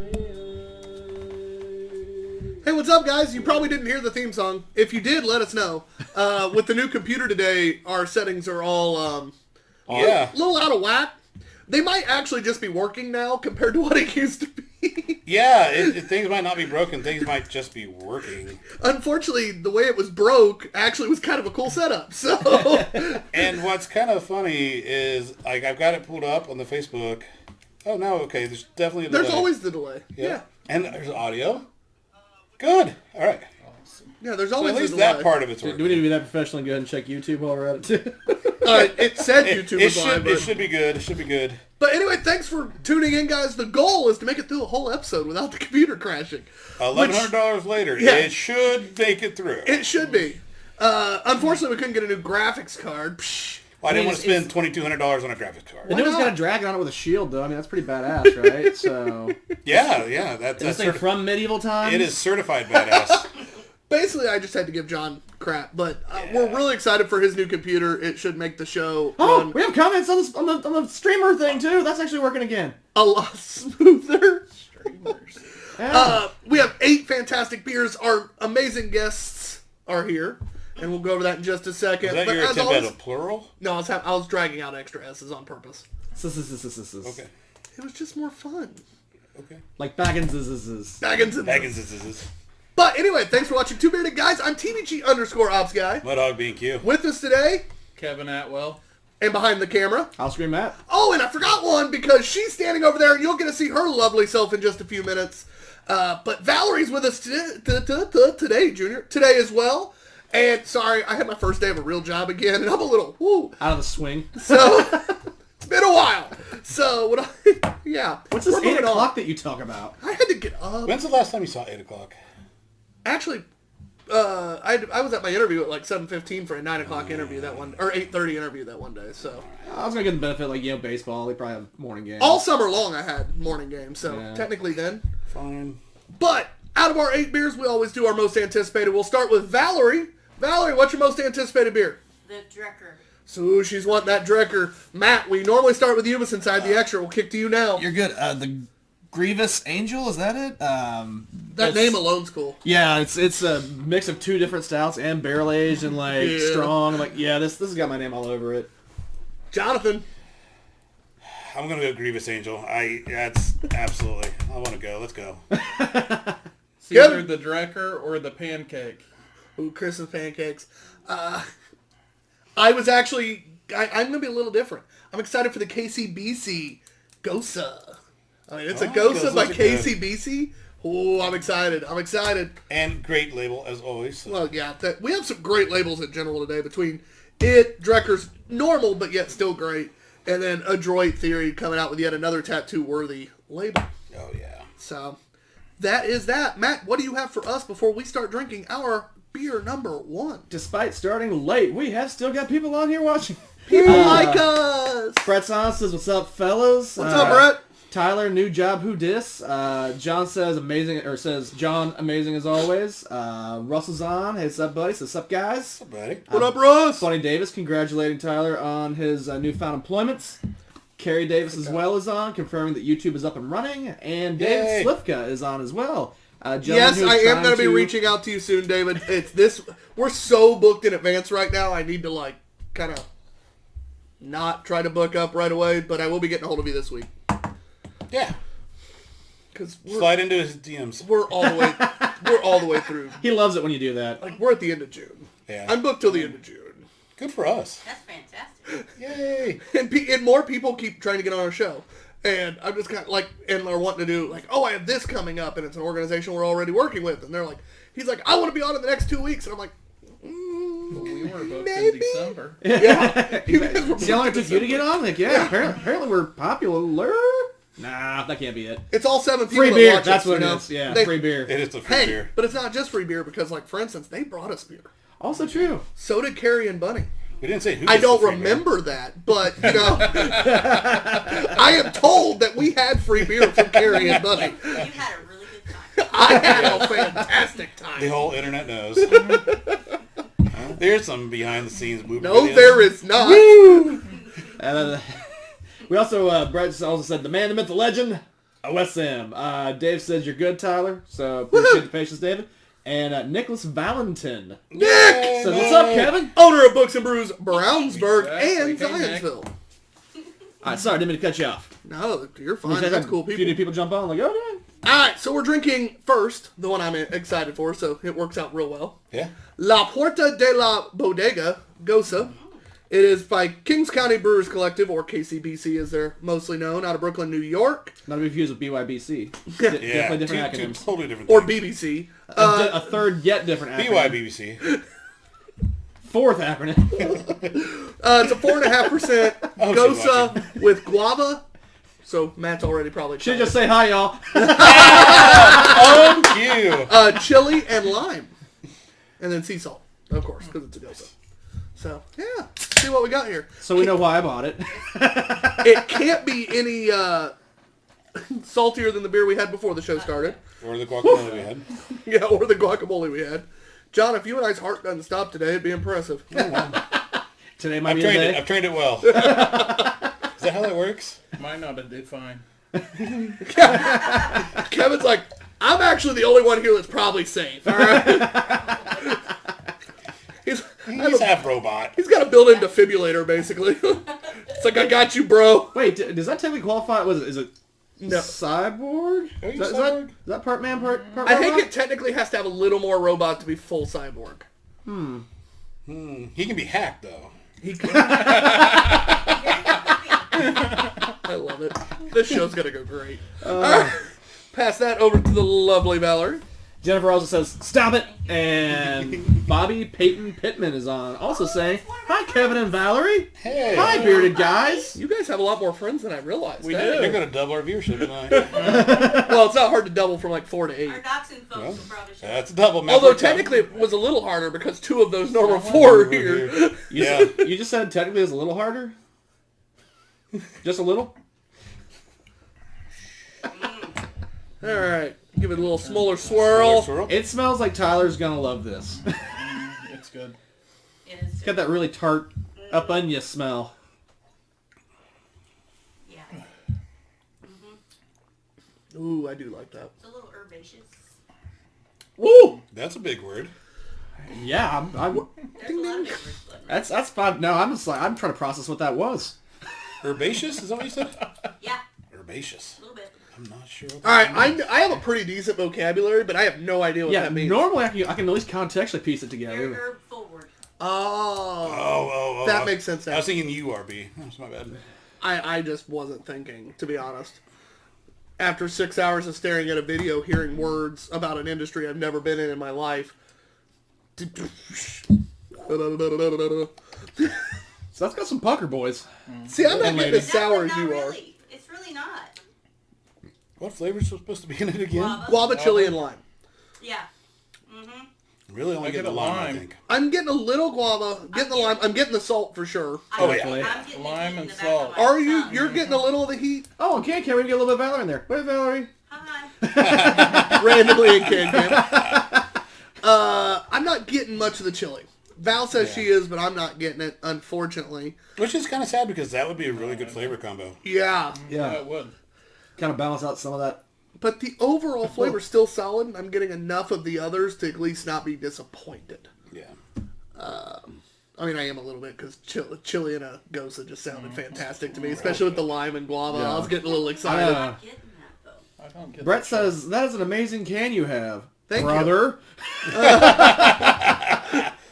Hey, what's up, guys? You probably didn't hear the theme song. If you did, let us know. With the new computer today, our settings are all a little out of whack. They might actually just be working now compared to what it used to be. Yeah, things might not be broken. Things might just be working. Unfortunately, the way it was broke actually was kind of a cool setup. So, and what's kind of funny is, like, I've got it pulled up on the Facebook. Oh, no, okay, there's definitely a delay. There's always the delay. Yeah. And there's audio. Good. All right. Yeah, there's always at least the delay. that part of it's working. Do we need to be that professional and go ahead and check YouTube while we're at it, too? It said YouTube was live. It should be good. It should be good. But anyway, thanks for tuning in, guys. The goal is to make it through a whole episode without the computer crashing. $1,100 later. Yeah. It should make it through. It should be. Unfortunately, we couldn't get a new graphics card. Well, I didn't want to spend $2,200 on a graphics card. The new one's got a dragon on it with a shield, though. I mean, that's pretty badass, right? So yeah. That's this thing from medieval times. It is certified badass. Basically, I just had to give John crap, but we're really excited for his new computer. It should make the show run we have comments on the streamer thing, too. That's actually working again. a lot smoother. Streamers. Yeah. We have 8 fantastic beers. Our amazing guests are here, and we'll go over that in just a second. Is that But your as attempt always, at a plural? no, I was dragging out extra S's on purpose. Okay. It was just more fun. Okay. Like Baggins. Baggins. But anyway, thanks for watching Two Beerded Guys. I'm TBG_Ops Guy. Mudhog being Q. With us today, Kevin Atwell. and behind the camera. I'll scream Matt. Oh, and I forgot one because she's standing over there, and you'll get to see her lovely self in just a few minutes. But Valerie's with us today, Junior. Today as well. And sorry, I had my first day of a real job again, and I'm a little Out of the swing. So it's been a while. So What's this we're 8 moving on. o'clock that you talk about? I had to get up. When's the last time you saw 8 o'clock? Actually, I was at my interview at like 7:15 for a 9 o'clock interview that one, or 8:30 interview that one day. So I was gonna get the benefit, like, baseball. They probably have morning games. all summer long I had morning games. So Yeah. technically then. Fine. But out of our 8 beers, we always do our most anticipated. We'll start with Valerie. Valerie, what's your most anticipated beer? The Drecker. So she's wanting that Drecker. Matt, we normally start with you, but since I had the extra, we'll kick to you now. You're good. The Grievous Angel, is that it? That name alone's cool. Yeah, it's a mix of 2 different stouts and barrel aged and strong. Like, this has got my name all over it. Jonathan. I'm going to go Grievous Angel. That's absolutely. I want to go. Let's go. It's either the Drecker or the Pancake. Ooh, Christmas pancakes. I was actually... I'm going to be a little different. I'm excited for the KCBC Gosa. I mean, it's a Gosa by KCBC. Oh, I'm excited. And great label, as always. So. Well, yeah, we have some great labels in general today between it, Drecker's normal, but yet still great, and then Adroit Theory coming out with yet another tattoo-worthy label. Oh, yeah. So, that is that. Matt, what do you have for us before we start drinking our beer number 1? Despite starting late, we have still got people on here watching. People like us! Brett Son says, "What's up, fellas?" What's up, Brett? Tyler, new job, who dis? John says John, amazing as always. Russell's on. Hey, what's up, buddy? What's up, guys? What's up, buddy? What up, Russ? Bonnie Davis congratulating Tyler on his newfound employments. Carrie Davis as well is on, confirming that YouTube is up and running. And David Slifka is on as well. Yes, I am going to be reaching out to you soon, David. It's this. We're so booked in advance right now. I need to kind of not try to book up right away, but I will be getting a hold of you this week. Yeah. Because slide into his DMs. We're all the way through. He loves it when you do that. Like, we're at the end of June. Yeah. I'm booked till the end of June. Good for us. That's fantastic. Yay. And more people keep trying to get on our show. And I'm just kind of and are wanting to do I have this coming up, and it's an organization we're already working with, and they're like, he's like, I want to be on in the next 2 weeks, and I'm like, We were booked maybe. in December. Yeah. You guys were See how long it booked in took you to get December. on? Like, yeah. Apparently we're popular. Nah, that can't be it. It's all 7 people Free that beer, watch that's us, what you it know? is. Yeah, They- free beer. It is a free Hey, beer. but it's not just free beer because, for instance, they brought us beer. Also true. So did Carrie and Bunny. We didn't say who. I gets the don't free beer. remember that, but, I am told that we had free beer from Carrie and Bunny. You had a really good time. I had a fantastic time. The whole internet knows. There's some behind-the-scenes movie. No, videos. there is not. We also, Brett also said, the man, the myth, the legend, OSM. Dave says you're good, Tyler. So appreciate the patience, David. And Nicholas Valentin. Nick! Says, what's up, Kevin? Owner of Books and Brews Brownsburg Exactly. and Hey, Zionsville. Alright, sorry, didn't mean to cut you off. No, you're fine. That's cool A few people. new people jump on, like, oh, Alright, so we're drinking first, the one I'm excited for, so it works out real well. Yeah. La Puerta de la Bodega, Gosa. It is by Kings County Brewers Collective, or KCBC as they're mostly known, out of Brooklyn, New York. not to be confused with BYBC. Yeah. Definitely different Two acronyms. totally different Or things. BBC. A third yet different acronym. BYBBC. Fourth acronym. It's a 4.5% Oh, she's Gosa with guava. So Matt's already probably Should tried just say hi, y'all. Oh, you. chili and lime. And then sea salt, of course, because it's a Gosa. So, yeah. Let's see what we got here. So we know why I bought it. It can't be any saltier than the beer we had before the show started. Or the guacamole we had. Yeah, or the guacamole we had. John, if you and I's heart doesn't stop today, it'd be impressive. Today might I've be the trained day. it. I've trained it well. Is that how that works? Might not have did fine. Kevin's like, I'm actually the only one here that's probably safe. All right. He's half robot. He's got a built-in defibrillator, basically. It's like, I got you, bro. Wait, does that technically qualify? Is it No. cyborg? Are you Is cyborg? is that part man, part I think robot? it technically has to have a little more robot to be full cyborg. He can be hacked, though. He can. I love it. This show's gonna go great. All right. Pass that over to the lovely Valerie. Jennifer also says, stop it! And Bobby Peyton Pittman is on, also saying, hi, Kevin and Valerie. Hey. Hi, bearded guys. You guys have a lot more friends than I realized. We Dang. do. You're going to double our viewership tonight. Well, it's not hard to double from like 4 to 8. Our dachshund folks will probably show That's double. Matt. Although technically it was a little harder because 2 of those normal 4 are here. Yeah. You just said technically it's a little harder? Just a little? All right, give it a little smaller swirl. Swirl. It smells like Tyler's gonna love this. It's good. It is. It's got that really tart up onion smell. Yeah. Ooh, I do like that. It's a little herbaceous. Woo! That's a big word. Yeah, I'm There's a lot of flavors. that's fine. No, I'm just like, I'm trying to process what that was. Herbaceous? Is that what you said? Yeah, Herbaceous. a little bit. I'm not sure. What All right, I have a pretty decent vocabulary, but I have no idea what Yeah, that means. normally I can at least contextually piece it Very together. herb forward. Oh, that makes sense now. I was thinking URB. That's my bad. I just wasn't thinking, to be honest. After 6 hours of staring at a video, hearing words about an industry I've never been in my life. So that's got some pucker, boys. See, I'm not And getting lady. as sour as Not you are. really. It's really not. What flavors are supposed to be in it again? Guava. Guava, chili, and lime. Yeah. Mm-hmm. Really only I get get the a lime, I lime. think. I'm getting a little guava, getting the lime. I'm getting the salt for sure. Oh, yeah. I'm getting Lime it in and the back salt. of my Are you? tongue. You're getting a little of the heat Oh, okay, can we get a little bit of Valerie in there? Wait, Valerie. Hi. randomly in Can Can. I'm not getting much of the chili. Val says she is, but I'm not getting it, unfortunately. Which is kind of sad because that would be a really good flavor combo. Yeah. Yeah, Yeah, it would. kind of balance out some of that. But the overall flavor's still solid, and I'm getting enough of the others to at least not be disappointed. Yeah. I mean, I am a little bit, because chili and a Gosa just sounded fantastic to me, especially with the lime and guava. Yeah. I was getting a little I excited. know. I'm getting that though. I don't get Brett that. says, that is an amazing can you have, Thank you. brother.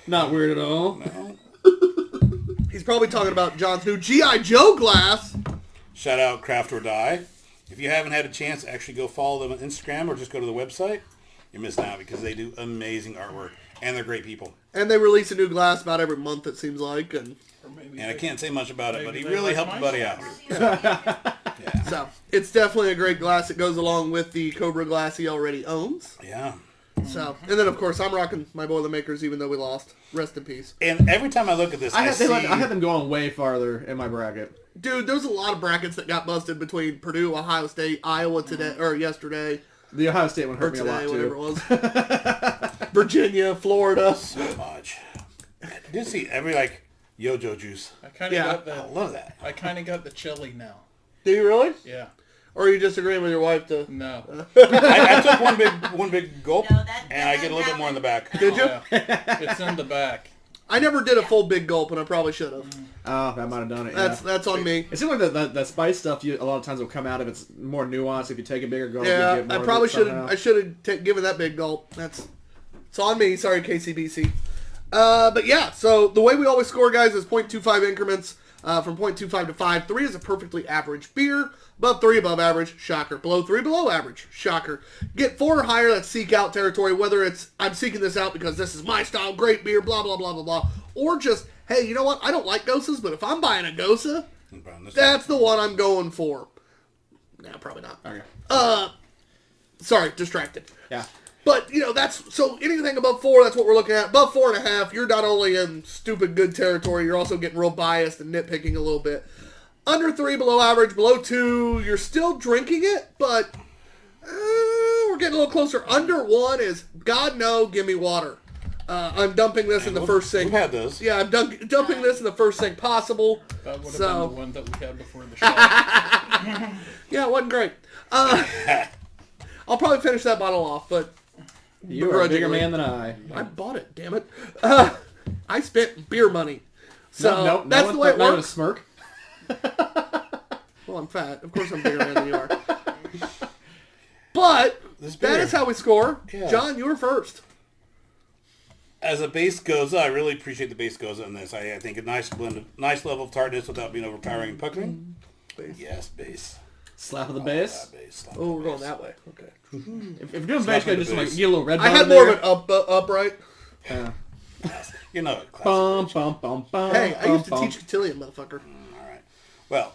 Not weird at all. He's probably talking about John's new G.I. Joe glass. Shout out Craft or Die. If you haven't had a chance, actually go follow them on Instagram or just go to the website. You're missing out because they do amazing artwork and they're great people. And they release a new glass about every month, it seems like. And Or maybe And I they- can't say much about it, but he maybe they really like helped a my buddy out. Yeah. so, it's definitely a great glass. It goes along with the Cobra glass he already owns. Yeah. So, and then of course I'm rocking my Boilermakers even though we lost. Rest in peace. And every time I look at this, I I had see... them going way farther in my bracket. Dude, there's a lot of brackets that got busted between Purdue, Ohio State, Iowa today, or yesterday, The Ohio State one or hurt me a lot today, whatever it too. was. Virginia, Florida. so much. I did see every, Yojo juice. I kind of Yeah. got I the. love that. I kind of got the chili now. Do you really? Yeah. Or are you just agreeing with your wife to... No. I took one big gulp, No, that and I get a little bit more in the back. Did you? Yeah. It's in the back. I never did a full big gulp, and I probably should have. Oh, that might have done it. That's on me. It seems like that spice stuff a lot of times will come out if it's more nuanced. If you take a bigger gulp, Yeah, you'll get more I probably should somehow. have. I should have given that big gulp. It's on me. Sorry, KCBC. But yeah, so the way we always score, guys, is 0.25 increments from 0.25 to 5. 3 is a perfectly average beer. Above 3, above average, shocker. Below 3, below average, shocker. Get 4 or higher, that's seek out territory, whether it's, I'm seeking this out because this is my style, great beer, blah, blah, blah, blah, blah. Or just, hey, you know what, I don't like Gosas, but if I'm buying a Gosa, that's the one I'm going for. No, probably not. Okay. Sorry, distracted. Yeah. But, that's, so anything above 4, that's what we're looking at. Above 4.5, you're not only in stupid good territory, you're also getting real biased and nitpicking a little bit. Under 3, below average, below 2, you're still drinking it, but we're getting a little closer. Under 1 is, God no, give me water. I'm dumping this in the first sink. We've had those. Yeah, I'm dumping this in the first sink possible. That would have So- been the one that we had before the show. Yeah, it wasn't great. I'll probably finish that bottle off, but You are a bigger begrudgingly. man than I. I bought it, damn it. I spent beer money. So No, that's the way it not gonna works. smirk. Well, I'm fat. Of course I'm bigger man than you are. But This that beer. is how we score. Yeah. John, you were first. As a base Goza, I really appreciate the base Goza in this. I think a nice blend, nice level of tartness without being overpowering and puckering. Base. Yes, base. Slap of the bass. Base. Slap Oh, of we're the going base. that way. Okay. If you're doing bass, Slap of just the like bass. get a little red. I had button more there. of an upright. You know it. Classic Bum bitch. bum bum bum. Hey, I used to bum, teach cotillion, motherfucker. All right. Well,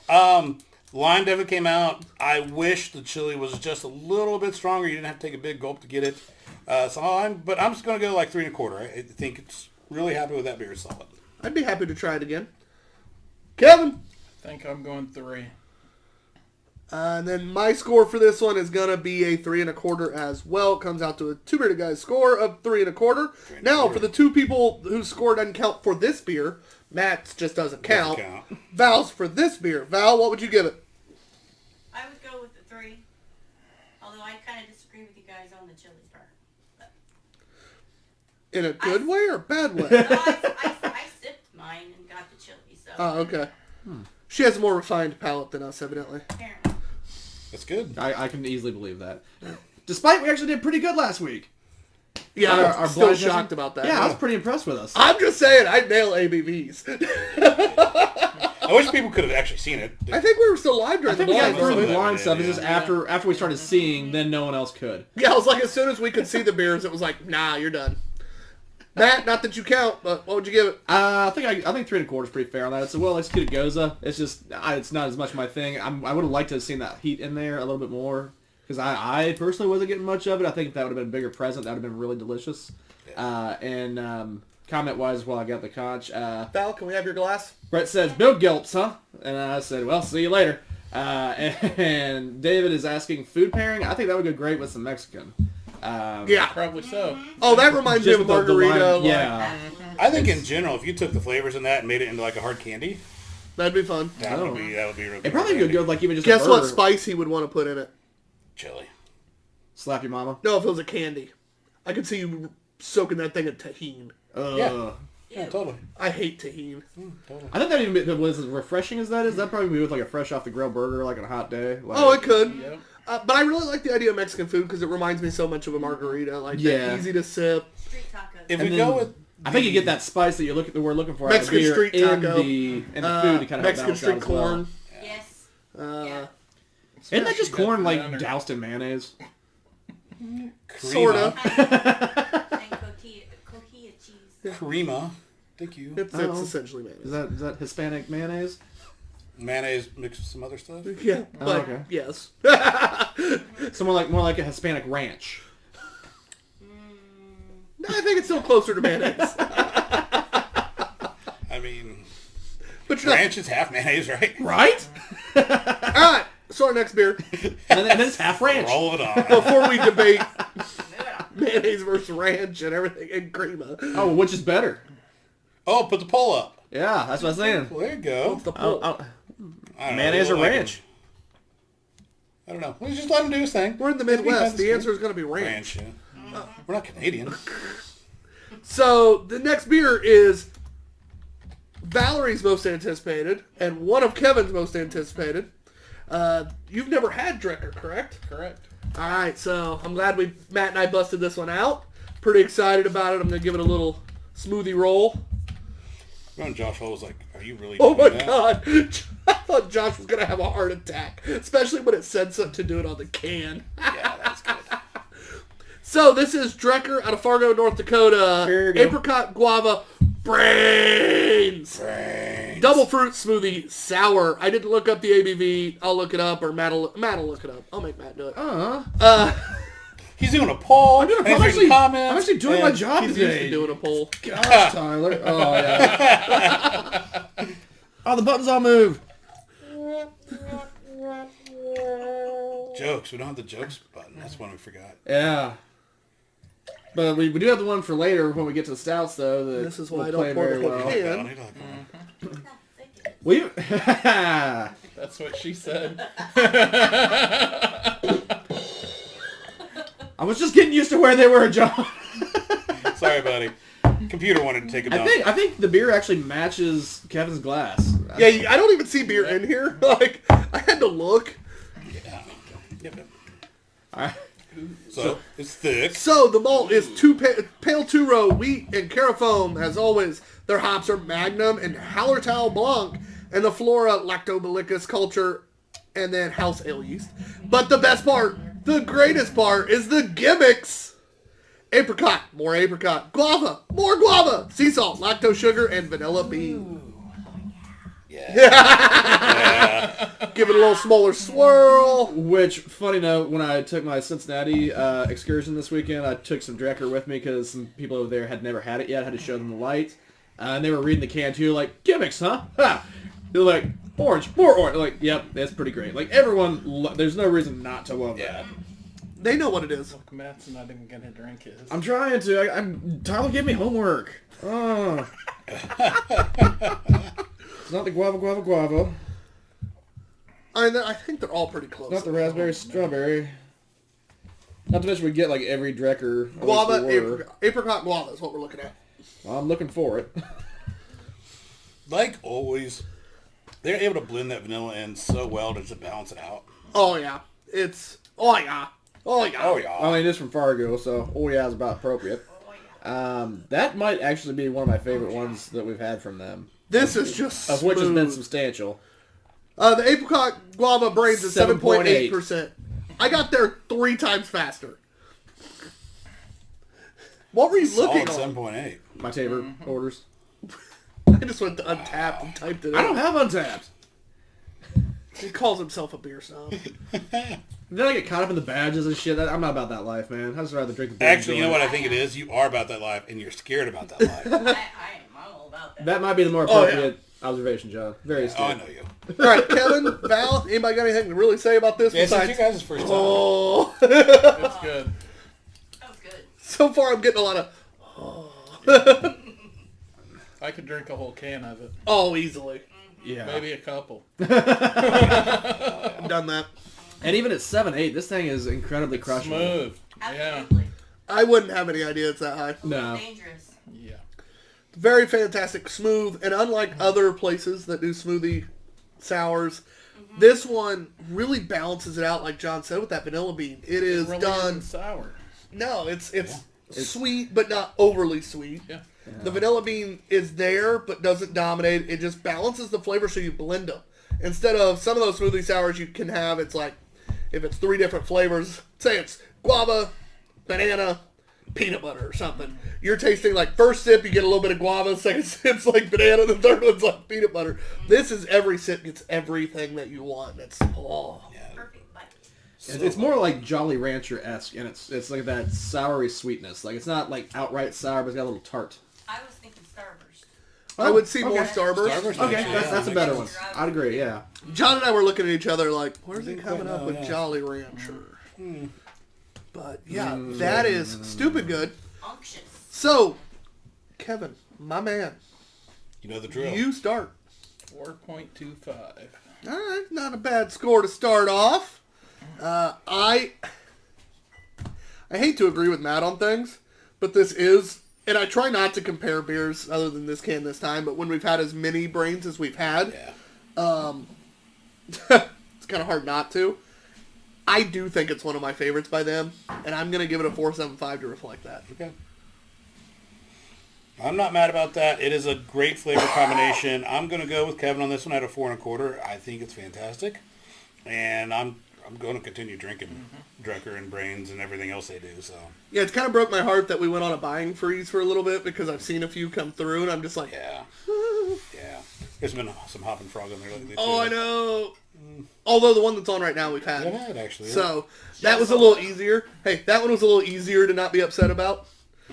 lime definitely came out. I wish the chili was just a little bit stronger. You didn't have to take a big gulp to get it. But I'm just going to go like 3 1/4. I think it's really happy with that beer. It's solid. I'd be happy to try it again. Kevin. I think I'm going 3. And then my score for this one is gonna be a 3 1/4 as well. It comes out to a Two Beerded Guys score of 3 1/4. Now, for the 2 people whose score doesn't count for this beer, Matt's just doesn't count. Val's for this beer. Val, what would you give it? I would go with the 3. Although I kind of disagree with you guys on the chili part. But, In a good way or bad way? no, I sipped mine and got the chili, so Oh, okay. She has a more refined palate than us, evidently. apparently. That's good. I can easily believe that. Despite we actually did pretty good last week. Yeah, Our I'm still blind shocked testing- about that. Yeah, I was pretty impressed with us. I'm just saying, I'd nail ABVs. I wish people could have actually seen it. I think we were still live I during the think we got blind. through weren't the we? blind stuff. It's just Yeah. after we started seeing, then no one else could. Yeah, it was like as soon as we could see the beers, it was like, nah, you're done. Matt, not that you count, but what would you give it? I think 3 1/4 is pretty fair on that. It's a well executed Goza. It's just it's not as much my thing. I would have liked to have seen that heat in there a little bit more because I personally wasn't getting much of it. I think if that would have been a bigger present, that would have been really delicious. Comment wise, while I got the conch, Val, can we have your glass? Brett says Bill gulps, huh? And I said, well, see you later. And David is asking food pairing. I think that would go great with some Mexican. Yeah. Probably so. Oh, that reminds me Just of with the margarita. lime- yeah. I think in general, if you took the flavors in that and made it into like a hard candy, That'd be fun. that would be really It probably could go with like even just Guess a what burger. spice he would want to put in it? chili. Slap your mama. No, if it was a candy. I could see you soaking that thing in tahine. Yeah, totally. I hate tahine. Totally. I think that even was as refreshing as that is. That probably be with like a fresh off the grill burger, like on a hot day. Like, Oh, it could. Yep. But I really like the idea of Mexican food because it reminds me so much of a margarita. Like, Yeah. easy to sip. Street tacos. If And we then- go with, I think you get that spice that we're looking for Mexican out of the beer street taco. in the food to kind of Mexican balance street out as well. corn. Yes. Uh, Isn't that just corn like Downer. doused in mayonnaise? Sorta. And cotija cheese. Crema. Thank you. It's Oh. essentially mayonnaise. Is that Hispanic mayonnaise? Mayonnaise mixed with some other stuff. Yeah, Oh, but okay. yes. So more like a Hispanic ranch. No, I think it's still closer to mayonnaise. I mean, But you're not. ranch is half mayonnaise, right? Right? All right, so our next beer. And then it's half ranch. Roll it on. Before we debate mayonnaise versus ranch and everything and crema. Oh, which is better? Oh, put the poll up. Yeah, that's what I'm saying. Well, there you go. The poll. I don't know, Mayonnaise we or like ranch? I don't know. Let's just let him do his thing. We're in the Midwest. The answer is going to be ranch. Ranch, yeah. We're not Canadian. So the next beer is Valerie's most anticipated and one of Kevin's most anticipated. You've never had Drecker, correct? Correct. All right, so I'm glad Matt and I busted this one out. Pretty excited about it. I'm going to give it a little smoothie roll. When Josh was like, "Are you really?" Oh my doing that?" God! I thought Josh was going to have a heart attack, especially when it said something to do it on the can. Yeah, that's good. So this is Drecker out of Fargo, North Dakota. Here you go. Apricot guava brains. Double fruit smoothie sour. I didn't look up the ABV. I'll look it up, or Matt will look it up. I'll make Matt do it. He's doing a poll. I'm answering comments. I'm actually doing my and job He's used today. to doing a poll. Gosh, Tyler. Oh, yeah. Oh, the buttons all moved. Jokes. We don't have the jokes button. That's one we forgot. Yeah. But we do have the one for later when we get to the stouts, though. That This is why will I don't play pour very the whole well. can. I don't need like one. No, thank you. We That's what she said. I was just getting used to where they were, John. Sorry, buddy. Computer wanted to take a dump. I think the beer actually matches Kevin's glass. Yeah, I don't even see beer in here. Like, I had to look. Yeah. Yep. All right. So it's thick. So the malt is pale two-row wheat and carafoam. As always, their hops are Magnum and Hallertau Blanc, and the Flora Lactobacillus culture, and then house ale yeast. But the best part, the greatest part, is the gimmicks. Apricot, more apricot. Guava, more guava. Sea salt, lactose sugar, and vanilla bean. Yeah. Give it a little smaller swirl. Which, funny note, when I took my Cincinnati excursion this weekend, I took some Drecker with me because some people over there had never had it yet. I had to show them the light. And they were reading the can too, like, gimmicks, huh? Ha! They're like, orange, more orange. Like, yep, that's pretty great. Like, everyone, there's no reason not to love that. They know what it is. Look, Matt's not even going to drink his. I'm trying to. Tyler gave me homework. Oh. It's not the guava. I think they're all pretty close. Not the raspberry strawberry. Not to mention we get like every Drecker. at least Guava, we were. apricot guava is what we're looking at. I'm looking for it. Like always, they're able to blend that vanilla in so well to just balance it out. Oh yeah, oh yeah. Oh yeah. I mean, it's from Fargo, so oh yeah is about appropriate. That might actually be one of my favorite ones that we've had from them. This is just Of which has been smooth. substantial. The apricot guava brains is 7.8. 7.8%. I got there 3 times faster. What were you looking Solid on? 7.8. My Tabor orders. I just went to Untapped and typed it in. I don't have Untapped. He calls himself a beer snob. Then I get caught up in the badges and shit. I'm not about that life, man. I'd just rather drink the beer. Actually, you know what I think it is? You are about that life, and you're scared about that life. I am all about that. That might be the more Oh, yeah. appropriate observation, John. Very astute. Oh, I know you. All right, Kevin, Val, anybody got anything to really say about this? Yeah, besides, since you guys' first time. oh. It's good. That was good. So far, I'm getting a lot of I could drink a whole can of it. oh easily. Yeah. Maybe a couple. I've done that. And even at 7.8, this thing is incredibly crushable. Smooth. Yeah. Absolutely. I wouldn't have any idea it's that high. A little No. dangerous. Yeah. Very fantastic, smooth, and unlike other places that do smoothie sours, this one really balances it out, like John said, with that vanilla bean. It is Really done. isn't sour. No, it's sweet, but not overly sweet. Yeah. The vanilla bean is there, but doesn't dominate. It just balances the flavor so you blend them. Instead of some of those smoothie sours you can have, it's like, if it's 3 different flavors, say it's guava, banana, peanut butter or something. You're tasting like first sip you get a little bit of guava, second sip's like banana, the third one's like peanut butter. This is every sip gets everything that you want. It's Perfect bite. It's more like Jolly Rancher-esque, and it's like that soury sweetness. Like, it's not like outright sour, but it's got a little tart. I was thinking Starburst. I would see more okay. Starburst. Starburst, Okay, actually, that's a better one. sense. I'd agree, yeah. John and I were looking at each other like, where's he Didn't coming quite up know, with yeah. Jolly Rancher? But yeah, that is stupid good. Unctuous. So, Kevin, my man, You know the drill. you start. 4.25. All right, not a bad score to start off. I hate to agree with Matt on things, but this is, and I try not to compare beers other than this can this time, but when we've had as many brains as we've had, it's kind of hard not to. I do think it's one of my favorites by them, and I'm going to give it a 4.75 to reflect that. Okay. I'm not mad about that. It is a great flavor combination. I'm going to go with Kevin on this one at a 4.25. I think it's fantastic, and I'm going to continue drinking Drecker and Brains and everything else they do. So yeah, it's kind of broke my heart that we went on a buying freeze for a little bit because I've seen a few come through, and I'm just like, yeah. There's been some Hoppin' Frog on there lately. Oh, I know. Although the one that's on right now we've had. Yeah, actually. Yeah. So that was a little easier. Hey, that one was a little easier to not be upset about.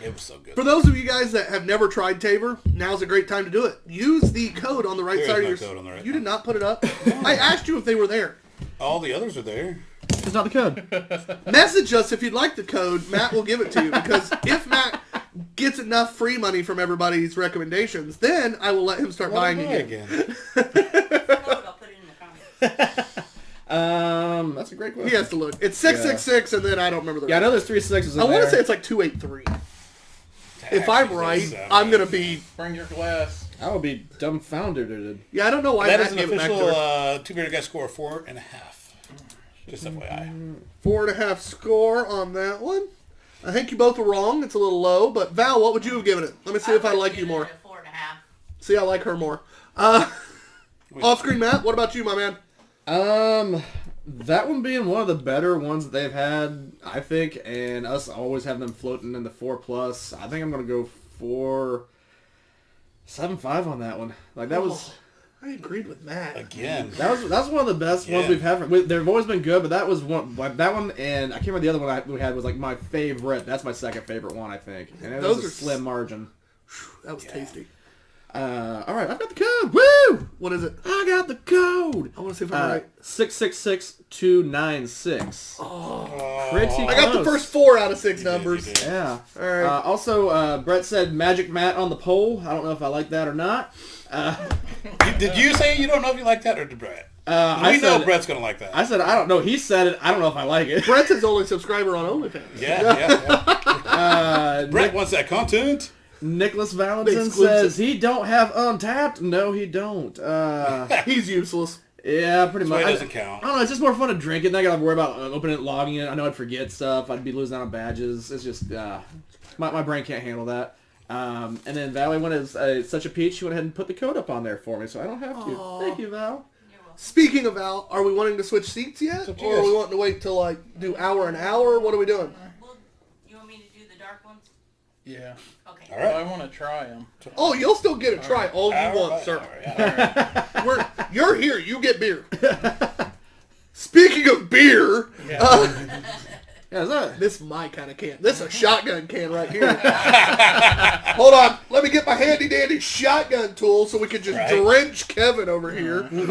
It was so good. For those of you guys that have never tried Tabor, now's a great time to do it. Use the code on the right side of your... Code on the right. You did not put it up? I asked you if they were there. All the others are there. It's not the code. Message us if you'd like the code. Matt will give it to you. Because if Matt gets enough free money from everybody's recommendations, then I will let him start buying again. I'll put it in the comments. That's a great question. He has to look. It's 666, and then I don't remember the Yeah, I rest. know there's 3 6s in I want to there. say it's like 283. If I'm right, I'm going to be... Bring your glass. I would be dumbfounded. Yeah, I don't know why That Matt is an gave it back to official her. Two Beerded Guys score of 4.5. Just FYI. 4.5 score on that one. I think you both were wrong. It's a little low, but Val, what would you have given it? Let me see if I like you more. 4.5. See, I like her more. Off-screen, Matt, what about you, my man? That one being one of the better ones that they've had, I think, and us always having them floating in the 4+. I think I'm gonna go 4.75 on that one. Like that was. I agreed with Matt. Again. That's one of the best ones we've had. They've always been good, but that was one. That one, and I can't remember the other one we had was like my favorite. That's my second favorite one, I think. And it was a slim margin. That was tasty. All right, I've got the code. Woo! What is it? I got the code. I want to see if I'm right. 666296. Oh, pretty close. I got the first 4 out of 6 numbers. Yeah. All right. Also, Brett said Magic Matt on the poll. I don't know if I like that or not. Did you say you don't know if you like that, or did Brett? I know said, Brett's going to like that. I said, I don't know. He said it. I don't know if I like it. Brett's his only subscriber on OnlyFans. Yeah. Brett wants that content. Nicholas Valentin says he don't have Untapped. No, he don't. He's useless. Yeah, pretty much. So it doesn't count. I don't know. It's just more fun to drink it. Then I got to worry about opening it, logging it. I know I'd forget stuff. I'd be losing out on badges. It's just my brain can't handle that. And then Valley went as such a peach. She went ahead and put the code up on there for me, so I don't have to. Aww. Thank you, Val. Speaking of Val, are we wanting to switch seats yet, or are we wanting to wait till like do hour and hour? What are we doing? Well, you want me to do the dark ones? Yeah. Okay. All right. I want to try them. Oh, you'll still get a try all you want, sir. You're here. You get beer. Speaking of beer, this is my kind of can. This is a shotgun can right here. Hold on. Let me get my handy dandy shotgun tool so we can just drench Kevin over here. Bam! I'm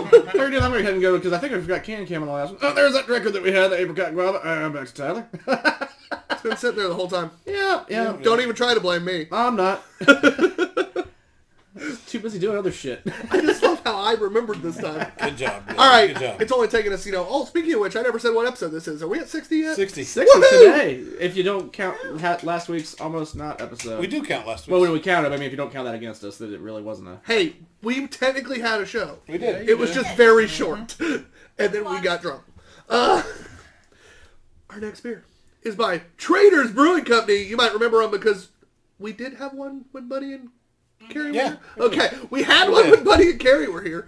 going to go ahead and go because I think I forgot can cam on the last one. Oh, there's that record that we had, the apricot guava. Back to Tyler. It's been sitting there the whole time. Yeah. Don't even try to blame me. I'm not. Too busy doing other shit. I just love how I remembered this time. Good job. Bill. All right. Good job. It's only taken us, oh, speaking of which, I never said what episode this is. Are we at 60 yet? 60. 60 today, if you don't count last week's almost not episode. We do count last week. Well, when we count it, I mean, if you don't count that against us, that it really wasn't a... Hey, we technically had a show. We did. It was just very short. And then we got drunk. Our next beer is by Traders Brewing Company. You might remember them because we did have one when Buddy and Carrie were here. Okay, we had one when Buddy and Carrie were here.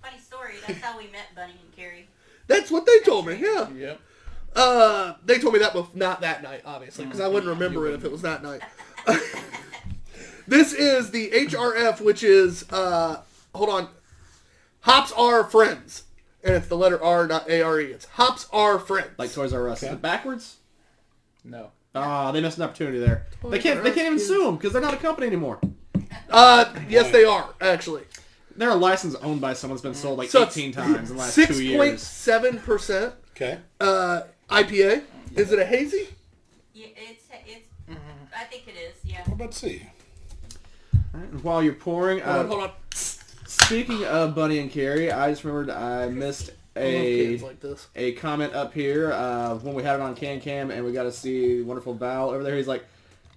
Funny story. That's how we met Bunny and Carrie. That's what they told me, yeah. Yep. They told me that not that night, obviously, because I wouldn't remember it if it was that night. This is the HRF, which is, hold on, Hops Are Friends. And it's the letter R, not A-R-E. It's Hops Are Friends. Like Toys R Us. Is it backwards? No. They missed an opportunity there. They can't even sue them because they're not a company anymore. Yes, they are, actually. They're a license owned by someone that's been sold like So 18 times in the last 2 years. 6.7% Okay. IPA. Is it a hazy? Yeah, it's. I think it is. Yeah. What about C? All right, and while you're pouring... Hold on. speaking of Bunny and Carrie, I just remembered I missed I love kids like this. a comment up here when we had it on Can and we got to see wonderful Val over there. He's like,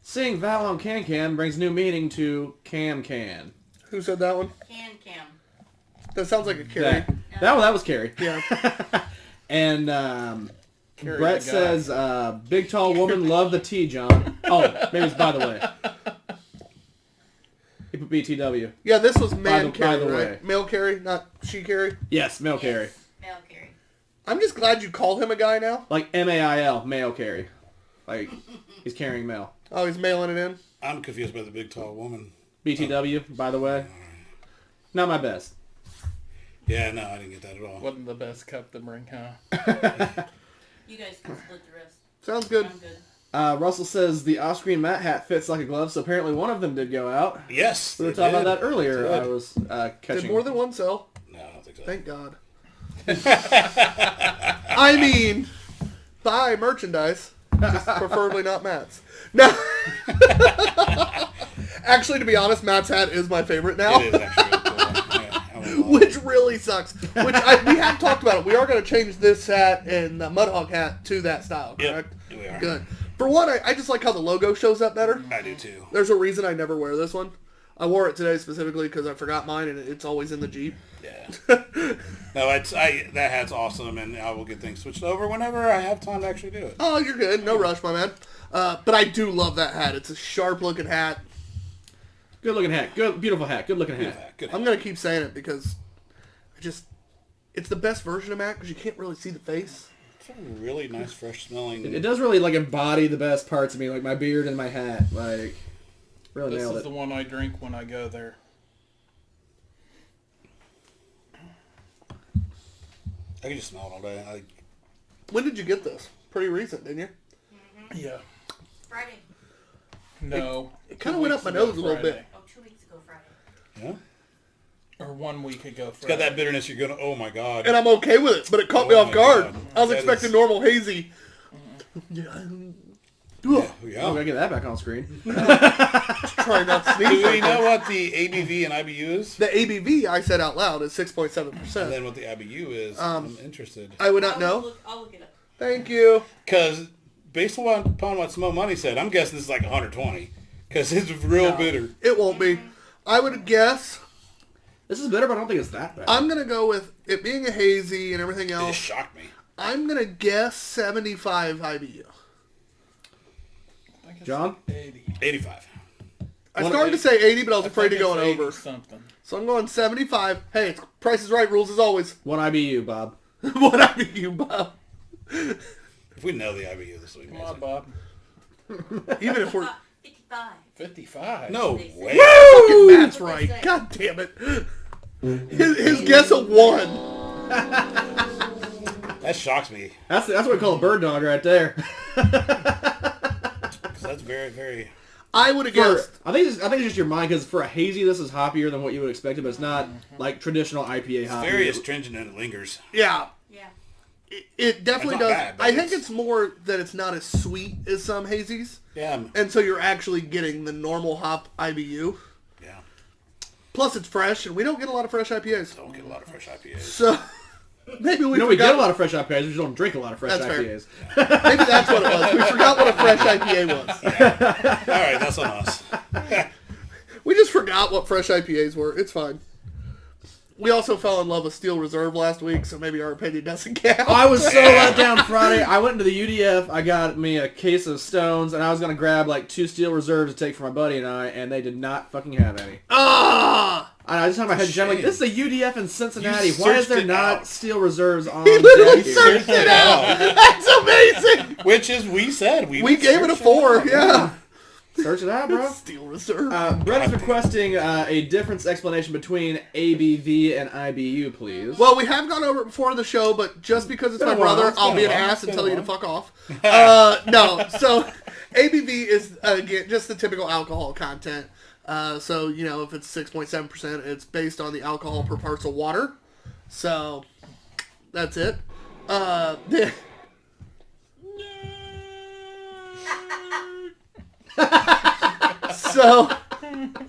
seeing Val on Can brings new meaning to Can. Who said that one? Cam. That sounds like a Carrie. That was Carrie. Yeah. And Carrie Brett the guy. says, big tall woman, love the tea, John. Oh, maybe it's by the way. He put BTW. Yeah, this was man by Carrie, the way. right? Male Carrie, not she Carrie. Yes, male Carrie. Male Carrie. I'm just glad you called him a guy now. Like MAIL, male Carrie. Like, he's carrying mail. Oh, he's mailing it in. I'm confused by the big tall woman. BTW, by the way. Not my best. Yeah, no, I didn't get that at all. Wasn't the best cup to bring, huh? You guys can split the rest. Sounds good. I'm good. Russell says the off-screen Matt hat fits like a glove, so apparently one of them did go out. Yes, We were they talking did. about that earlier. They did. I was catching. Did more than one sell? No, I don't think so. Thank God. I mean, buy merchandise. Just preferably not Matt's. No. Actually, to be honest, Matt's hat is my favorite now. It is actually really cool. Yeah, I won't lie. Which really sucks. We have talked about it. We are going to change this hat and the Mudhog hat to that style, correct? Yep, we are. Good. For one, I just like how the logo shows up better. I do too. There's a reason I never wear this one. I wore it today specifically because I forgot mine and it's always in the Jeep. Yeah. No, that hat's awesome, and I will get things switched over whenever I have time to actually do it. Oh, you're good. No rush, my man. But I do love that hat. It's a sharp-looking hat. Good looking hat. Good, beautiful hat. Good looking hat. Good. I'm going to keep saying it because it's the best version of Matt because you can't really see the face. It's a really nice, fresh smelling. It does really like embody the best parts of me, like my beard and my hat. Like, really This nailed is it. the one I drink when I go there. I can just smell it all day. When did you get this? Pretty recent, didn't you? Yeah. Friday. No. It kind of went up my nose a little bit. Oh, 2 weeks ago Friday. Yeah. Or 1 week ago It's Friday. got that bitterness. You're gonna. Oh my god. And I'm okay with it, but it caught me Oh off my guard. God. I was That expecting is- normal hazy. Yeah. Yeah. Oh, we gotta get that back on screen. Try not to Do sneeze. we know what the ABV and IBU is? The ABV I said out loud is 6.7%. And then what the IBU is? I'm interested. I would not know. I'll look it up. Thank you. Because based upon what Smo Money said, I'm guessing this is like 120. Because it's real bitter. It won't be. I would guess. This is better, but I don't think it's that bad. I'm going to go with it being a hazy and everything It just else. shocked me. I'm going to guess 75 IBU. I think it's John? 80. 85. I started to say 80, but I was afraid of think going it's 80 over. something. So I'm going 75. Hey, it's Price is Right rules as always. One IBU, Bob. What IBU, Bob? If we know the IBU, this will be Come on, amazing. Bob. Even if we're... 55. 55. No They say- way. Fucking Matt's That's what right. they say. God damn it. His guess of 1. That shocks me. That's what we call a bird dog right there. 'Cause that's very, very... I would have For, guessed. I think it's just your mind, because for a hazy, this is hoppier than what you would expect, but it's not like traditional IPA hoppy. Very astringent and it lingers. Yeah. Yeah. It definitely It's not does. bad, but I think it's- it's more that it's not as sweet as some hazies. Yeah. And so you're actually getting the normal hop IBU. Yeah. Plus it's fresh, and we don't get a lot of fresh IPAs. Don't get a lot of fresh IPAs. So maybe we You know, we forgot. get a lot of fresh IPAs, we just don't drink a lot of fresh That's fair. IPAs. Maybe that's what it was. We forgot what a fresh IPA was. All right, that's on us. We just forgot what fresh IPAs were. It's fine. We also fell in love with Steel Reserve last week, so maybe our opinion doesn't count. I was so let down Friday. I went into the UDF. I got me a case of Stones, and I was going to grab like 2 Steel Reserves to take for my buddy and I, and they did not fucking have any. Ah! And I just had my head jammed like, this is a UDF in Cincinnati. You Why is searched there it not out. Steel Reserves on He literally deck here? searched it out. That's amazing. Which is, we said. We Gave it a 4. Yeah. Search it out, bro. Steel Reserve. Brett is requesting a difference explanation between ABV and IBU, please. Well, we have gone over it before in the show, but just because it's Been my a while. brother, It's I'll been be a an while. ass and It's tell been you a to fuck off. No, so ABV is, again, just the typical alcohol content. So, you know, if it's 6.7%, it's based on the alcohol per parcel water. So, that's it. So, that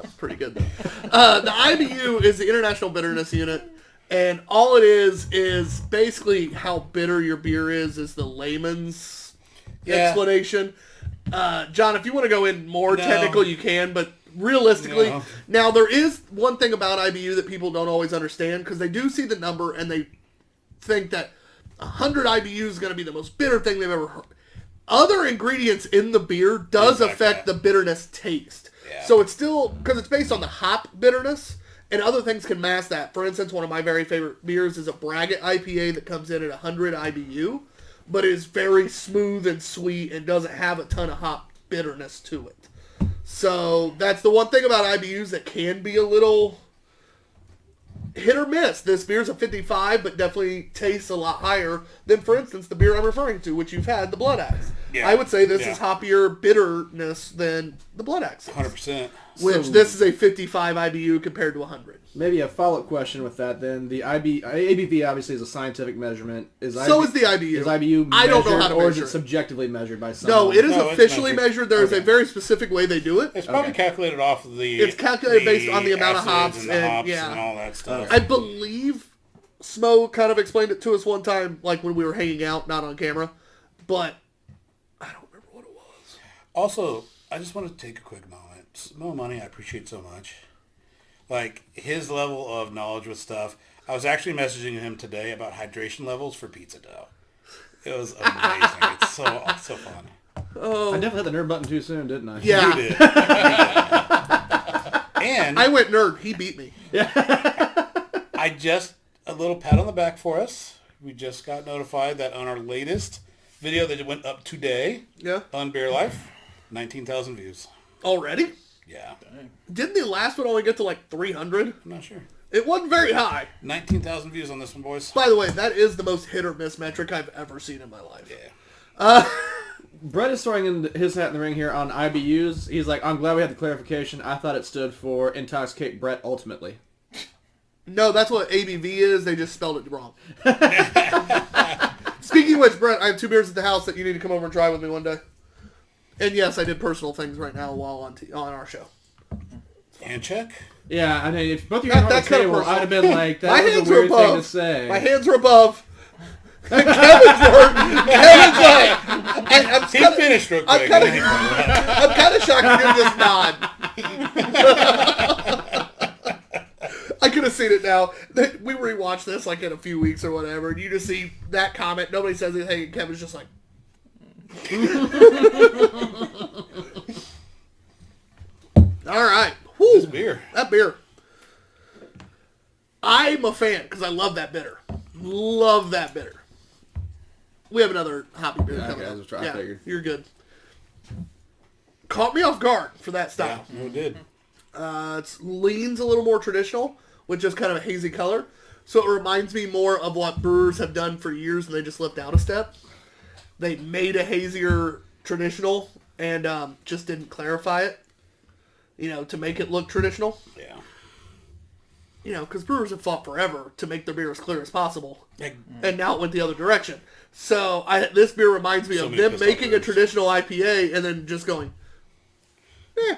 was pretty good though. The IBU is the International Bitterness Unit, and all it is basically how bitter your beer is the layman's explanation. John, if you want to go in more technical, you can, but realistically, now there is one thing about IBU that people don't always understand, because they do see the number and they think that 100 IBU is going to be the most bitter thing they've ever heard. Other ingredients in the beer does affect the bitterness taste. Yeah. So it's still, because it's based on the hop bitterness, and other things can mask that. For instance, one of my very favorite beers is a Braggot IPA that comes in at 100 IBU, but is very smooth and sweet and doesn't have a ton of hop bitterness to it. So that's the one thing about IBUs that can be a little hit or miss. This beer's a 55, but definitely tastes a lot higher than, for instance, the beer I'm referring to, which you've had, the Blood Axe. Yeah. I would say this is hoppier bitterness than the Blood Axe. 100%. Which this is a 55 IBU compared to 100. Maybe a follow-up question with that then. The ABV obviously is a scientific measurement. Is the IBU. Is IBU measured, I don't know how to or measure is it subjectively measured by someone? No, it is officially measured. There is a very specific way they do it. It's probably calculated off of the... It's calculated based on the amount of hops and all that stuff. I believe Smo kind of explained it to us one time, like when we were hanging out, not on camera, but I don't remember what it was. Also, I just want to take a quick moment. Smo Money, I appreciate so much. Like, his level of knowledge with stuff. I was actually messaging him today about hydration levels for pizza dough. It was amazing. It's so fun. Oh, I definitely hit the nerd button too soon, didn't I? Yeah. You did. And I went nerd. He beat me. Yeah. A little pat on the back for us. We just got notified that on our latest video that went up today on Beer Life, 19,000 views. Already? Yeah. Dang. Didn't the last one only get to like 300? I'm not sure. It wasn't very high. 19,000 views on this one, boys. By the way, that is the most hit or miss metric I've ever seen in my life. Yeah. Brett is throwing in his hat in the ring here on IBUs. He's like, I'm glad we had the clarification. I thought it stood for Intoxicate Brett Ultimately. No, that's what ABV is. They just spelled it wrong. Speaking of which, Brett, I have 2 beers at the house that you need to come over and try with me one day. And yes, I did personal things right now while on our show. Hand check? Yeah, I mean, if both of you were on the table, I'd have been like, that was a weird thing to say. My hands were above. Kevin's like, He finished real quick. I'm kind of shocked to hear this nod. I could have seen it now. We rewatched this like in a few weeks or whatever, and you just see that comment. Nobody says anything, and Kevin's just like... All right. Whew. This beer. That beer. I'm a fan because I love that bitter. Love that bitter. We have another hoppy beer coming up. I figured. You're good. Caught me off guard for that style. Yeah, it did. It leans a little more traditional, with just kind of a hazy color. So it reminds me more of what brewers have done for years, and they just left out a step. They made a hazier traditional and just didn't clarify it, to make it look traditional. Yeah. Because brewers have fought forever to make their beer as clear as possible. And now it went the other direction. So this beer reminds me of them making a traditional IPA and then just going,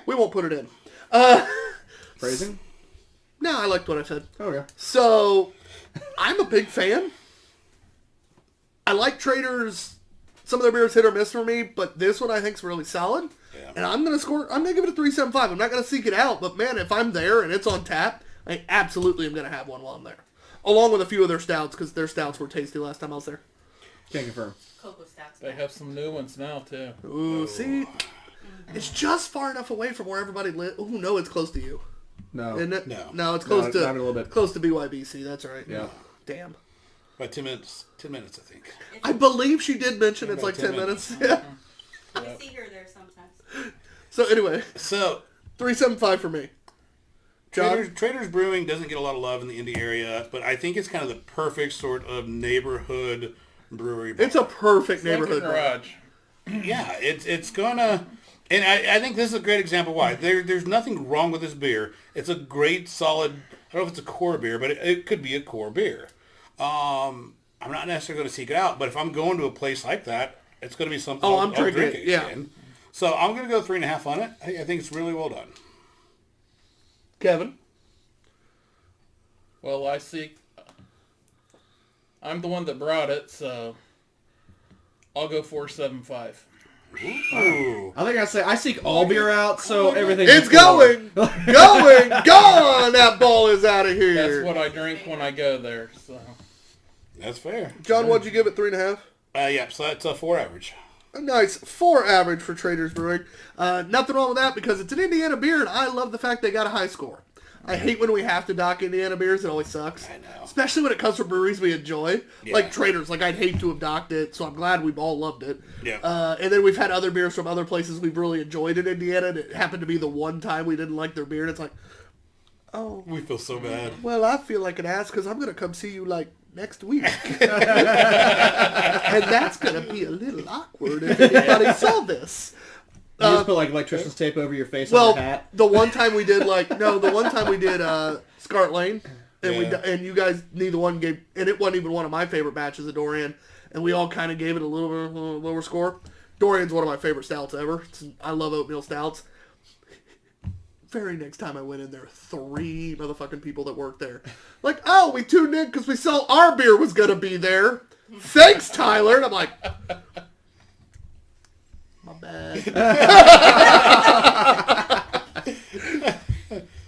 we won't put it in. Phrasing? No, I liked what I said. Okay. So, I'm a big fan. I like Trader's. Some of their beers hit or miss for me, but this one I think is really solid. Yeah. And I'm going to give it a 3.75. I'm not going to seek it out, but man, if I'm there and it's on tap, I absolutely am going to have one while I'm there. Along with a few of their stouts, because their stouts were tasty last time I was there. Can't confirm. Cocoa stouts. They have some new ones now, too. Ooh, see? It's just far enough away from where everybody lives. Ooh, no, it's close to you. No. Isn't it? No. It's close to not a little bit. Close to BYBC, that's right. Yeah. Damn. About 10 minutes. 10 minutes, I think. I believe she did mention it's like 10 minutes. Yeah. I see her there sometimes. So anyway, So 3.75 for me. Trader's Brewing doesn't get a lot of love in the indie area, but I think it's kind of the perfect sort of neighborhood brewery bar. It's a perfect neighborhood garage. Yeah, it's gonna, and I think this is a great example why. There's nothing wrong with this beer. It's a great, solid, I don't know if it's a core beer, but it could be a core beer. I'm not necessarily going to seek it out, but if I'm going to a place like that, it's going to be something I'll drink again. So I'm going to go 3.5 on it. I think it's really well done. Kevin? Well, I'm the one that brought it, so I'll go 475. Ooh. I think I seek all beer out, so everything. It's going! Gone! That ball is out of here. That's what I drink when I go there, so. That's fair. John, what'd you give it, 3.5? Yeah, so that's a 4 average. A nice 4 average for Traders Brewing. Nothing wrong with that because it's an Indiana beer, and I love the fact they got a high score. I hate when we have to dock Indiana beers. It always sucks. I know. Especially when it comes from breweries we enjoy. Yeah. Like Traders. Like, I'd hate to have docked it, so I'm glad we've all loved it. Yeah. And then we've had other beers from other places we've really enjoyed in Indiana, and it happened to be the one time we didn't like their beer, and it's like, oh. We feel so bad. Well, I feel like an ass because I'm going to come see you, like, next week. And that's going to be a little awkward if anybody saw this. You just put like electrician's tape over your face on your hat. The one time we did Scarlet Lane, and and you guys neither one gave, and it wasn't even one of my favorite batches of Dorian, and we all kind of gave it a little bit lower score. Dorian's one of my favorite stouts ever. I love oatmeal stouts. Very next time I went in there, 3 motherfucking people that worked there. Like, oh, we tuned in because we saw our beer was going to be there. Thanks, Tyler. And I'm like, my bad.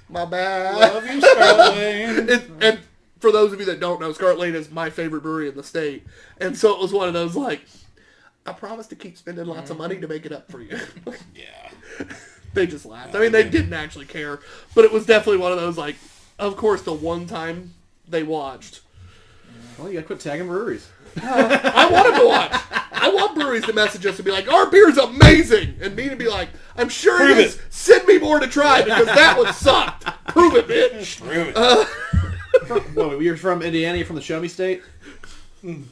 My bad. Love you, Scarlet Lane. And for those of you that don't know, Scarlet Lane is my favorite brewery in the state. And so it was one of those, like, I promise to keep spending lots of money to make it up for you. Yeah. They just laughed. I mean, they didn't actually care. But it was definitely one of those, like, of course, the one time they watched. Well, you gotta quit tagging breweries. I want them to watch. I want breweries to message us and be like, our beer's amazing. And me to be like, I'm sure Prove it is. it. Send me more to try because that one sucked. Prove it, bitch. Prove it. Whoa, you're from Indiana? You're from the Show Me State? Isn't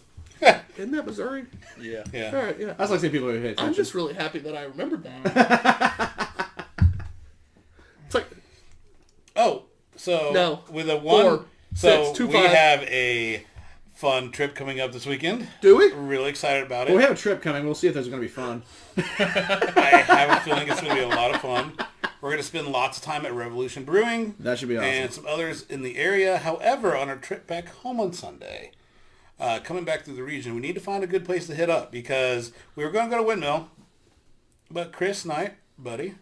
that Missouri? Yeah. Yeah. All right, yeah. That's like saying people who hate attention. I'm just really happy that I remembered that. It's like, Oh, so No. with a 4, 1, so 6, 2, we 5. have a fun trip coming up this weekend. do we? We're really excited about Well, we it. have a trip coming. We'll see if there's going to be fun. I have a feeling it's going to be a lot of fun. We're going to spend lots of time at Revolution Brewing. That should be awesome. And some others in the area. However, on our trip back home on Sunday, coming back through the region, we need to find a good place to hit up because we were going to go to Windmill, but Chris Knight, buddy,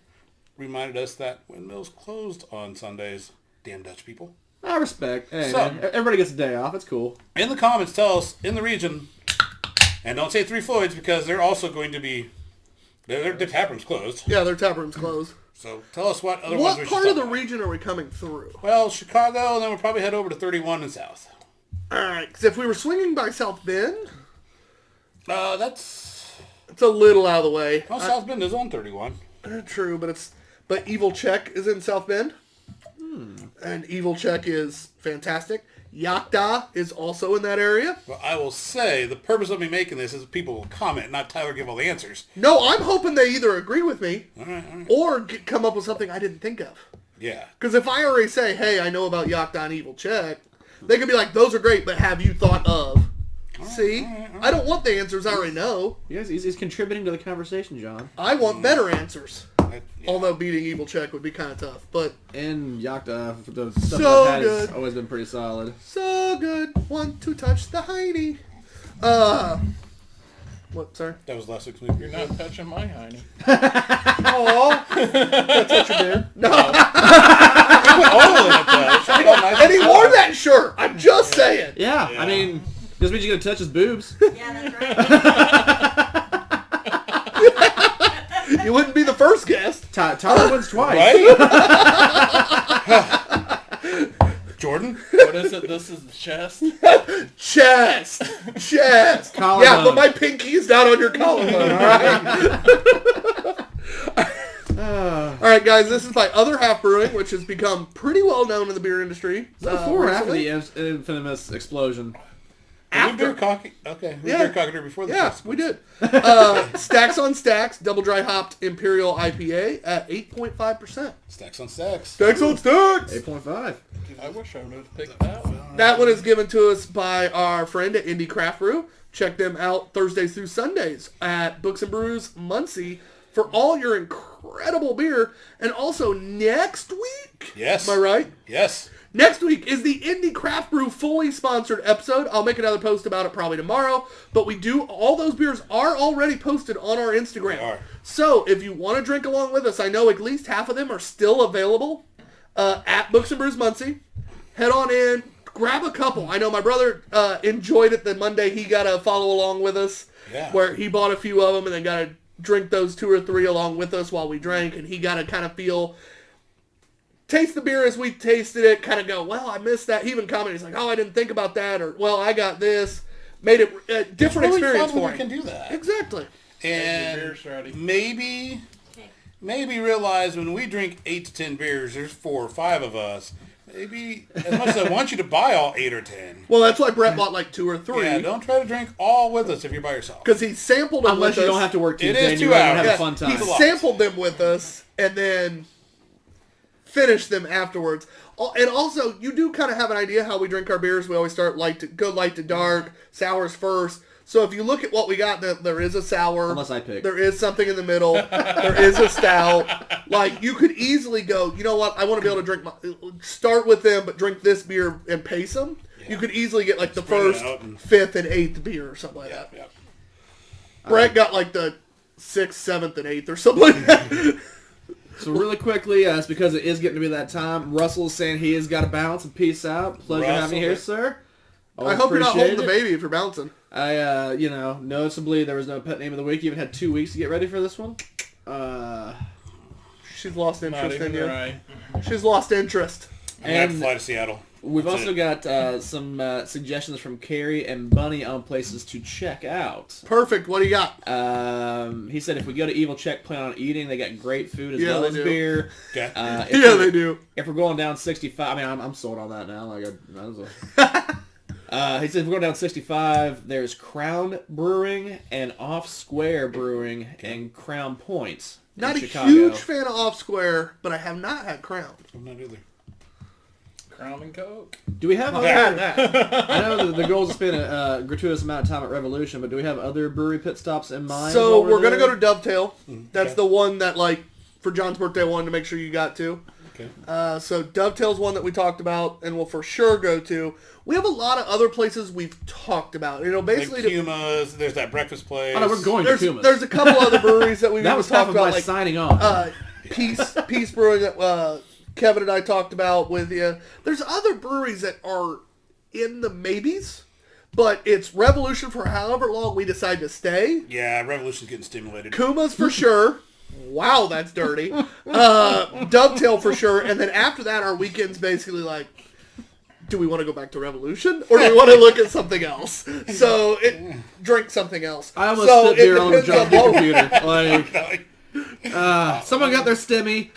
reminded us that Windmill's closed on Sundays. Damn Dutch people. I respect. Hey, So- man, everybody gets a day off. It's cool. In the comments, tell us in the region, and don't say Three Floyds because they're also going to be, their tap room's closed. Yeah, their tap room's closed. So tell us what other ones we What should part of stop the by. region are we coming through? Well, Chicago, and then we'll probably head over to 31 and south. All right, because if we were swinging by South Bend, That's... it's a little out of the way. Well, South Bend is on 31. True, but Evil Czech is in South Bend. And Evil Czech is fantastic. Yakta is also in that area. Well, I will say, the purpose of me making this is people will comment, not Tyler give all the answers. No, I'm hoping they either agree with me All right. or come up with something I didn't think of. Yeah. Because if I already say, hey, I know about Yakta and Evil Czech, they could be like, those are great, but have you thought of? See? I don't want the answers I already know. Yes, he's contributing to the conversation, John. I want better answers. Yeah. Although beating Evil Czech would be kind of tough. But And Yakta, the stuff So I've had has good. always been pretty solid. so good. Want to touch the hiney. What, sorry? That was last week's movie. You're not touching my hiney. Aw. That's what you did. No. Oh, in it, though. It should be all nice And he and wore soft. that shirt. I'm just saying. Yeah, I mean, this means you're gonna touch his boobs. Yeah, that's right. You wouldn't be the first guest. Tyler wins twice. Right? Jordan? What is it? This is the chest? Chest. Collarbone. Yeah, but my pinky is not on your collarbone, all right, guys, this is my other half brewing, which has become pretty well known in the beer industry. Before or after recently. the infamous explosion. We beer cocky. Okay. We Yeah. beer cocked her before the Yeah, festival. we did. Stacks on Stacks, double dry hopped Imperial IPA at 8.5%. Stacks on stacks. Stacks on Stacks! 8.5. I wish I would have picked that one. That one is given to us by our friend at Indie Craft Brew. Check them out Thursdays through Sundays at Books and Brews, Muncie, for all your incredible beer. And also next week, Yes. am I right? Yes. Next week is the Indie Craft Brew fully sponsored episode. I'll make another post about it probably tomorrow. But all those beers are already posted on our Instagram. They are. So if you want to drink along with us, I know at least half of them are still available at Books and Brews Muncie. Head on in, grab a couple. I know my brother enjoyed it the Monday he got to follow along with us. Yeah. Where he bought a few of them and then got to drink those 2 or 3 along with us while we drank. And he got to kind of taste the beer as we tasted it, kind of go, well, I missed that. He even commented, he's like, oh, I didn't think about that, or, well, I got this. Made it a different It's really experience fun for when him. you can do that. Exactly. And beer's ready. maybe realize when we drink 8 to 10 beers, there's 4 or 5 of us. Maybe, as much as I want you to buy all 8 or 10. Well, that's why Brett bought like 2 or 3. Yeah, don't try to drink all with us if you're by yourself. Because he sampled them Unless with you us. don't have to work Tuesday It is and you 2 want to hours. have Yeah, a fun time. he sampled them with us and then finished them afterwards. And also, you do kind of have an idea how we drink our beers. We always start light to dark, sours first. So if you look at what we got, there is a sour. Unless I pick. There is something in the middle. There is a stout. Like, you could easily go, you know what, I want to be able to drink start with them, but drink this beer and pace them. Yeah. You could easily get like the Spread first, 5th, and 8th beer or something like that. Yeah. Brett got like the 6th, 7th, and 8th or something like that. So really quickly, it's because it is getting to be that time. Russell is saying he has got to bounce and peace out. Pleasure having you here, sir. I hope you're not holding the baby if you're bouncing. I, noticeably there was no pet name of the week. You even had 2 weeks to get ready for this one. She's lost interest in you. Right. She's lost interest. I'm going to have to fly to Seattle. We've That's also got some suggestions from Carrie and Bunny on places to check out. Perfect. What do you got? He said if we go to Evil Check, plan on eating. They got great food as Yeah, well they as do. beer. Okay. They do. If we're going down 65, I mean, I'm sold on that now. Like, might as well. He said if we're going down 65, there's Crown Brewing and Off Square Brewing and Crown Point in Not a Chicago. huge fan of Off Square, but I have not had Crown. I'm not either. Crown and Coke. Do we have other... Had that. I know the goal is to spend a gratuitous amount of time at Revolution, but do we have other brewery pit stops in mind? So while we're going to there? go to Dovetail. That's Okay. the one that, like, for John's birthday, I wanted to make sure you got to. Okay. So Dovetail's one that we talked about and we'll for sure go to. We have a lot of other places we've talked about. You know, basically... Like Puma's, there's that breakfast place. Oh, no, we're going to Puma's. There's a couple other breweries that we've That even was half talked of about. my Like, signing on. Peace Brewing that Kevin and I talked about with you. There's other breweries that are in the maybes, but it's Revolution for however long we decide to stay. Yeah, Revolution's getting stimulated. Kuma's for sure. Wow, that's dirty. Dovetail for sure. And then after that, our weekend's basically like, do we want to go back to Revolution? Or do we want to look at something else? So, drink something else. I almost so stood there on the depends junkie on- computer. Like, someone got their stimmy.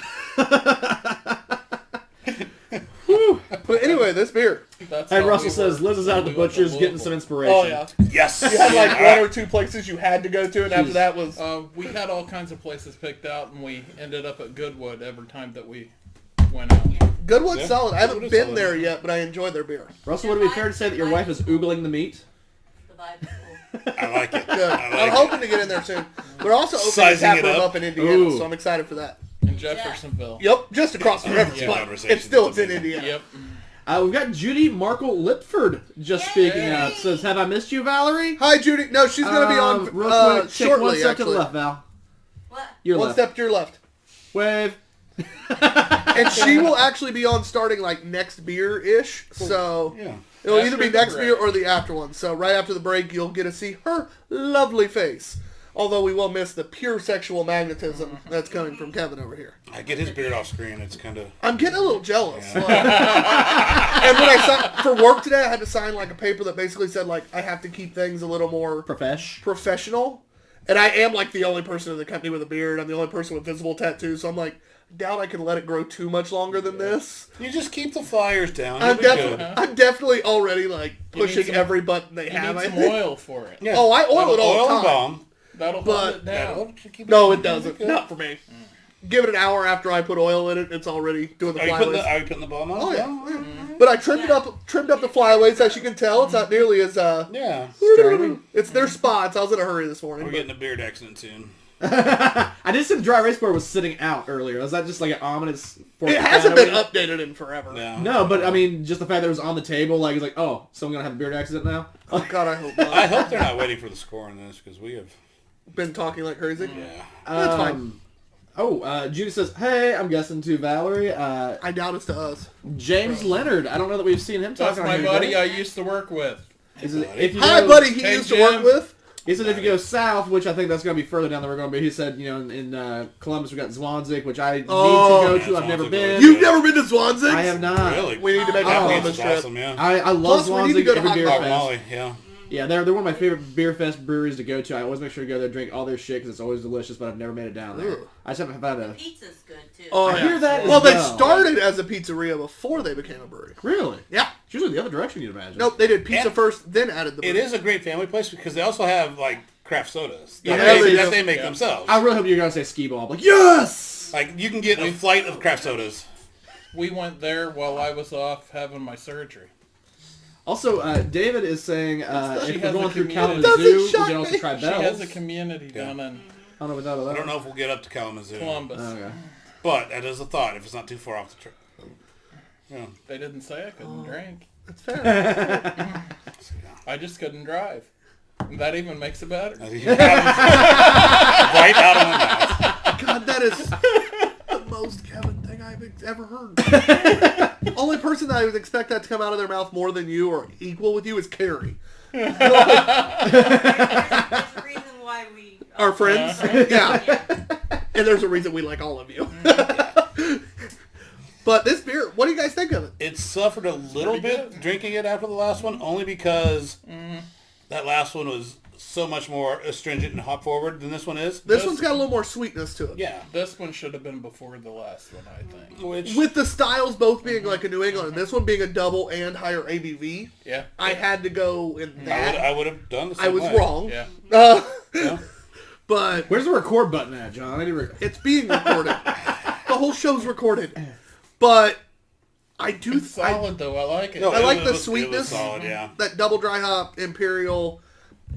But anyway, this beer. That's Hey, how Russell we says were Liz is out at the when we went to butcher's getting Louisville. some inspiration. Oh, yeah. Yes. You had like All one right. or two places you had to go to, and after that was... We had all kinds of places picked out, and we ended up at Goodwood every time that we went out. Goodwood's Yeah. solid. I haven't Goodwood is been solid. there yet, but I enjoy their beer. Russell, would it be fair to say that your wife is oogling the meat? The vibe is cool. I like it. Good. I I'm like hoping to get in there soon. We're also opening a Sizing tap it room up. up in Indiana, Ooh. so I'm excited for that. In Jeffersonville. Yep, just across the river, Yeah, but conversation. it's in Indiana. Yep. We've got Judy Markle Lipford just speaking out. Says, have I missed you, Valerie? Hi, Judy. No, she's going to be on real quick, take shortly, one step actually. to the left, Val. What? Your One left. step to your left. Wave. And she will actually be on starting like next beer-ish, so Yeah. it'll either After be the next break. beer or the after one. So right after the break, you'll get to see her lovely face. Although we will miss the pure sexual magnetism that's coming from Kevin over here. I get his beard off screen. It's kind of... I'm getting a little jealous. Yeah. Like, and when I signed for work today, I had to sign like a paper that basically said like I have to keep things a little more professional. And I am like the only person in the company with a beard. I'm the only person with visible tattoos. So I'm like, doubt I can let it grow too much longer than this. You just keep the flyers down. I'm You'll be good. definitely already like pushing some- every button they You have. need I some think. oil for it. Yeah. Oh, I oil it all the Oil time. and balm. That'll But- hold it down. That'll keep No, it you'll be doesn't. good. Not for me. Give it an hour after I put oil in it. It's already doing the Are you flyaways. putting the balm on? Oh yeah. But I trimmed up the flyaways. As you can tell, it's not nearly as Yeah. It's their spots. I was in a hurry this morning. We're but- getting a beard accident soon. I did see the dry erase board was sitting out earlier. Was that just like an ominous? It hasn't been updated in forever. No, but I mean, just the fact that it was on the table, like it's like, oh, someone gonna have a beard accident now. Oh God, I hope not. I hope they're not waiting for the score on this because we have been talking like crazy. Yeah, that's fine. Judy says, "Hey, I'm guessing to Valerie." I doubt it's to us. James Leonard. I don't know that we've seen him That's talking. my buddy I used to work with. Hi, buddy. He used to work with. He said if you go south, which I think that's going to be further down the we're going to be. He said, in Columbus we got Zwanzig, which I need to go to. I've never been. You've never been to Zwanzig? I have not. Really? We need to make a Columbus trip. Awesome, yeah. I love Plus, we need to Zwanzig go to every beer Hot fest. Molly, yeah. Yeah, they're one of my favorite beer fest breweries to go to. I always make sure to go there, drink all their shit because it's always delicious. But I've never made it down there. Ugh. I just haven't found a. Pizza's good too. Oh, I hear that. Well, as they started as a pizzeria before they became a brewery. Really? Yeah. It's usually the other direction, you'd imagine. Nope, they did pizza And first, then added the brewery. It is a great family place because they also have like craft sodas Yeah, that they make themselves. I really hope you're gonna say skee ball. I'm like, yes. Like you can get a flight of craft sodas. We went there while I was off having my surgery. Also, David is saying if She we're has going a through community. Kalamazoo, we Doesn't can also shock try She Bell's. has a community down in I don't know without that. I don't know if we'll get up to Kalamazoo, Columbus. Okay. but that is a thought if it's not too far off the trip. Yeah. They didn't say I couldn't drink. That's fair. I just couldn't drive. And that even makes it better. Right out of my mouth. God, that is the most Kevin thing I've ever heard. Only person that I would expect that to come out of their mouth more than you or equal with you is Carrie. There's a reason why we Our friends? Yeah. And there's a reason we like all of you. But this beer, what do you guys think of it? It suffered a little bit drinking it after the last one, only because that last one was so much more astringent and hop forward than this one is. This one's got a little more sweetness to it. Yeah. This one should have been before the last one, I think. Which, With the styles both being like a New England and this one being a double and higher ABV, Yeah. I had to go in that. I would have done the same I was way. wrong. Yeah. Yeah. But Where's the record button at, John? I need to it's being recorded. The whole show's recorded. But I do... It's solid, though. I like it. No, I like it the was sweetness. solid, yeah. That double dry hop Imperial,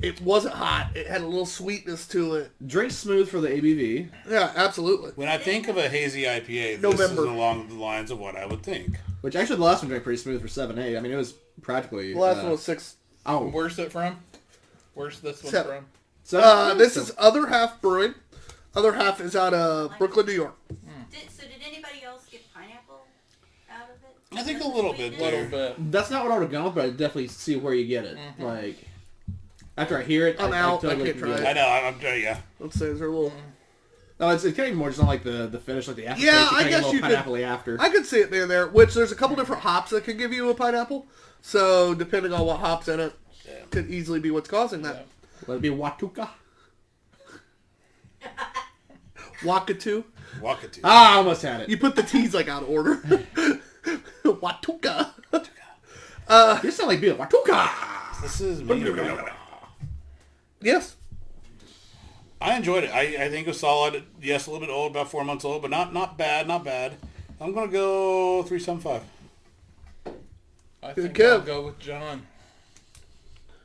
it wasn't hot. It had a little sweetness to it. drink smooth for the ABV. Yeah, absolutely. When I think of a hazy IPA, this November. is along the lines of what I would think. Which actually the last one drank pretty smooth for 7.8. I mean, it was practically. The last one was 6. Oh, Where's it from? Where's this one 7. from? so This is Other Half Brewing. Other Half is out of Brooklyn, New York. So did anybody else get pineapple out of it? I think a little bit A little there. bit. That's not what I would have gone with, but I definitely see where you get it. Like, after I hear it, I'm I out. I totally can't can get try I it. know, I'm yeah. Let's say is there a little... No, it's kind of more just on like the finish, like the aftertaste. Yeah, You I kinda get a guess little you could- pineapple-y after. I could see it being there, which there's a couple different hops that can give you a pineapple. So depending on what hops in it, could easily be what's causing that. Let it be Watuka. Wakatu. Wakatu. Ah, I almost had it. You put the T's like out of order. Watuka. You sound like being Watuka. This is me. Yes. I enjoyed it. I think it was solid. Yes, a little bit old, about 4 months old, but not bad, not bad. I'm going to go 3.75. I think Kev. I'll go with John.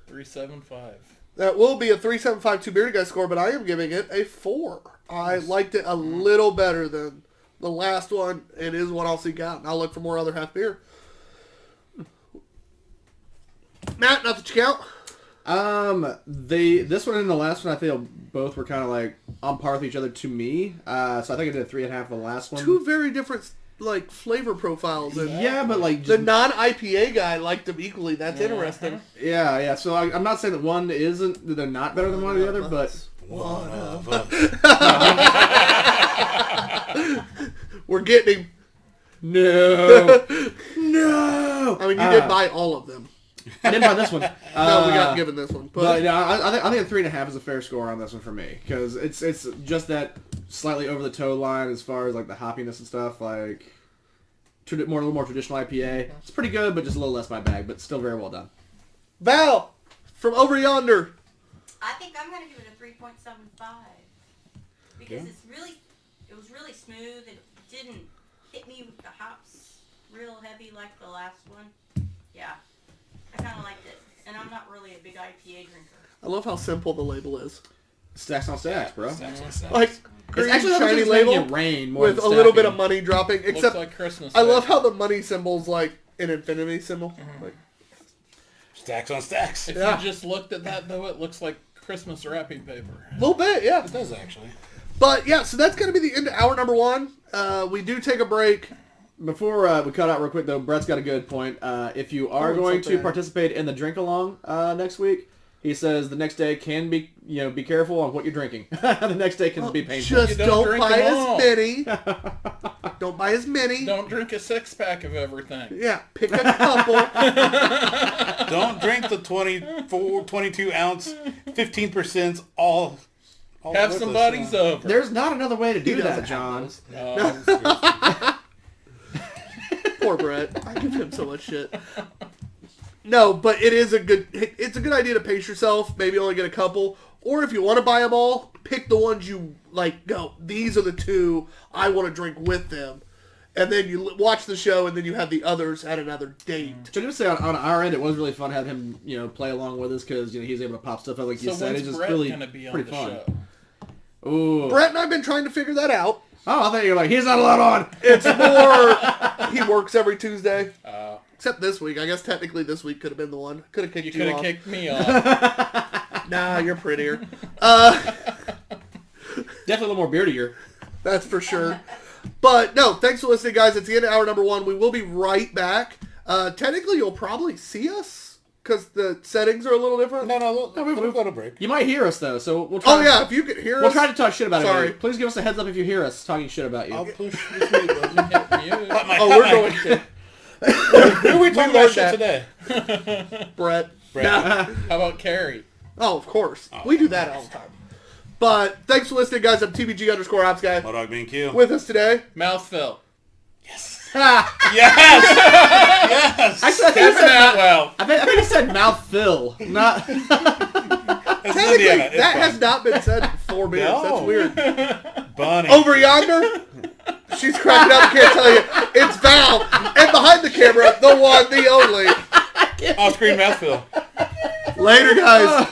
3.75. That will be a 3.75 Two Beerded Guys score, but I am giving it a 4. I liked it a little better than the last one. It is what I'll seek out, and I'll look for more Other Half beer. Matt, nothing to count? This one and the last one, I feel both were kind of like on par with each other to me. So I think I did a 3.5 for the last one. Two very different like flavor profiles. And Yeah, but like the just, non-IPA guy liked them equally. That's interesting. yeah. So I'm not saying that one isn't, that they're not better than one or the other, but One of us. We're getting him. no, no. I mean, you did buy all of them. I didn't buy this one. No, we got given this one. But yeah, I think a 3.5 is a fair score on this one for me because it's just that slightly over the toe line as far as like the hoppiness and stuff. Like a little more traditional IPA. It's pretty good, but just a little less my bag. But still very well done. Val, from over yonder. I think I'm going to give it a 3.75 because it was really smooth. It didn't hit me with the hops real heavy like the last one. Yeah, I kind of liked it, and I'm not really a big IPA drinker. I love how simple the label is. Stacks on stacks, bro. Stacks on stacks. Like It's green actually shiny just label making it rain more with than a little bit stacking. of money dropping. Looks Except like Christmas. I love paper. how the money symbol's like an infinity symbol. Like, Stacks on stacks. If Yeah. you just looked at that, though, it looks like Christmas wrapping paper. a little bit, yeah. It does actually. But yeah, so that's going to be the end of hour number 1. We do take a break. Before we cut out real quick, though, Brett's got a good point. If you are Oh, going it's to okay. participate in the drink along next week, he says the next day can be, be careful on what you're drinking. The next day can be painful. Just You don't don't drink buy them as all. many. Don't buy as many. Don't drink a 6-pack of everything. Yeah, pick a couple. Don't drink the 22 ounce, 15% all Have with some us, buddies over. There's not another way to do that, doesn't John. Poor Brett. I give him so much shit. No, but it's a good idea to pace yourself. Maybe only get a couple. Or if you want to buy them all, pick the ones you like. Go, these are the 2 I want to drink with them. And then you watch the show, and then you have the others at another date. So just say on our end, it was really fun having him, play along with us because he's able to pop stuff up like you So said. when's It's just Brett really gonna be on pretty the fun. show? Ooh. Brett and I've been trying to figure that out. Oh, I thought you were like, he's not allowed on. It's more he works every Tuesday. Oh. Except this week. I guess technically this week could have been the one. Could have kicked You you could have off. kicked me off. Nah, you're prettier. Definitely a little more beardier. That's for sure. But no, thanks for listening, guys. It's the end of hour number 1. We will be right back. Technically, you'll probably see us because the settings are a little different. No, we'll go to break. You might hear us though, so we'll try. Oh yeah, if you could hear We'll us. try to talk shit about Sorry. it. Please give us a heads up if you hear us talking shit about you. I'll push this mute button. Hit mute. Oh, we're going to. Who are we talking learned about shit that. today? Brett. Brett. Nah. How about Carrie? Oh, of course. We do that all the time. But thanks for listening, guys. I'm TBG_Ops guy. Dog being Q. With us today. Mouthful. Yes. Ah, Yes. actually, I think, he Kevin said, Atwell. I think he said mouth fill, not. It's Technically, Indiana. It's that fine. has not been said in 4 minutes. No. That's weird. Bunny. Over yonder, she's cracking up. Can't tell you. It's Val. And behind the camera, the one, the only. Off-screen mouthfeel. Later, guys.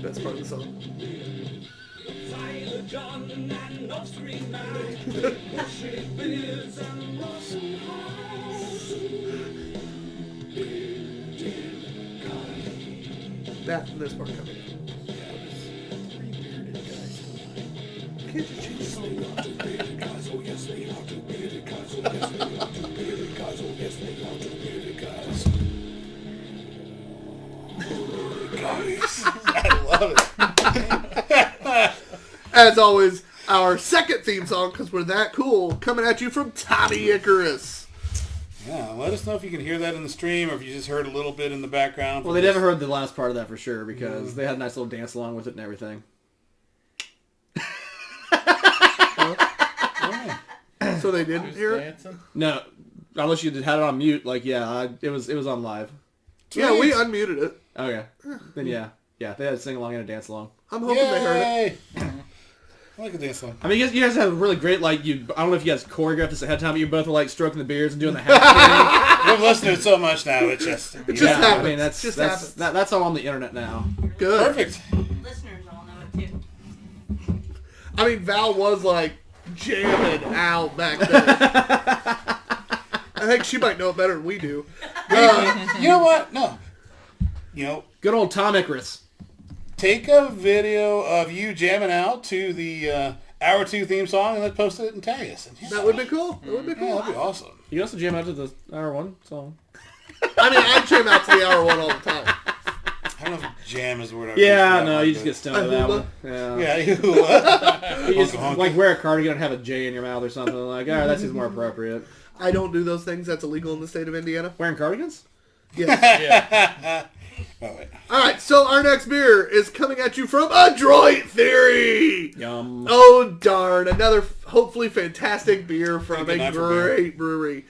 Best part of the song. That and this part coming. Can't you change the song? Two bearded guys, oh yes they are. Two bearded guys, oh yes they are. Two bearded guys, oh yes they are. Two bearded guys. I love it. As always, our second theme song, because we're that cool, coming at you from Tommy Icarus. Yeah, let us know if you can hear that in the stream or if you just heard a little bit in the background. Well, they never heard the last part of that for sure because they had a nice little dance along with it and everything. So they didn't hear it? Dancing? No, unless you had it on mute. Like, it was on live. Yeah, we unmuted it. Okay, then yeah, they had a sing along and a dance along. I'm hoping they heard it. I like a dance song. I mean, you guys have really great, like, I don't know if you guys choreographed this ahead of time, but you both were, like, stroking the beards and doing the hat We've listened to it so much now, it just just yeah, happens. I mean, Happens. that's all on the internet now. Good. perfect. Listeners all know it too. I mean, Val was, like, jamming out back then. I think she might know it better than we do. You know what? No. You know, Good old Tom Icarus. take a video of you jamming out to the Hour 2 theme song and let's post it and tag us. That would be cool. That would be Yeah, cool. that'd be awesome. You can also jam out to the Hour 1 song. I mean, I jam out to the Hour 1 all the time. I don't know if jam is the word I would Yeah, use for no, that you one, just but- get stoned with that one. Yeah. Yeah, you You just, Honky, honky. like, wear a cardigan and have a J in your mouth or something. Like, alright, that seems more appropriate. I don't do those things. That's illegal in the state of Indiana. Wearing cardigans? Yes. Yeah. Oh, wait. All right, so our next beer is coming at you from Adroit Theory. Yum. Oh, darn. Another hopefully fantastic beer from Good a night for beer. great brewery.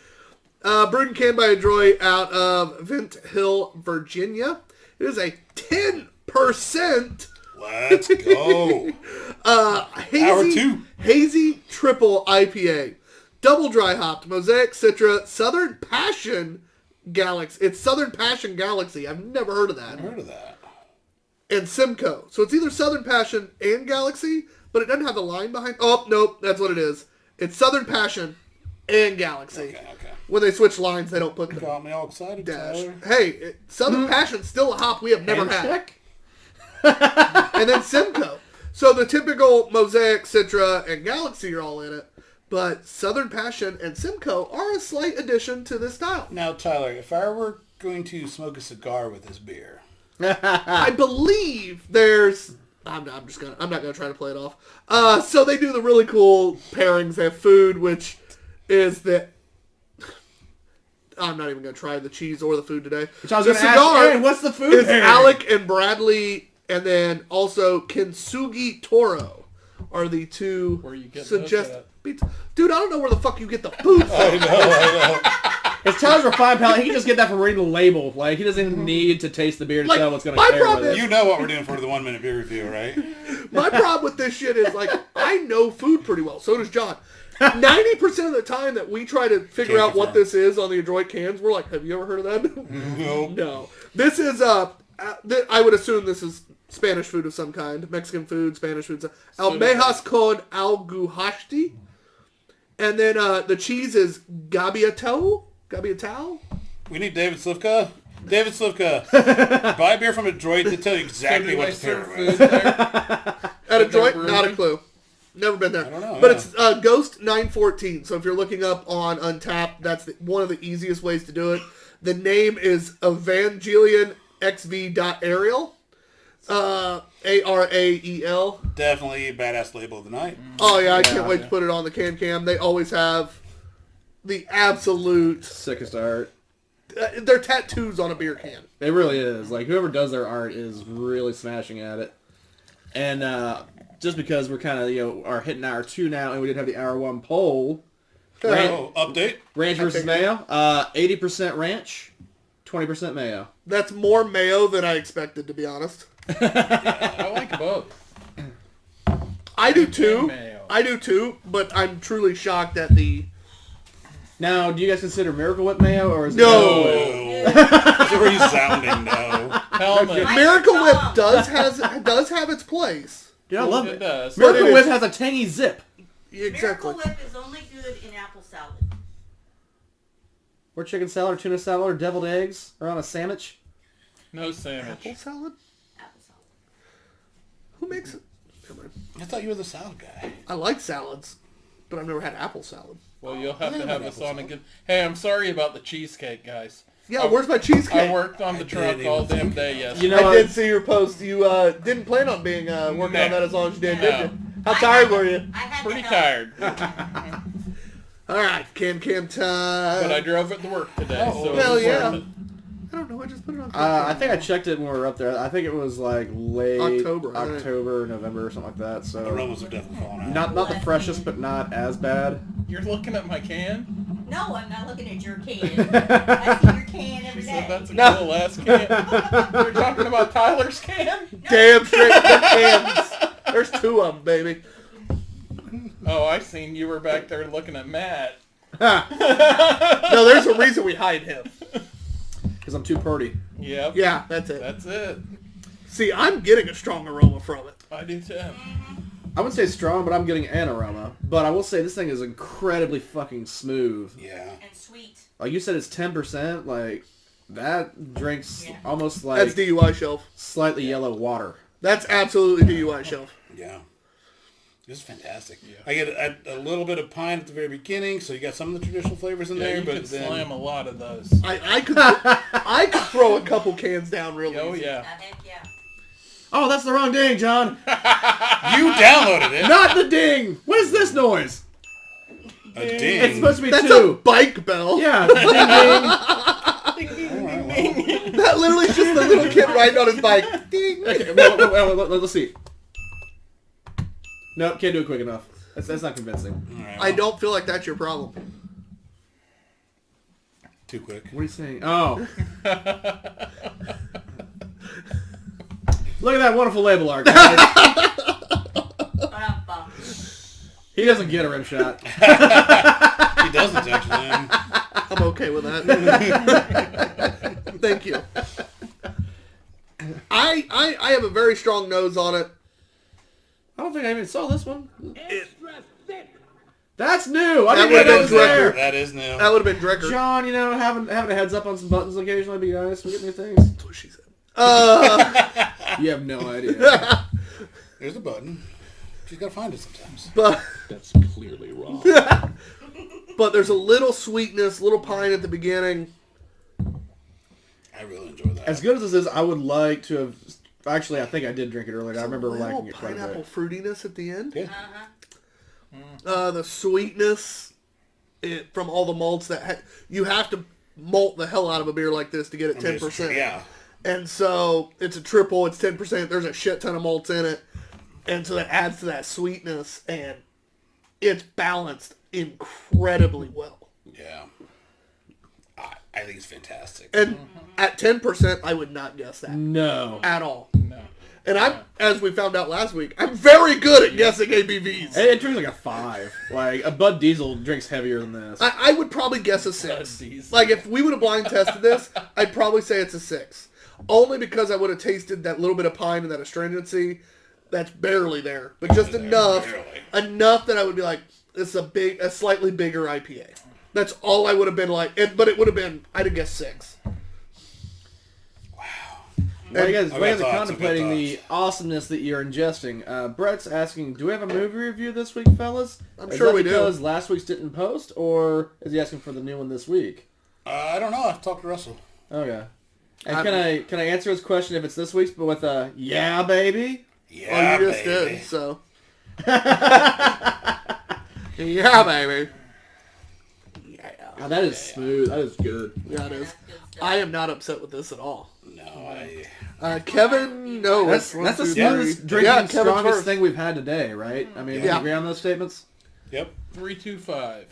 Brewed and canned by Adroit out of Vint Hill, Virginia. It is a 10% Let's go. Hour 2. hazy triple IPA. Double dry hopped, Mosaic Citra, Southern Passion Galaxy. It's Southern Passion Galaxy. I've never heard of that. I've heard of that. And Simcoe. So it's either Southern Passion and Galaxy, but it doesn't have the line behind. Oh, nope, that's what it is. It's Southern Passion and Galaxy. Okay. When they switch lines, they don't put the Got me all excited, dash. Tyler. Hey, Southern Passion's still a hop we have never had. Check. And then Simcoe. So the typical Mosaic, Citra, and Galaxy are all in it. But Southern Passion and Simcoe are a slight addition to this style. Now, Tyler, if I were going to smoke a cigar with this beer, I believe there's... I'm not gonna try to play it off. So they do the really cool pairings. They have food, which is the... I'm not even gonna try the cheese or the food today. Which I was The going to ask, Aaron, what's the food is pairing? Alec and Bradley, and then also Kintsugi Toro are the two Where you get suggest. those at? Dude, I don't know where the fuck you get the food from. I know. It's Tyler's refined palate. He can just get that from reading the label. Like, he doesn't even need to taste the beer to Like, tell what's going my to pair problem with it. You know what we're doing for the 1 minute beer review, right? My problem with this shit is, like, I know food pretty well. So does John. 90% of the time that we try to figure Can't out what confirm. this is on the Adroit cans, we're like, have you ever heard of that? Nope. No. This is, I would assume this is Spanish food of some kind. Mexican food, Spanish food. Almejas con alguhashti. And then the cheese is gabiatao. Gabiatao? We need David Slivka. David Slivka, buy beer from Adroit to tell you exactly what to pair it with. At Adroit? Never Not a been. clue. Never been there. I don't know, But yeah. it's Ghost 914. So if you're looking up on Untapped, that's one of the easiest ways to do it. The name is Evangelion XV.Ariel. Arael. Definitely a badass label of the night. Oh yeah, I can't wait to put it on the can cam. They always have the absolute... Sickest art. they're tattoos on a beer can. It really is. Like, whoever does their art is really smashing at it. And just because we're kind of, are hitting hour 2 now, and we did have the hour 1 poll, Oh, update. ranch versus mayo, 80% ranch, 20% mayo. That's more mayo than I expected, to be honest. I like both. I do too. Mayo. I do too, but I'm truly shocked at the... Now, do you guys consider Miracle Whip mayo, or is No. it It's a resounding no. Helmet. Miracle Whip Dumb. does have its place. Dude, I love It it. does. Miracle But Whip it's- has a tangy zip. Exactly. Miracle Whip is only good in apple salad. Or chicken salad, or tuna salad, or deviled eggs, or on a sandwich. No sandwich. Apple salad? Apple salad. Who makes it? Come on. I thought you were the salad guy. I like salads, but I've never had apple salad. Well, you'll have to Yeah, have apple us on salad. again. Hey, I'm sorry about the cheesecake, guys. Yeah, where's my cheesecake? I worked on the truck didn't all even damn think day about yesterday. You know, I did see your post. You didn't plan on being working on that as long as you did you? How tired were you? I had Pretty to help. tired. All right, cam time. But I drove it to work today, Oh, so hell it was yeah. worth it. I don't know. I just put it on. I think I checked it when we were up there. I think it was like late October, I think. October, November, or something like that. The So aromas have definitely fallen out. not the freshest, but not as bad. You're looking at my can? No, I'm not looking at your can. I see your can every She day. said that's a No. cool ass can. You're talking about Tyler's can? Damn straight the cans. There's two of them, baby. Oh, I seen you were back there looking at Matt. No, there's a reason we hide him. Because I'm too purty. Yep. Yeah, that's it. That's it. See, I'm getting a strong aroma from it. I do too. I wouldn't say strong, but I'm getting an aroma. But I will say this thing is incredibly fucking smooth. Yeah. And sweet. Like you said, it's 10%. Like that drinks Yeah. almost like That's DUI shelf. slightly yellow water. That's absolutely DUI shelf. Yeah. This is fantastic. I get a little bit of pine at the very beginning, so you got some of the traditional flavors in Yeah, there, you but could then slam a lot of those. I could throw a couple cans down really Oh, easy. yeah. Heck yeah. Oh, that's the wrong ding, John. you downloaded it. Not the ding. What is this noise? A ding. It's supposed to be That's a two. bike bell. Yeah. Ding, ding. All right, well, That literally is just the little kid riding on his bike. Ding. Okay, well, let's see. Nope, can't do it quick enough. That's not convincing. all right, I well, don't feel like that's your problem. too quick. What are you saying? Oh. Look at that wonderful label art, guys. Ba-dum-bum. He doesn't get a rim shot. He doesn't actually. I'm okay with that. Thank you. I have a very strong nose on it. I don't think I even saw this one. It- That's new. I That didn't know would've that been was there. That is new. That would have been Drecker. John, you know, having a heads up on some buttons occasionally would be nice. We get new things. That's what she said. You have no idea. There's a button. She's got to find it sometimes. But That's clearly wrong. but there's a little sweetness, little pine at the beginning. I really enjoy that. As good as this is, I would like to have. Actually, I think I did drink it earlier. I remember a little liking it quite a pineapple bit. fruitiness at the end. Yeah. The sweetness from all the malts that you have to malt the hell out of a beer like this to get it I mean, 10%. Yeah. And so it's a triple, it's 10%. There's a shit ton of malts in it. And so that adds to that sweetness, and it's balanced incredibly well. Yeah. I think it's fantastic. And at 10%, I would not guess that No. at all. No. And as we found out last week, I'm very good at guessing ABVs. It drinks like a 5. Like, a Bud Diesel drinks heavier than this. I would probably guess a 6. Diesel. Like, if we would have blind tested this, I'd probably say it's a 6. Only because I would have tasted that little bit of pine and that astringency that's barely there. But just enough that I would be like, this is a slightly bigger IPA. That's all I would have been like. But it would have been, I'd have guessed 6. While you guys I've are got thoughts, contemplating I've got the awesomeness that you're ingesting, Brett's asking, do we have a movie review this week, fellas? I'm Is sure that we do. because last week's didn't post, or is he asking for the new one this week? I don't know. I've talked to Russell. Okay. And can I answer his question if it's this week's, but with a yeah, baby? Yeah, Well, you just baby. did, so. Yeah, baby. Yeah. Oh, that is smooth. That is good. Yeah, it is. That's good stuff. I am not upset with this at all. No, Kevin, no. That's one, the two, smoothest three. drinking, Yeah, Kevin's strongest first. thing we've had today, right? I mean, Yeah. we agree on those statements? Yep. 325.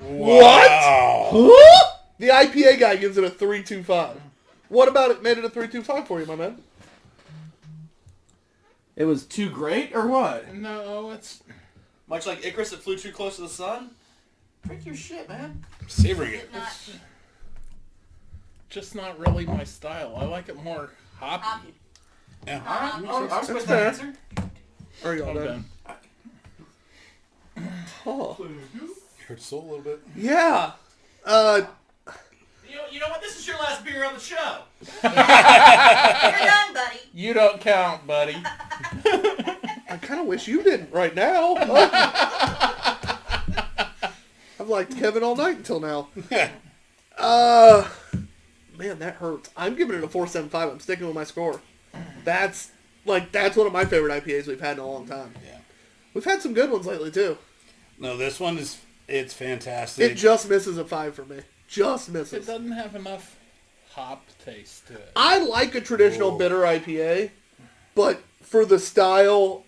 Wow. The IPA guy gives it a 3.25. What about it made it a 3.25 for you, my man? It was too great, or what? No, it's... Much like Icarus that flew too close to the sun? Drink your shit, man. Savoring it. Not, just not really my style. I like it more Hoppy. Yeah. I'll switch fair. that answer. Are y'all I'm done? done. Oh. Hurt soul a little bit. Yeah. You know what? This is your last beer on the show. You're done, buddy. You don't count, buddy. I kind of wish you didn't right now. I've liked Kevin all night until now. Man, that hurts. I'm giving it a 4.75. I'm sticking with my score. That's one of my favorite IPAs we've had in a long time. Yeah. We've had some good ones lately too. No, this one it's fantastic. It just misses a 5 for me. Just It misses. doesn't have enough hop taste to it. I like a traditional Whoa. bitter IPA, but for the style,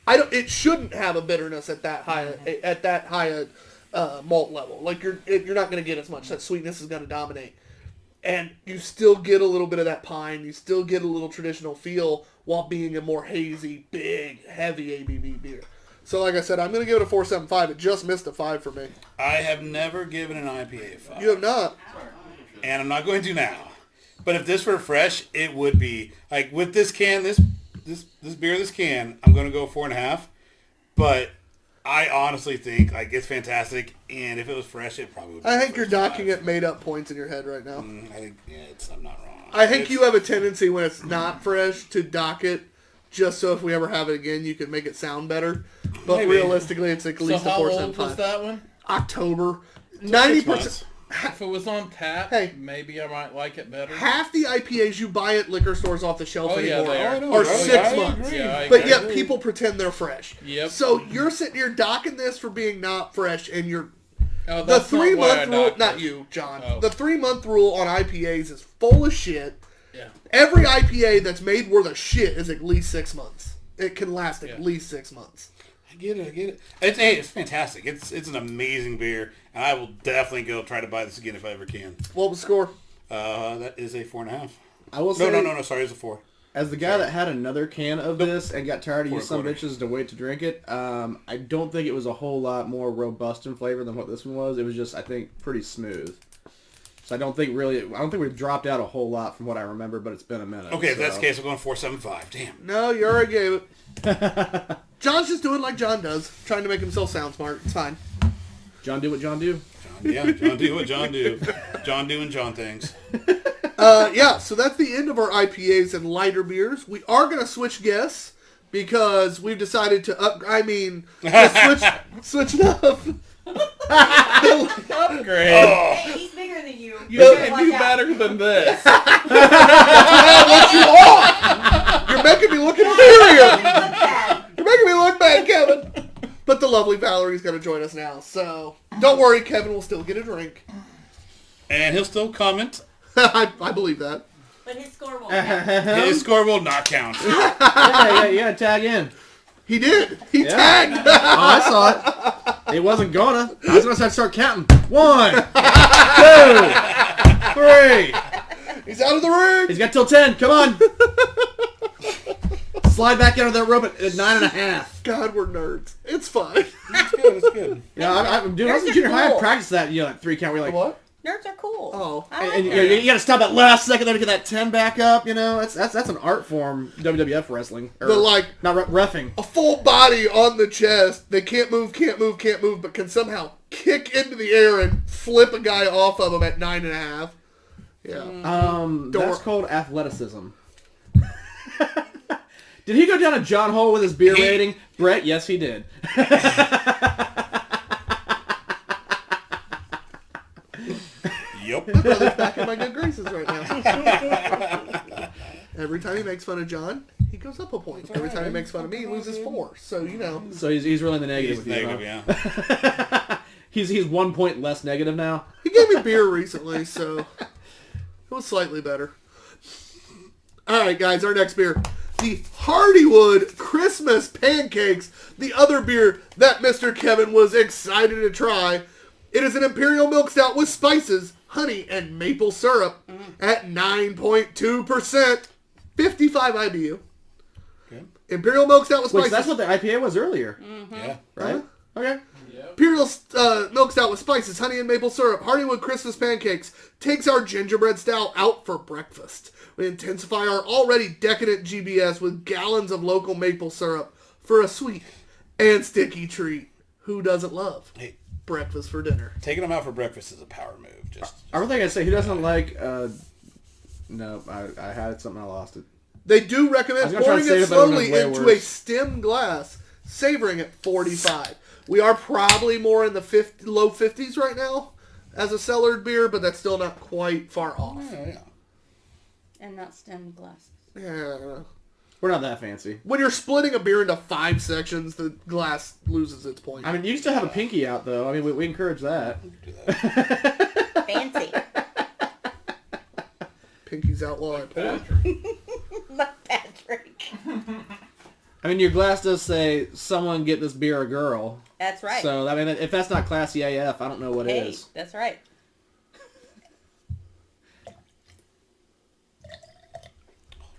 it shouldn't have a bitterness at that high malt level. Like you're not going to get as much. That sweetness is going to dominate, and you still get a little bit of that pine. You still get a little traditional feel while being a more hazy, big, heavy ABV beer. So like I said, I'm going to give it a 4.75. It just missed a 5 for me. I have never given an IPA a 5. You have not. And I'm not going to now. But if this were fresh, it would be. Like with this can, this beer, this can, I'm going to go 4.5. But I honestly think like it's fantastic. And if it was fresh, it probably would be. I think you're first docking 5. it made up points in your head right now. I think I'm not wrong. I think you have a tendency when it's not fresh to dock it just so if we ever have it again, you can make it sound better. But Maybe. realistically, it's at So least a how 4.75. old was that one? October. 6 90%. months. If it was on tap, Hey. maybe I might like it better. Half the IPAs you buy at liquor stores off the shelf Oh, yeah, anymore they are. I know, are right? 6 I months. agree. Yeah, I But agree. yet people pretend they're fresh. Yep. So you're sitting here docking this for being not fresh, and you're Oh, the that's not why I 3-month rule. docked Not it. you, John. Oh. The 3-month rule on IPAs is full of shit. Yeah. Every IPA that's made worth of shit is at least 6 months. It can last at Yeah. least 6 months. I get it. It's fantastic. It's an amazing beer. And I will definitely go try to buy this again if I ever can. What was the score? That is a 4.5. I will say, No. Sorry, it's a 4. as the guy that had another can of this and got tired of you some 4.25. bitches to wait to drink it, I don't think it was a whole lot more robust in flavor than what this one was. It was just, I think, pretty smooth. So I don't think we've dropped out a whole lot from what I remember, but it's been a minute. Okay, if so. that's the case, I'm going 4.75. Damn. No, you already gave it. John's just doing like John does, trying to make himself sound smart. It's fine. John do what John do. John do what John do. John doing John things. Yeah, so that's the end of our IPAs and lighter beers. We are going to switch guests because we've decided to switch it up. Upgrade. Hey, he's bigger than you. You better can watch do out. better than this. What you want? You're making me look inferior. Look bad. You're making me look bad, Kevin. But the lovely Valerie's going to join us now, so don't worry, Kevin will still get a drink. And he'll still comment. I believe that. But his score won't count. His score will not count. Yeah, you gotta tag in. He did. He Yeah. tagged. Oh, I saw it. It wasn't gonna. I was gonna start counting. 1, 2, 3. He's out of the ring. He's got till 10. Come on. Slide back under that rope at 9.5. God, we're nerds. It's fine. It's good. Yeah, I'm doing. I was in Nerds are junior high. I cool. practiced that. You know, that 3 count. Where you're like, What? Nerds are cool. Oh. I like and nerds. you gotta stop at last second there to get that 10 back up. You know, that's an art form. WWF wrestling. Or, The, like, not reffing. a full body on the chest. They can't move, but can somehow kick into the air and flip a guy off of him at 9.5. Yeah. That's called athleticism. Did he go down a John hole with his beer rating? Brett, yes, he did. Yep. My brother's back in my good graces right now. Every time he makes fun of John, he goes up a point. Every time he makes fun of me, he loses 4. So, you know. So he's really in the negative He's with you. negative, huh? yeah. He's 1 point less negative now. He gave me beer recently, so it was slightly better. All right, guys, our next beer. The Hardywood Christmas Pancakes, the other beer that Mr. Kevin was excited to try. It is an Imperial Milk Stout with spices, honey, and maple syrup at 9.2%. 55 IBU. Okay. Imperial Milk Stout with Which spices. that's what the IPA was earlier, Yeah. right? Okay. Imperial milk stout with spices, honey, and maple syrup. Hardywood Christmas pancakes takes our gingerbread stout out for breakfast. We intensify our already decadent GBS with gallons of local maple syrup for a sweet and sticky treat. Who doesn't love breakfast for dinner? Taking them out for breakfast is a power move. I was thinking I'd say who doesn't like. No, I had something, I lost it. They do recommend pouring it slowly into a stem glass, savoring at 45. We are probably more in the low 50s right now as a cellared beer, but that's still not quite far off. Yeah. And not stemmed glasses. Yeah. We're not that fancy. When you're splitting a beer into 5 sections, the glass loses its point. I mean, you can still have a pinky out, though. I mean, we encourage that. Do that. Fancy. Pinky's out while I pour. Not Patrick. I mean, your glass does say, someone get this beer a girl. That's right. So, I mean, if that's not classy AF, I don't know what is. That's right.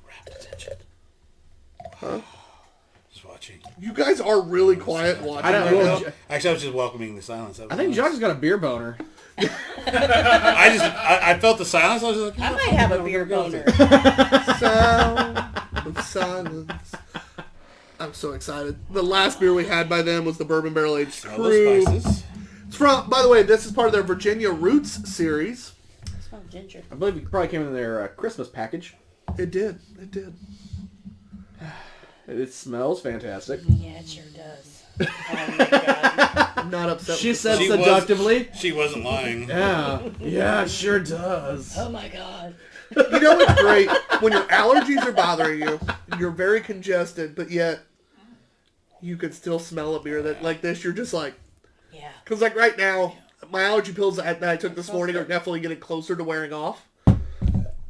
Rapt attention. Huh? Just watching. You guys are really quiet watching. I don't right know. now. Actually, I was just welcoming the silence. I think Josh has got a beer boner. I felt the silence. I was like, I might have a beer boner. Sound of silence. I'm so excited. The last beer we had by them was the Bourbon Barrel Aged Smell True. those spices. It's from, by the way, this is part of their Virginia Roots series. I smell ginger. I believe it probably came in their Christmas package. It did. It did. It smells fantastic. Yeah, it sure does. Oh my god. I'm not upset. She with said She seductively. She wasn't lying. Yeah. Yeah, it sure does. Oh my god. You know what's great? When your allergies are bothering you, you're very congested, but yet you can still smell a beer that like this. You're just like, Yeah. because like right now, my allergy pills that I took this morning are definitely getting closer to wearing off.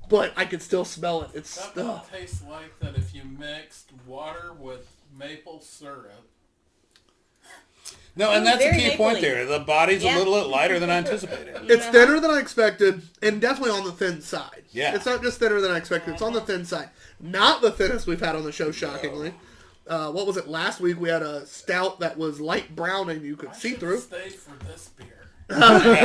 But I can still smell it. It's That one tastes like that if you mixed water with maple syrup. No, and that's a Very key point mapley. there. The body's Yeah. a little bit lighter than I anticipated. It's thinner than I expected, and definitely on the thin side. Yeah. It's not just thinner than I expected. It's on the thin side. Not the thinnest we've had on the show, shockingly. What was it? Last week we had a stout that was light brown and you could see through. Stay for this beer.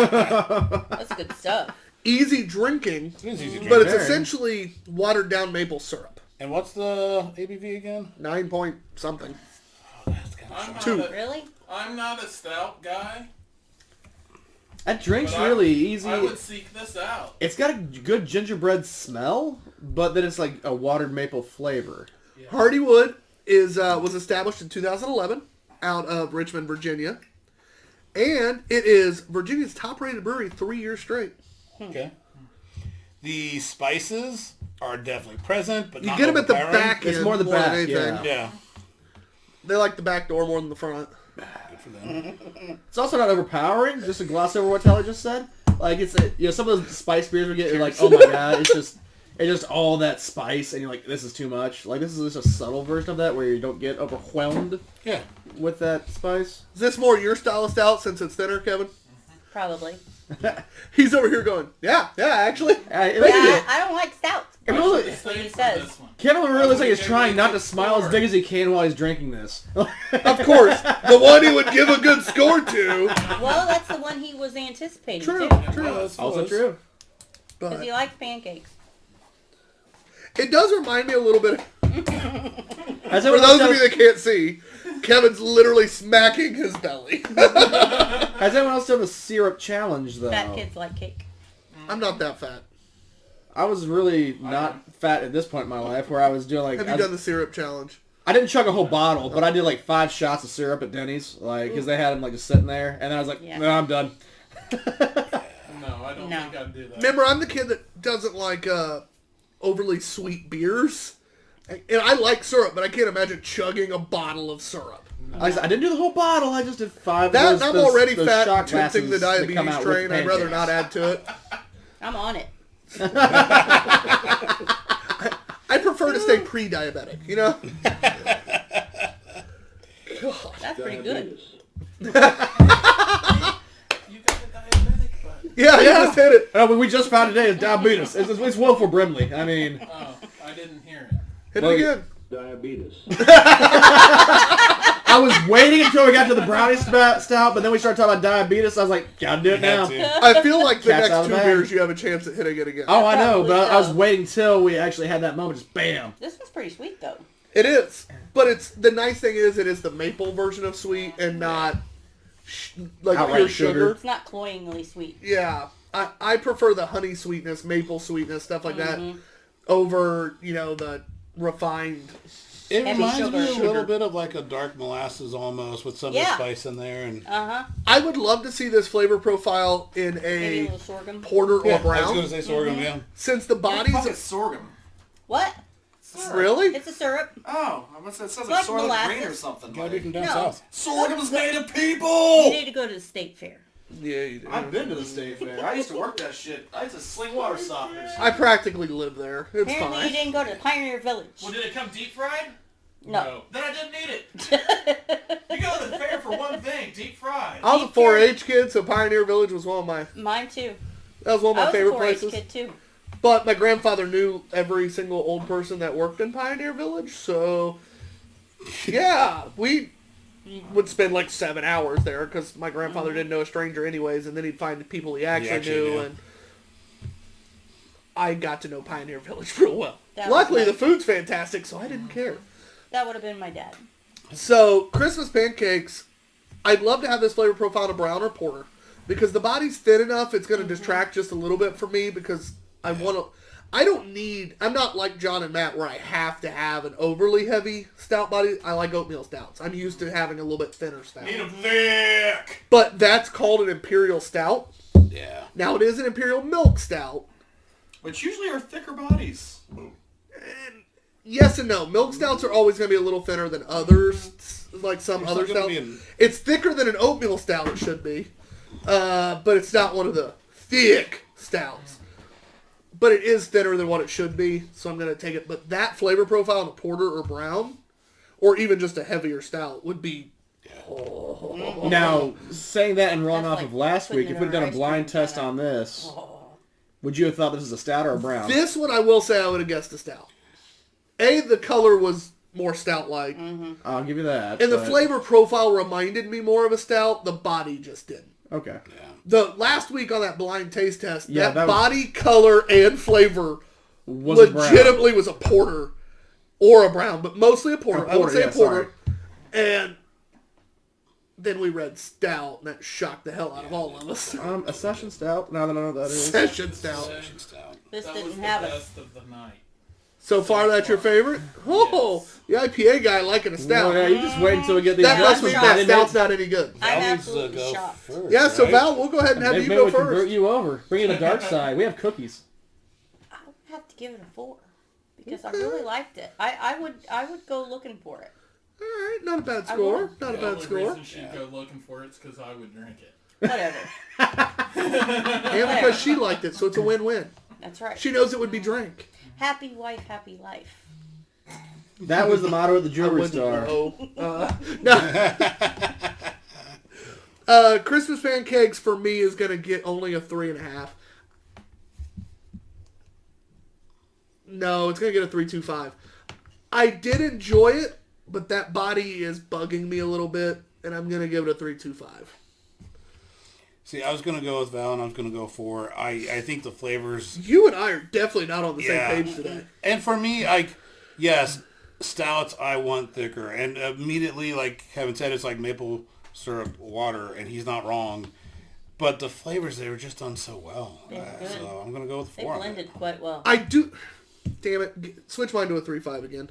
That's good stuff. Easy drinking, It is easy to drink. but it's Very. essentially watered down maple syrup. And what's the ABV again? 9 point something. Oh, that's kind of I'm short. not Two. a- Really? I'm not a stout guy. That drink's but really easy. I would seek this out. It's got a good gingerbread smell, but then it's like a watered maple flavor. Hardywood was established in 2011 out of Richmond, Virginia. And it is Virginia's top-rated brewery 3 years straight. Okay. The spices are definitely present, but You not get them at the overpowering. back end It's more the than back, anything. yeah. Yeah. They like the back door more than the front. Good for them. It's also not overpowering. Just to gloss over what Tyler just said. Like it's some of those spice beers we get, you're like, oh my god, it's just all that spice, and you're like, this is too much. Like this is just a subtle version of that where you don't get overwhelmed Yeah. with that spice. Is this more your style of stout since it's thinner, Kevin? Probably. He's over here going, yeah, actually. I don't like stouts. It really, That's what he For says. this one. Kevin really looks like he's trying not to smile as big as he can while he's drinking this. Of course, the one he would give a good score to. Well, that's the one he was anticipating, True, too. true. Also true. Because But he likes pancakes. it does remind me a little bit. Has For those of you that can't see, Kevin's literally smacking his belly. Has anyone else done the syrup challenge though? Fat kids like cake. I'm not that fat. I was really not fat at this point in my life, where I was doing like Have you done the syrup challenge? I didn't chug a whole bottle, but I did like 5 shots of syrup at Denny's, like because they had them like just sitting there, and then I was like, Yeah. no, I'm done. No, I don't No. think I'd do that. Remember, I'm the kid that doesn't like overly sweet beers. And I like syrup, but I can't imagine chugging a bottle of syrup. I didn't do the whole bottle. I just did 5. That, of those, I'm those- already those fat shot and tempting the glasses that come diabetes out with train. I'd rather pancakes. not add to it. I'm on it. I prefer to stay pre-diabetic, you know? That's pretty good. You got a diabetic butt. Yeah, you just hit it. We just found today is diabetes. It's Wilful Brimley. I mean, Oh, I didn't hear it. Hit Well, it again. Diabetes. I was waiting until we got to the brownie stout, but then we started talking about diabetes. I was like, gotta do it now. I feel like the Cat's next out of 2 the bag. beers you have a chance at hitting it again. Oh, I know, but Probably I was so. waiting till we actually had that moment. Just bam. This one's pretty sweet though. It is, but it's the nice thing is it is the maple version of sweet and not like Outright pure sugar. sugar. It's not cloyingly sweet. Yeah, I prefer the honey sweetness, maple sweetness, stuff like that, over the refined. It Heavy reminds me sugar. a little bit of like a dark molasses almost with some of the Yeah. spice in there. And I would love to see this flavor profile in Maybe a a little sorghum. porter or I was brown, going to say sorghum, yeah. since the Fuck bodies is sorghum. What? really. It's a syrup. Oh, it sounds like like sorghum molasses. green or something. Gotta be from down No. south. Sorghum's made of You people! need to go to the state fair. Yeah, you do. I've been to the state fair. I used to work that shit. I used to sling water softeners. I practically live there. It's Apparently you fine. didn't go to Pioneer Village. Well, did it come deep fried? No. Then I didn't need it. You go to the fair for one thing, deep fried. I was a 4-H kid, so Pioneer Village was one of my Mine too. one of I my was favorite a 4-H places. kid too. But my grandfather knew every single old person that worked in Pioneer Village, so yeah, we would spend like 7 hours there because my grandfather didn't know a stranger anyways, and then he'd find people he actually knew, and I got to know Pioneer Village real well. That was Luckily, the nice. food's fantastic, so I didn't care. That would have been my dad. So, Christmas pancakes, I'd love to have this flavor profile in a brown or porter, because the body's thin enough, it's going to distract just a little bit for me, because I want to... I'm not like John and Matt where I have to have an overly heavy stout body. I like oatmeal stouts. I'm used to having a little bit thinner stout. Need 'em thick. But that's called an imperial stout. Yeah. Now it is an imperial milk stout. Which usually are thicker bodies. Yes and no. Milk stouts are always going to be a little thinner than others, like some It's other not gonna stouts. be It's thicker than an oatmeal stout, it should be. But it's not one of the thick stouts. But it is thinner than what it should be, so I'm going to take it. But that flavor profile in a porter or brown, or even just a heavier stout, would be... Now, saying that and rolling That's off like of last putting week, it if we'd on done a ice blind cream test kinda. on this, would you have thought this was a stout or a brown? This one, I will say I would have guessed a stout. The color was more stout-like. I'll give you that. And the but- flavor profile reminded me more of a stout. The body just didn't. Okay. Yeah. The last week on that blind taste test, Yeah, that that was- body, color, and flavor Was a brown. legitimately was a porter or a brown, but mostly a porter. A I would porter, say yeah, a porter. And then we read stout, and that shocked the hell out of all of us. A session stout. Now that I know what that is. Session stout. Session stout. This That was didn't the have it. best of the night. So far, that's your favorite? Oh, the IPA guy liking a stout. Well, yeah, you just wait until we get these That must mean adjustments. that stout's not any good. I'm Val needs to absolutely go shocked. first, Yeah, so right? Val, we'll go ahead and have Maybe you go we convert first. you over. Bring you to the dark side. We have cookies. I would have to give it a 4 because I really liked it. I would go looking for it. All right, not a bad I score. will. Not a The bad only score. reason she'd go looking for it's because I would drink it. Whatever. And because she liked it, so it's a win-win. That's right. She knows it would be drank. Happy wife, happy life. That was the motto of the I jewelry wouldn't store. know. Christmas pancakes for me is gonna get only a 3.5. No, it's gonna get a 3.25. I did enjoy it, but that body is bugging me a little bit, and I'm gonna give it a 3.25. See, I was going to go with Val, and I was going to go 4. I think the flavors... You and I are definitely not on the Yeah. same page today. And for me, yes, stouts I want thicker. And immediately, like Kevin said, it's like maple syrup water, and he's not wrong. But the flavors, they were just done so well. They were good. So I'm going to go with They 4. blended quite well. I do. Damn it! Switch mine to a 3.5 again.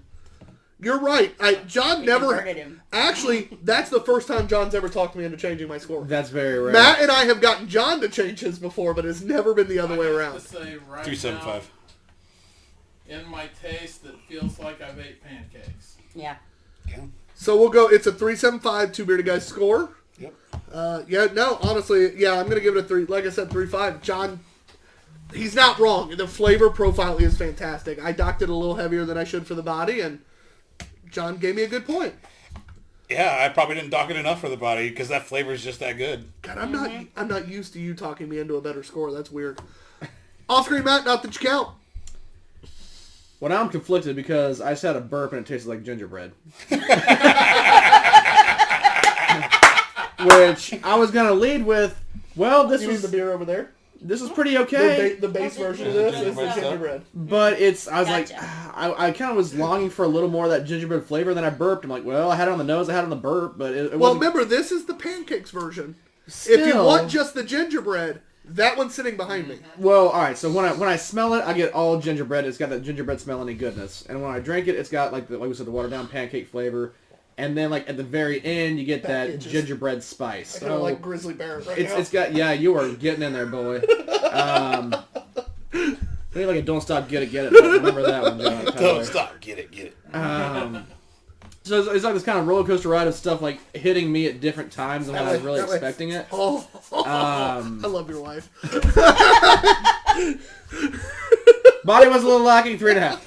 You're right. John You never. converted him. Actually, that's the first time John's ever talked me into changing my score. That's very rare. Matt and I have gotten John to change his before, but it's never been the other way I have around. to say right 3.75. now, in my taste, it feels like I've ate pancakes. Yeah. Yeah. So we'll go. It's a 3.75. Two Beerded Guys score. Yep. Honestly, I'm gonna give it a 3. Like I said, 3.5. John, he's not wrong. The flavor profile is fantastic. I docked it a little heavier than I should for the body, and John gave me a good point. Yeah, I probably didn't dock it enough for the body because that flavor is just that good. God, I'm not used to you talking me into a better score. That's weird. Off screen, Matt. Not that you count. Well, now I'm conflicted because I just had a burp and it tasted like gingerbread. which I was gonna lead with. Well, this You mean was the beer over there? this was pretty okay, The base version of this is the Gingerbread gingerbread. but I was like, Gotcha. I kind of was longing for a little more of that gingerbread flavor. Then I burped. I'm like, well, I had it on the nose, I had it on the burp, but it Well, wasn't. remember, this is the pancakes version. If you Still- want just the gingerbread, that one's sitting behind me. Well, all right. So when I smell it, I get all gingerbread. It's got that gingerbread smell and goodness. And when I drink it, it's got like we said, the watered down pancake flavor. And then like at the very end, you get that Packages. gingerbread spice. I kind of So like grizzly bear right now. it's got you are getting in there, boy. Maybe like a don't stop get it. Remember that one, John? Don't stop. Get it. So it's like this kind of roller coaster ride of stuff like hitting me at different times and when I was really That way. expecting it. Oh, I love your wife. Body was a little lacking, 3.5.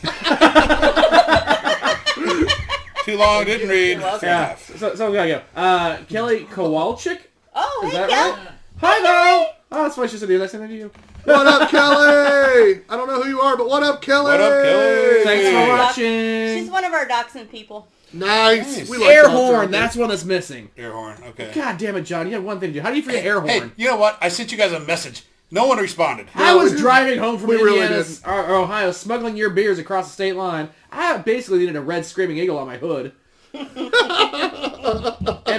Too long, didn't read. Yeah. So we gotta go. Kelly Kowalczyk? Oh, Is hey, that Kel. right? Hi, Val! Oh, that's why she said the next thing to you. What up, Kelly? I don't know who you are, but what up, Kelly? What up, Kelly? Thanks for Hey. watching. She's one of our dachshund people. Nice. Nice. We like Air dogs horn, around here. that's one that's missing. Air horn. Okay. God damn it, John. You had one thing to do. How do you forget air horn? Hey, you know what? I sent you guys a message. No one responded. I was we- driving home from we really Indiana didn't. or Ohio, smuggling your beers across the state line. I basically needed a red screaming eagle on my hood. And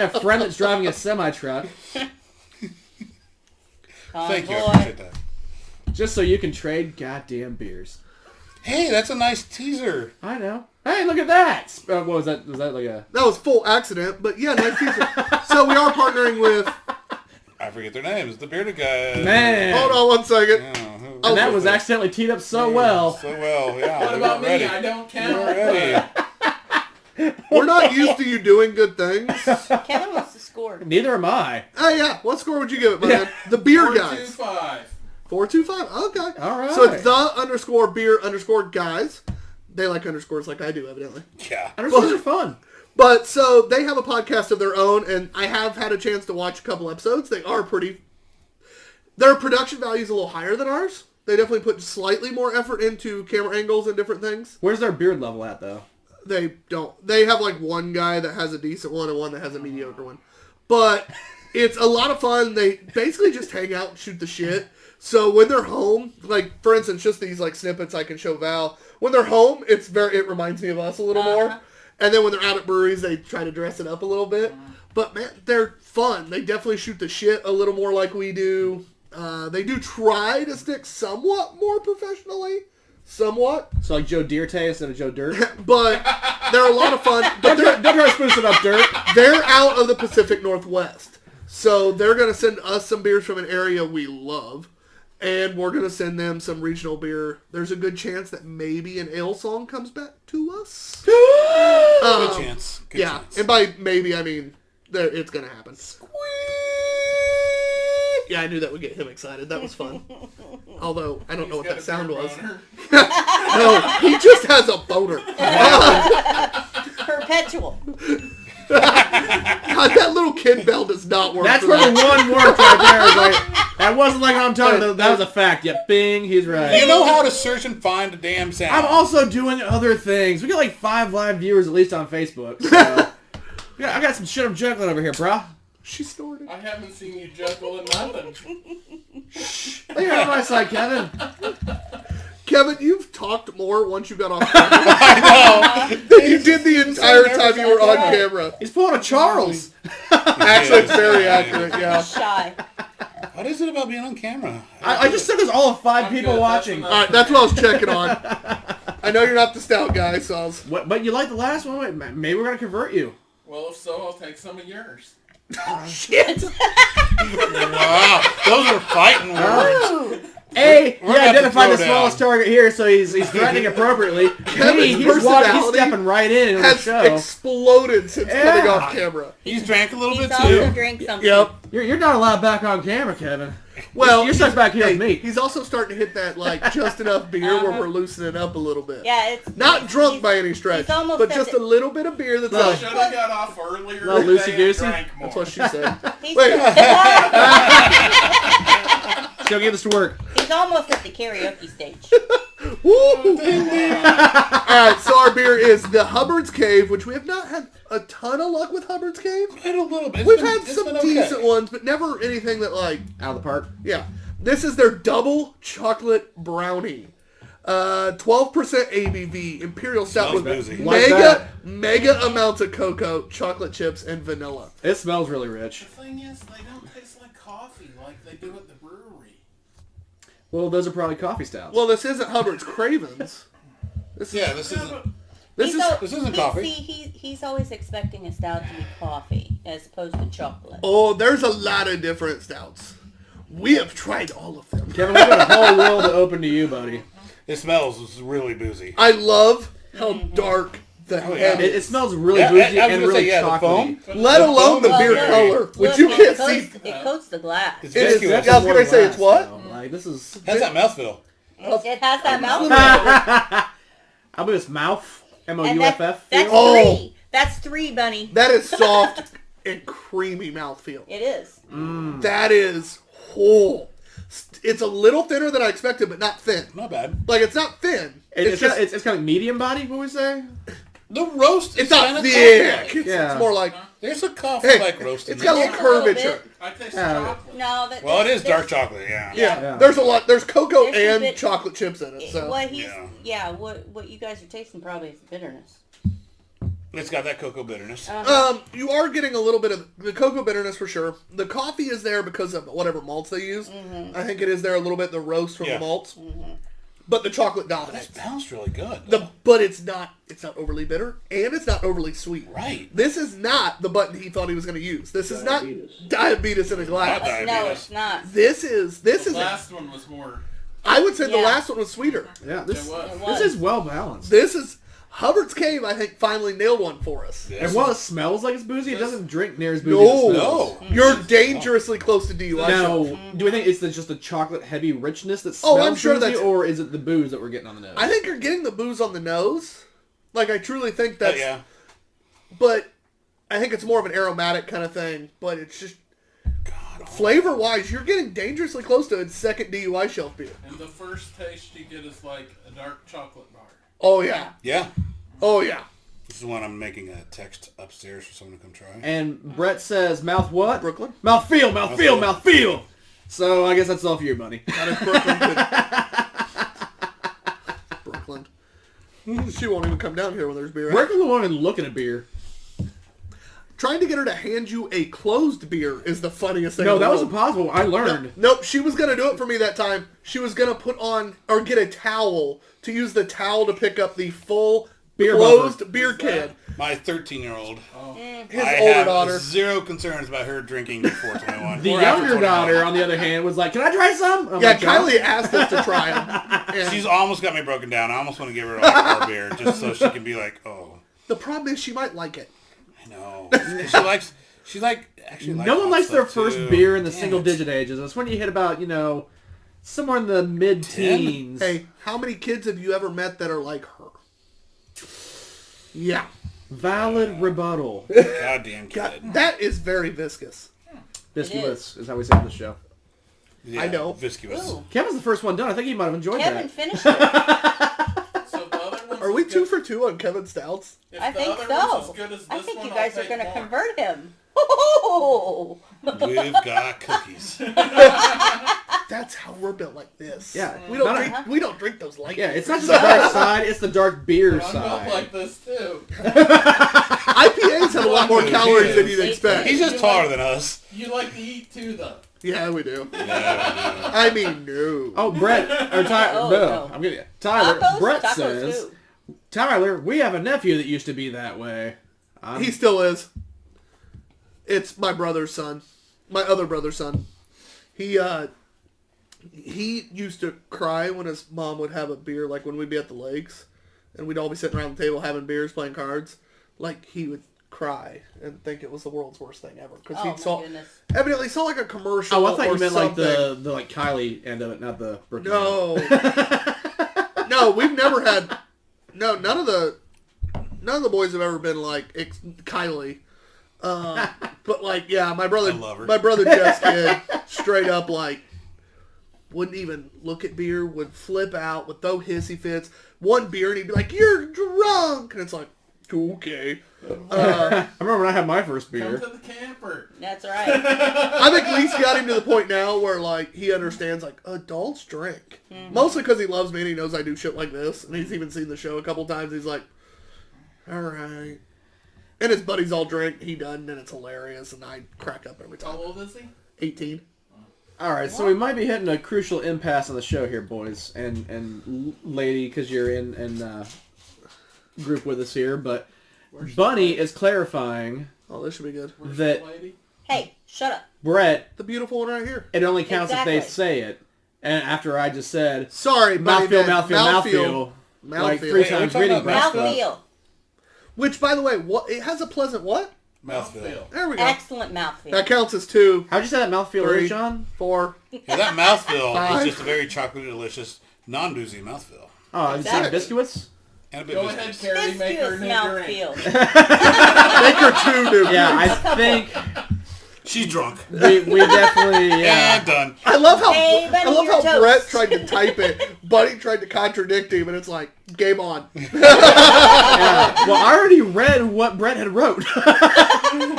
a friend that's driving a semi-truck, Thank you. I Boy. appreciate that. just so you can trade goddamn beers. Hey, that's a nice teaser. I know. Hey, look at that! What was that? Was that like a... That was full accident, but yeah, nice teaser. So we are partnering with... I forget their names. The Bearded Guys. Man! Hold on one second. Yeah, who- And that was who- accidentally teed up so well. So well, yeah. What we about weren't me? ready. I don't We weren't count. ready. We're not used to you doing good things. Kevin wants to score. Neither am I. Oh, yeah. What score would you give it, man? The Beer Guys. 4-2-5. 425. Okay. All right. So it's the_beer_guys. They like underscores like I do, evidently. Yeah. Underscores are fun. But so they have a podcast of their own, and I have had a chance to watch a couple episodes. They are pretty... Their production value is a little higher than ours. They definitely put slightly more effort into camera angles and different things. Where's their beard level at, though? They don't. They have like one guy that has a decent one and one that has a mediocre one. But it's a lot of fun. They basically just hang out and shoot the shit. So when they're home, like for instance, just these like snippets I can show Val. When they're home, it reminds me of us a little more. And then when they're out at breweries, they try to dress it up a little bit. But man, they're fun. They definitely shoot the shit a little more like we do. They do try to stick somewhat more professionally. Somewhat. So like Joe Dirte instead of Joe Dirt? But they're a lot of fun. But Don't try to spruce it up, Dirt. they're out of the Pacific Northwest. So they're going to send us some beers from an area we love. And we're going to send them some regional beer. There's a good chance that maybe an ale song comes back to us. Good chance. Good Yeah. chance. And by maybe, I mean, it's going to happen. Yeah, I knew that would get him excited. That was fun. Although, I don't know what that sound was. No, he just has a boner. Perpetual. God, that little kid bell does not work. That's for where the that. one worked right there. It was like, that wasn't like I'm talking about. That was a fact. Yep, bing, he's right. You know how to search and find a damn sound. I'm also doing other things. We got like 5 live viewers at least on Facebook. So. Yeah, I got some shit I'm juggling over here, brah. She snorted. I haven't seen you juggle in nothing. You're on my side, Kevin. Kevin, you've talked more once you got off camera. I know. Than you did the entire time you were on camera. He's pulling a Charles. Actually, it's very accurate, yeah. Shy. What is it about being on camera? I just said there's all of 5 people good, that's watching. enough. Alright, that's what I was checking on. I know you're not the stout guy, so I was... What, but you like the last one? Wait, maybe we're going to convert you. Well, if so, I'll take some of yours. Shit! Wow, those are fighting words. A, We're he gonna have to identified the throw smallest down. target here, so he's threatening appropriately. Kevin's He's personality stepping right in the Has show. exploded since coming Yeah. off camera. He's drank a little He's bit also too. drink something. Yep. You're not allowed back on camera, Kevin. Well, you're stuck back here with me. He's also starting to hit that, like, just enough beer where we're loosening up a little bit. Yeah, it's Not drunk he's- by any stretch, he's almost but at just the- a little bit of beer that's No. like, Should have got off earlier No, today loosey-goosey? and drank more. that's what she said. He's, Wait. She'll get this to work. he's almost at the karaoke stage. Woo! Alright, so our beer is the Hubbard's Cave, which we have not had a ton of luck with Hubbard's Cave. had a little bit. We've had some decent ones, but never anything that like... Out of the park. Yeah. This is their double chocolate brownie. 12% ABV, Imperial Stout Smells with boozy. Like that. mega amounts of cocoa, chocolate chips, and vanilla. It smells really rich. The thing is, they don't taste like coffee like they do at the brewery. Well, those are probably coffee stouts. Well, this isn't Hubbard's Cravens. This isn't coffee. See, he's always expecting a stout to be coffee as opposed to chocolate. Oh, there's a lot of different stouts. We have tried all of them. Kevin, we've got a whole world to open to you, buddy. It smells really boozy. I love how dark the head It is. smells really Yeah, boozy I was and gonna really say, the chocolatey. foam. Let alone the beer yeah. color, which Look, you can't it see. coats the glass. It's It is- viscous. yeah, I was gonna say, it's what? Like, this is... Has that mouthfeel. It has that mouth. I believe it's mouth. And M-O-U-F-F. that's Oh. three. That's three, Bunny. That is soft and creamy mouthfeel. It is. That is whole. It's a little thinner than I expected, but not thin. Not bad. Like, it's not thin. It's kind of medium body, what we say? The roast It's is not kind of thick. coffee-like. It's more like... There's a coffee-like Hey, roast in it's got a there. little Just a little curvature. bit. I taste Yeah. chocolate. No, Well, it is dark chocolate, yeah. Yeah. Yeah. There's a lot. There's cocoa There's some and bit- chocolate chips in it. So What he's Yeah. what you guys are tasting probably is bitterness. It's got that cocoa bitterness. you are getting a little bit of the cocoa bitterness for sure. The coffee is there because of whatever malts they use. I think it is there a little bit the roast from Yeah. the malts. But the chocolate It's dominates. balanced really good. But it's not overly bitter and it's not overly sweet. Right. This is not the button he thought he was going to use. This is not diabetes in a glass. Not diabetes. No, it's not. This is The last one was more. I would say the Yeah. last one was sweeter. Yeah, this It was. It was. this is well balanced. This is Hubbard's Cave. I think finally nailed one for us. Yes. And while it smells like it's boozy, it doesn't drink near as boozy as it smells. No. You're dangerously close to DUI. Now, shelf. do we think it's just the chocolate heavy richness that Oh, smells I'm sure boozy, that's- or is it the booze that we're getting on the nose? I think you're getting the booze on the nose. Like, I truly think that's... yeah. But I think it's more of an aromatic kind of thing. But it's just... God, Flavor-wise, you're getting dangerously close to a second DUI shelf beer. And the first taste you get is like a dark chocolate bar. Oh, yeah. yeah. Oh, yeah. This is when I'm making a text upstairs for someone to come try. And Brett says, mouth what? Brooklyn? Mouth feel, mouth feel, mouth feel. So I guess that's all for you, buddy. That is Brooklyn. Brooklyn. She won't even come down here when there's beer out. Where can the woman look at a beer? Trying to get her to hand you a closed beer is the funniest thing No, in the that was world. impossible. I learned. Nope, she was going to do it for me that time. She was going to put on, or get a towel, to use the towel to pick up the full Beer closed buffer. beer can. My 13-year-old. His I older have daughter. zero concerns about her drinking before 21. The or after younger 21. daughter, on the other hand, was like, "Can I try some?" I'm Yeah, like, Kylie asked us to try them. And She's almost got me broken down. I almost want to give her like our beer just so she can be like, oh, the problem is she might like it. I know. She actually likes No one hot likes their stuff, first too. beer in the Damn single-digit ages. That's when you hit about, somewhere in the mid-teens. Hey, how many kids have you ever met that are like her? Yeah. Valid rebuttal. Goddamn kid. God, that is very viscous. Biscuits is how we say on the show. Yeah, I know. Viscous. Ooh. Kevin's the first one done. I think he might have enjoyed Kevin that. finished it. So the other one's Are we as 2 good- for 2 on Kevin Stouts? If I the think other one's so. as good as I this think one, you guys I'll are going to take more. convert him. Oh! We've got cookies. That's how we're built like this. Yeah. We don't Not a- drink. We don't drink those light. Yeah, it's not beers. just the dark side, it's the dark beer I'm built side. like this too. IPAs have a lot more calories than you'd expect. He's just taller than us. You like to eat too, though. Yeah, we do. Yeah, I mean, no. Oh, Brett, or Tyler, Oh, no, no. I'm getting it. Tyler, Tacos? Brett Tacos says, too. Tyler, we have a nephew that used to be that way. He still is. It's my brother's son. My other brother's son. He used to cry when his mom would have a beer, like when we'd be at the lakes, and we'd all be sitting around the table having beers, playing cards. Like, he would cry and think it was the world's worst thing ever. Because Oh, he my saw, goodness. evidently saw like a commercial Oh, I thought or you meant something. like the like Kylie end of it, not the Brooklyn. No. No, we've never had... No, none of the boys have ever been like Kylie. But like, yeah, my brother I love her. Jeff's kid, straight up like wouldn't even look at beer, would flip out, would throw hissy fits. One beer, and he'd be like, "You're drunk," and it's like, okay. I remember when I had my first beer. Come to the camper. That's right. I think at least got him to the point now where like he understands like adults drink. Mostly because he loves me and he knows I do shit like this, and he's even seen the show a couple times. He's like, all right. And his buddies all drink, he doesn't, and it's hilarious, and I crack up every time. How old is he? 18. All right, so we might be hitting a crucial impasse on the show here, boys and lady, because you're in group with us here. But Bunny is clarifying Oh, this should be good. that Hey, shut up. Brett, The beautiful one right here. it only counts if they Exactly. say it. And after I just said Sorry, buddy. mouthfeel, like 3 Wait, are we times talking reading about Brett's stuff. Mouthfeel. Which, by the way, what it has a pleasant what? Mouthfeel. There we go. Excellent mouthfeel. That counts as 2, How'd you say that mouthfeel, 3, John? 4. Yeah, that mouthfeel 5. is just a very chocolatey, delicious, non-boozy mouthfeel. Oh, is Exactly. it biscuits? And a bit Go of ahead, biscuits. Carrie. Make her Biscuits new drink. mouthfeel. Make her 2 new. Yeah, I think She's drunk. we definitely And done. I love how Hey, Bunny, I love you're how Brett toast. tried to type it. Buddy tried to contradict him, and it's like game on. Well, I already read what Brett had wrote.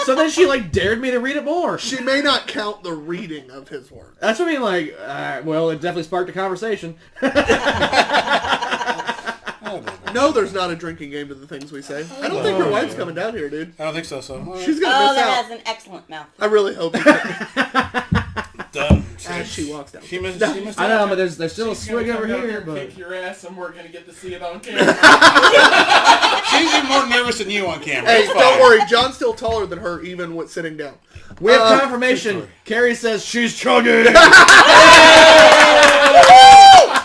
So then she like dared me to read it more. She may not count the reading of his work. That's what I mean. Like, well, it definitely sparked a conversation. No, there's not a drinking game to the things we say. I don't think your wife's coming down here, dude. I don't think so. She's gonna Oh, miss that out. has an excellent mouthfeel. I really hope. done. As she walks down. She missed I know, but there's still a She's swig gonna over come down here. and But kick your ass, and we're gonna get to see it on camera. She's even more nervous than you on camera. Hey, It's fine. don't worry. John's still taller than her, even with sitting down. we have confirmation. Carrie says she's chugging.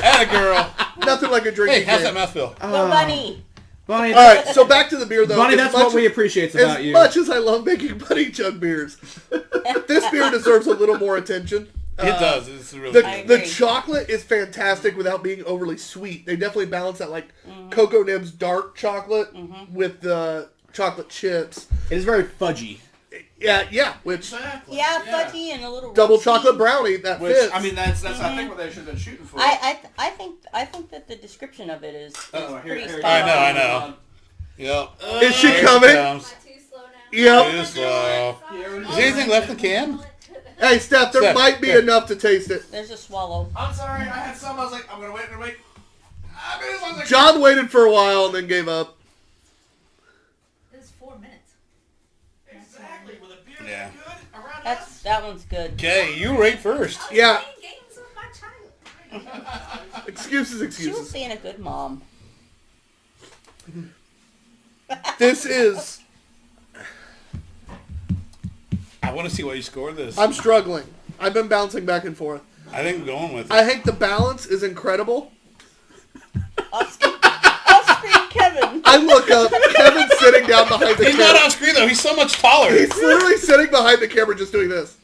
Atta girl. Nothing like a drinking Hey, how's game. that mouthfeel? Go Bunny. Bunny, All right, so back to the beer, though. Bunny, As that's much what we as- appreciate about As you. much as I love making Bunny chug beers, this beer deserves a little more attention. It does. It's really The, good. the agree. chocolate is fantastic without being overly sweet. They definitely balance that, like, Cocoa Nibs dark chocolate with the chocolate chips. It is very fudgy. Yeah, which Exactly. Yeah, fudgy and a little double roasty. chocolate brownie, that Which fits. I mean, that's I think what they should have been shooting for. I think that the description of it is pretty here it spot is. I know. Yep. Is she Here coming? comes. Not too slow now. Yep. Too slow. Here it Is there anything left in the can? Hey, Steph, there Steph, might be here. enough to taste it. There's a swallow. I'm sorry, I had some. I was like, I'm gonna wait. I mean, as long as I John waited for a while and then gave up. It was 4 minutes. exactly with a beer Yeah. that good around us. That one's good. Okay, you rate first. Yeah, Playing games with my child. excuses, She was excuses. being a good mom. This is... I want to see what you score this. I'm struggling. I've been bouncing back and forth. I think I'm going with it. I think the balance is incredible. Off screen Kevin. I look up, Kevin's sitting down behind the He's not camera. on screen though. He's so much taller. He's literally sitting behind the camera just doing this.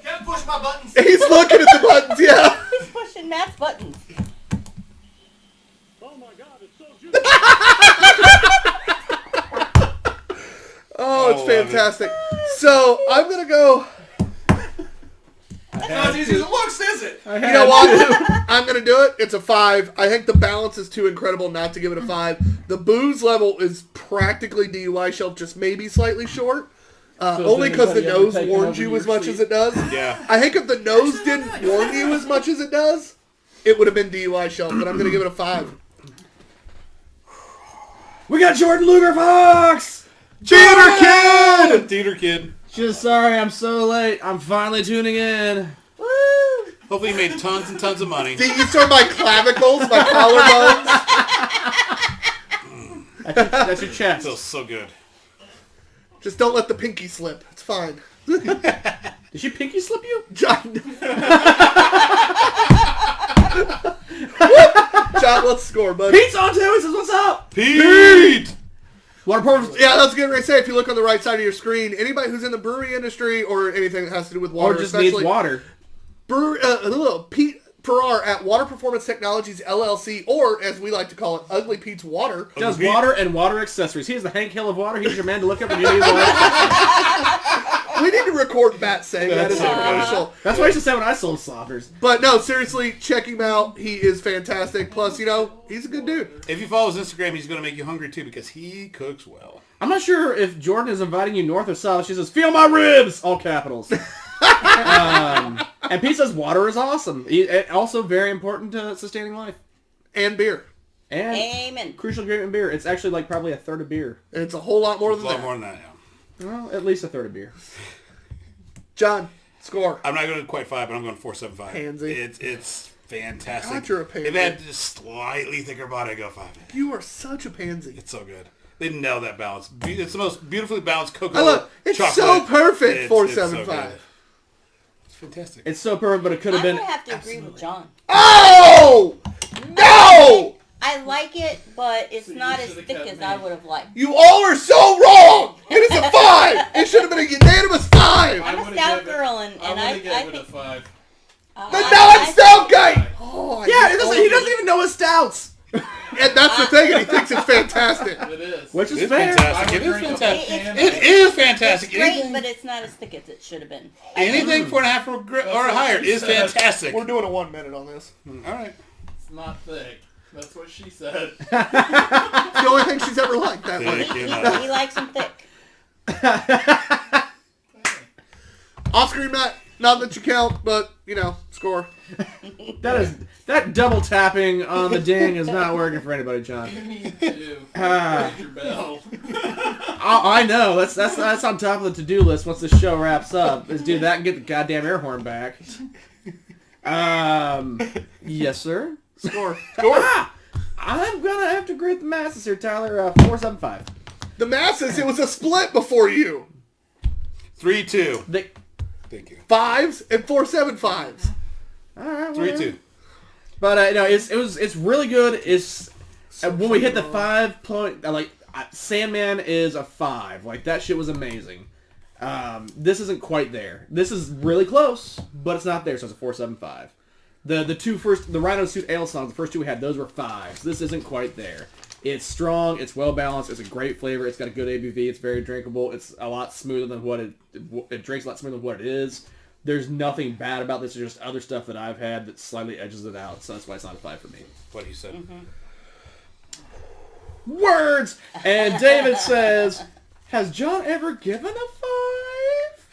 Can't push my buttons. He's looking at the buttons, yeah. He's pushing Matt's buttons. Oh, it's I love it. fantastic. So, I'm going to go... It's not as easy as it looks, is it? You know what? I'm going to do it. It's a 5. I think the balance is too incredible not to give it a 5. The booze level is practically DUI shelf, just maybe slightly short. Only because the nose warns you as much as it does. Yeah. I think if the nose didn't warn you as much as it does, it would have been DUI shelf, but I'm going to give it a 5. We got Jordan Luger Fox. Cheater kid! Theater kid. Just sorry, I'm so late. I'm finally tuning in. Woo! Hopefully he made tons and tons of money. You saw my clavicles, my collarbones. That's your chest. Feels so good. Just don't let the pinky slip. It's fine. Did she pinky slip you? John, John, let's score, buddy. Pete's on too. He says, "What's up?" Pete! Water performance. Yeah, that's good. I say, if you look on the right side of your screen, anybody who's in the brewery industry or anything that has to do with Or water, just needs especially water. Pete Farrar at Water Performance Technologies LLC, or as we like to call it, Ugly Pete's Water. Does Pete. water and water accessories. He's the Hank Hill of water. He's your man to look up when you need water. We need to record Matt saying that as That's a so good. commercial. That's what I used to say when I sold slobbers. But no, seriously, check him out. He is fantastic. Plus, you know, he's a good dude. If you follow his Instagram, he's going to make you hungry too because he cooks well. I'm not sure if Jordan is inviting you north or south. She says, "Feel my ribs!" All capitals. And Pete says, "Water is awesome. Also very important to sustaining life. And beer. And Amen. crucial ingredient in beer. It's actually like probably a third of beer. And it's a whole lot more It's than a lot that. more than that, yeah. Well, at least a third of beer. John, score. I'm not going to quite 5, but I'm going 4.75. Pansy. It's fantastic. God, you're a pansy. If it had just slightly thicker body, I'd go 5. You are such a pansy. It's so good. They nailed that balance. It's the most beautifully balanced cocoa. I look, it's chocolate. so perfect, It's 4.75. so good. It's fantastic. It's so perfect, but it could I'm have been... gonna have to agree with John. Oh! No! I like it, but it's So you not as should've thick kept as me. I would have liked. You all are so wrong! It is a 5! It should have been a unanimous 5! I'm I a would've stout gave it- girl, and I I would have gave it a think... 5. But now it's stout guy! Oh, Yeah, he doesn't even know his stouts. And that's the thing, and he thinks it's fantastic. It is. Which is It's fair. fantastic. I It would is drink a fantastic. whole can It of is It's fantastic. great, Anything, but it's not as thick as it should have been. anything 4.5 or higher is fantastic. We're doing a 1 minute on this. All right. It's not thick. That's what she said. It's the only thing she's ever liked that way. Thick enough. He likes them thick. Off screen, Matt. Not that you count, but, you know, score. That double tapping on the ding is not working for anybody, John. You need to raise your bell. I know. That's on top of the to-do list once the show wraps up. Is do that and get the goddamn air horn back. Yes, sir. Score. I'm gonna have to agree with the masses here, Tyler. 4.75. The masses, it was a split before you. 3-2. They, Thank you. 5s and 4.75s. all right, 3-2. But no, it's really good. It's when we hit the 5 point, Sandman is a 5. Like that shit was amazing. This isn't quite there. This is really close, but it's not there. So it's a 4.75. The Rhino Suit Ale songs, the first 2 we had, those were 5s. This isn't quite there. It's strong. It's well balanced. It's a great flavor. It's got a good ABV. It's very drinkable. It's a lot smoother than what it drinks a lot smoother than what it is. There's nothing bad about this. There's just other stuff that I've had that slightly edges it out. So that's why it's not a 5 for me. What he said. Words! And David says, has John ever given a 5?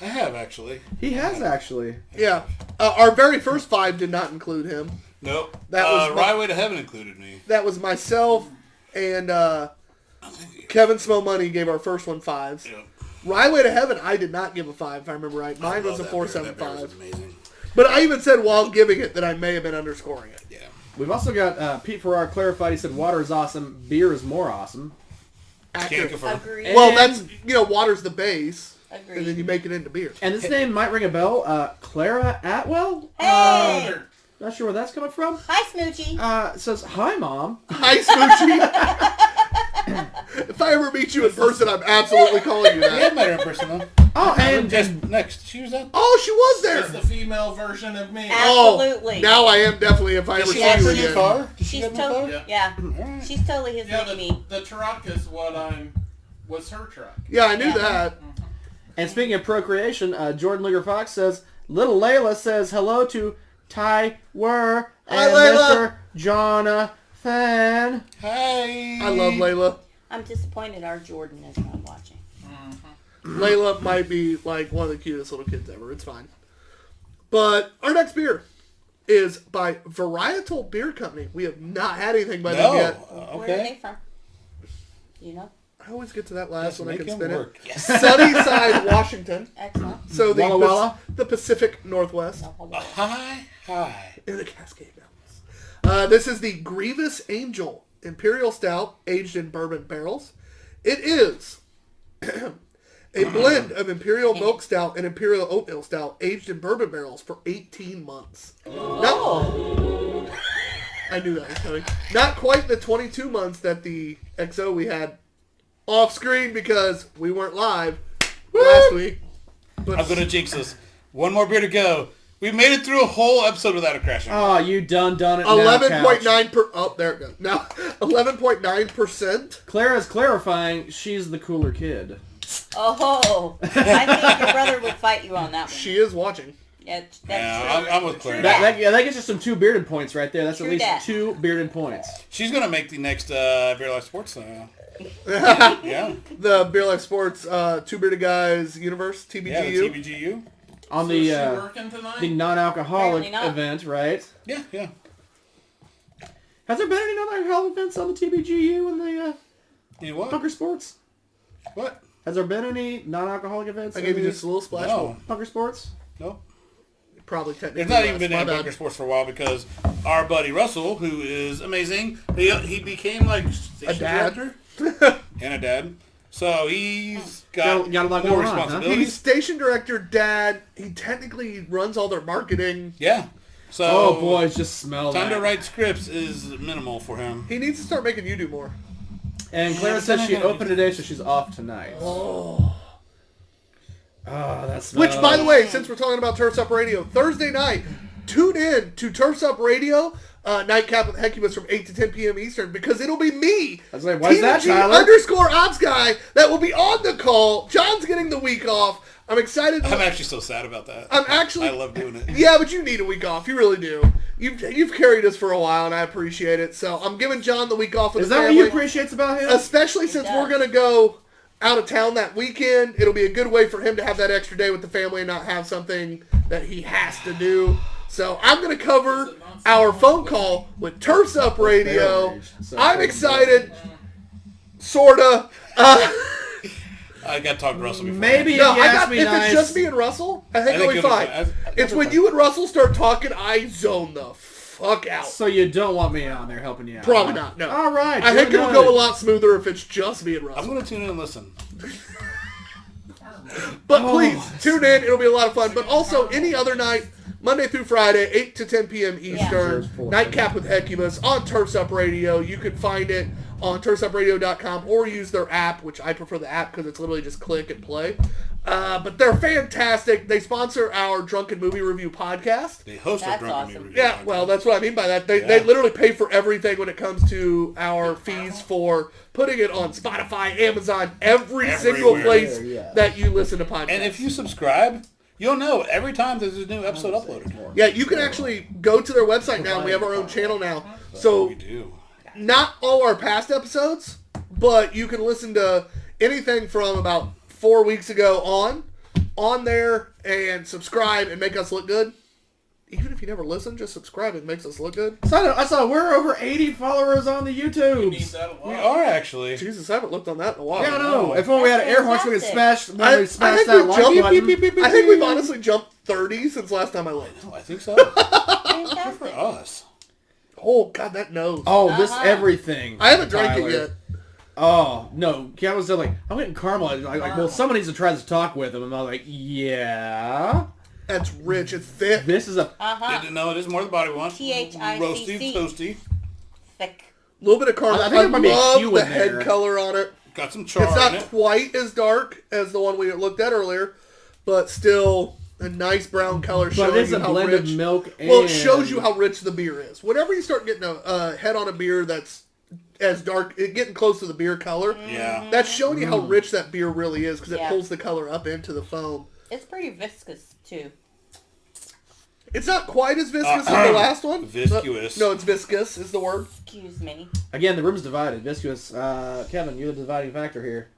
I have, actually. He has, actually. Yeah. Our very first 5 did not include him. Nope. That was my- Right Way to Heaven included me. That was myself and Kevin Smo Money gave our first one 5s. Yep. Ryway to Heaven, I did not give a 5, if I remember right. I Mine was a love that beer. That beer was 4.75. amazing. But I even said while giving it that I may have been underscoring it. Yeah. We've also got Pete Farrar clarified. He said water is awesome. Beer is more awesome. Can't Accurate. confirm. Agreed. And- Well, that's, water's the base, and then Agreed. you make it into beer. And this name might ring a bell. Clara Atwell? Hey! Not sure where that's coming from. Hi, Smoochie. Says, hi, Mom. Hi, Smoochie. If I ever meet you in person, I'm absolutely calling you We that. have met her in person, though. Oh, and Just next. She was up. Oh, she was It's there. the female version of me. Absolutely. Oh, now I am definitely, if I ever Did see she have you her new again. car? Did she She's have a new car? totally, yeah. Alright. She's totally his Yeah, like me. the truck is what was her truck. Yeah, I knew Yeah. that. And speaking of procreation, Jordan Liger Fox says, little Layla says hello to Ty Wer and Hi, Layla. Mr. Jonathan. Hey. I love Layla. I'm disappointed our Jordan is not watching. Layla might be like one of the cutest little kids ever. It's fine. But our next beer is by Varietal Beer Company. We have not had anything by them yet. Where are Okay. they from? You know? I always get to that last Let's one. I make can him spin work. it. Yes. Sunnyside, Washington. Excellent. So the, Walla Walla? the Pacific Northwest Hi. in the Cascade Mountains. This is the Grievous Angel Imperial Stout aged in bourbon barrels. It is a blend of Imperial Milk Stout and Imperial Oatmeal Stout aged in bourbon barrels for 18 months. Oh. I knew that was coming. Not quite the 22 months that the XO we had off screen because we weren't live last week. But I'm gonna jinx us. One more beer to go. We made it through a whole episode without a crashing. Oh, you done it now, 11.9 per. Oh, there it goes. Now 11.9%. Clara's clarifying she's the cooler kid. Oh, I think your brother would fight you on that one. She is watching. Yeah, that's Yeah, true. I'm with Claire. That gets you some 2 bearded points right there. That's True at least that. 2 bearded points. She's gonna make the next Beer Life Sports. Yeah. The Beer Life Sports Two Beerded Guys Universe, TBGU. Yeah, the TBGU. On So is she the working tonight? non-alcoholic Apparently not. event, right? Yeah, yeah. Has there been any non-alcoholic events on the TBGU and the You what? Bunker Sports? What? Has there been any non-alcoholic events I in gave you the just a little splash. No. Bunker Sports? Nope. Probably technically. There's not less. even been My any bad. Bunker Sports for a while because our buddy Russell, who is amazing, he became like station dad. director and a dad. So he's got Got a lot more going on, huh? responsibilities. He's station director, dad. He technically runs all their marketing. Yeah. So Oh, boys, just smell time that. to write scripts is minimal for him. He needs to start making you do more. And Clara Yeah, says but she then I opened today, so she's off tonight. Oh, that smells. Which, by the way, since we're talking about Turfs Up Radio, Thursday night, tune in to Turfs Up Radio, nightcap with Hecubus from 8 to 10 p.m. Eastern, because it'll be me, I was like, why is that, TNG Tyler? _ops guy, that will be on the call. John's getting the week off. I'm excited. I'm actually so sad about that. I love doing it. Yeah, but you need a week off. You really do. You've carried us for a while, and I appreciate it. So I'm giving John the week off with Is the that what family. you appreciate about him? Especially since does. we're going to go out of town that weekend. It'll be a good way for him to have that extra day with the family and not have something that he has to do. So I'm going to cover our phone call with Turfs Up Radio. I'm excited. Sorta. I got to talk to Russell before. Maybe No, if you ask me if nice. it's just me and Russell, I think it'll be it'll be fine. fine. It's when you and Russell start talking, I zone the fuck out. So you don't want me on there helping you out? Probably huh? not, no. All right. I think good it'll go a noted. lot smoother if it's just me and I'm Russell. going to tune in and listen. But Oh. please, tune in. It'll be a lot of fun. But also, any other night, Monday through Friday, 8 to 10 p.m. Eastern, Nightcap with Hecubus on Turfs Up Radio. You can find it on turfsupradio.com or use their app, which I prefer the app because it's literally just click and play. But they're fantastic. They sponsor our Drunken Movie Review podcast. They host a That's Drunken awesome. Movie Review Yeah, podcast. well, that's what I mean by that. They literally pay for everything when it comes to our fees for putting it on Spotify, Amazon, every single Everywhere. place Yeah. that you listen to podcasts. And if you subscribe, you'll know every time there's a new episode uploaded. Yeah, you can actually go to their website now, and we have our own channel now. So, We do. not all our past episodes, but you can listen to anything from about 4 weeks ago on there and subscribe and make us look good. Even if you never listen, just subscribe. It makes us look good. So I saw we're over 80 followers on the You need YouTube. that a lot. We are actually. Jesus, I haven't looked on that in a while. Yeah, I know. If only we had an air horse, we could smash. When I we smash think that we've like jumped- button. I think we've honestly jumped 30 since last time I looked. No, I think so. For Fantastic. us. Oh, God, that nose. Oh, this Uh-huh. everything. I haven't drank Tyler. it yet. Oh no, Ken was like, I'm getting caramel. Like, well, someone needs to try to talk with him. And I'm like, yeah. That's rich. It's thick. This is a Uh-huh. Didn't know it is more than the body wants. THICC. Roasty, toasty. Thick. A little bit of caramel. I think there might be a love hue the in head there. color on it. Got some char It's not in it. quite as dark as the one we looked at earlier, but still a nice brown color but showing it is you a how blend rich. of milk and Well, it shows you how rich the beer is. Whenever you start getting a head on a beer that's as dark, getting close to the beer color, Yeah. that's showing you how rich that beer really is because it Yeah. pulls the color up into the foam. It's pretty viscous, too. It's not quite as viscous as the last one. Viscous. No, it's viscous is the word. Excuse me. Again, the room's divided. Viscous. Kevin, you're the dividing factor here.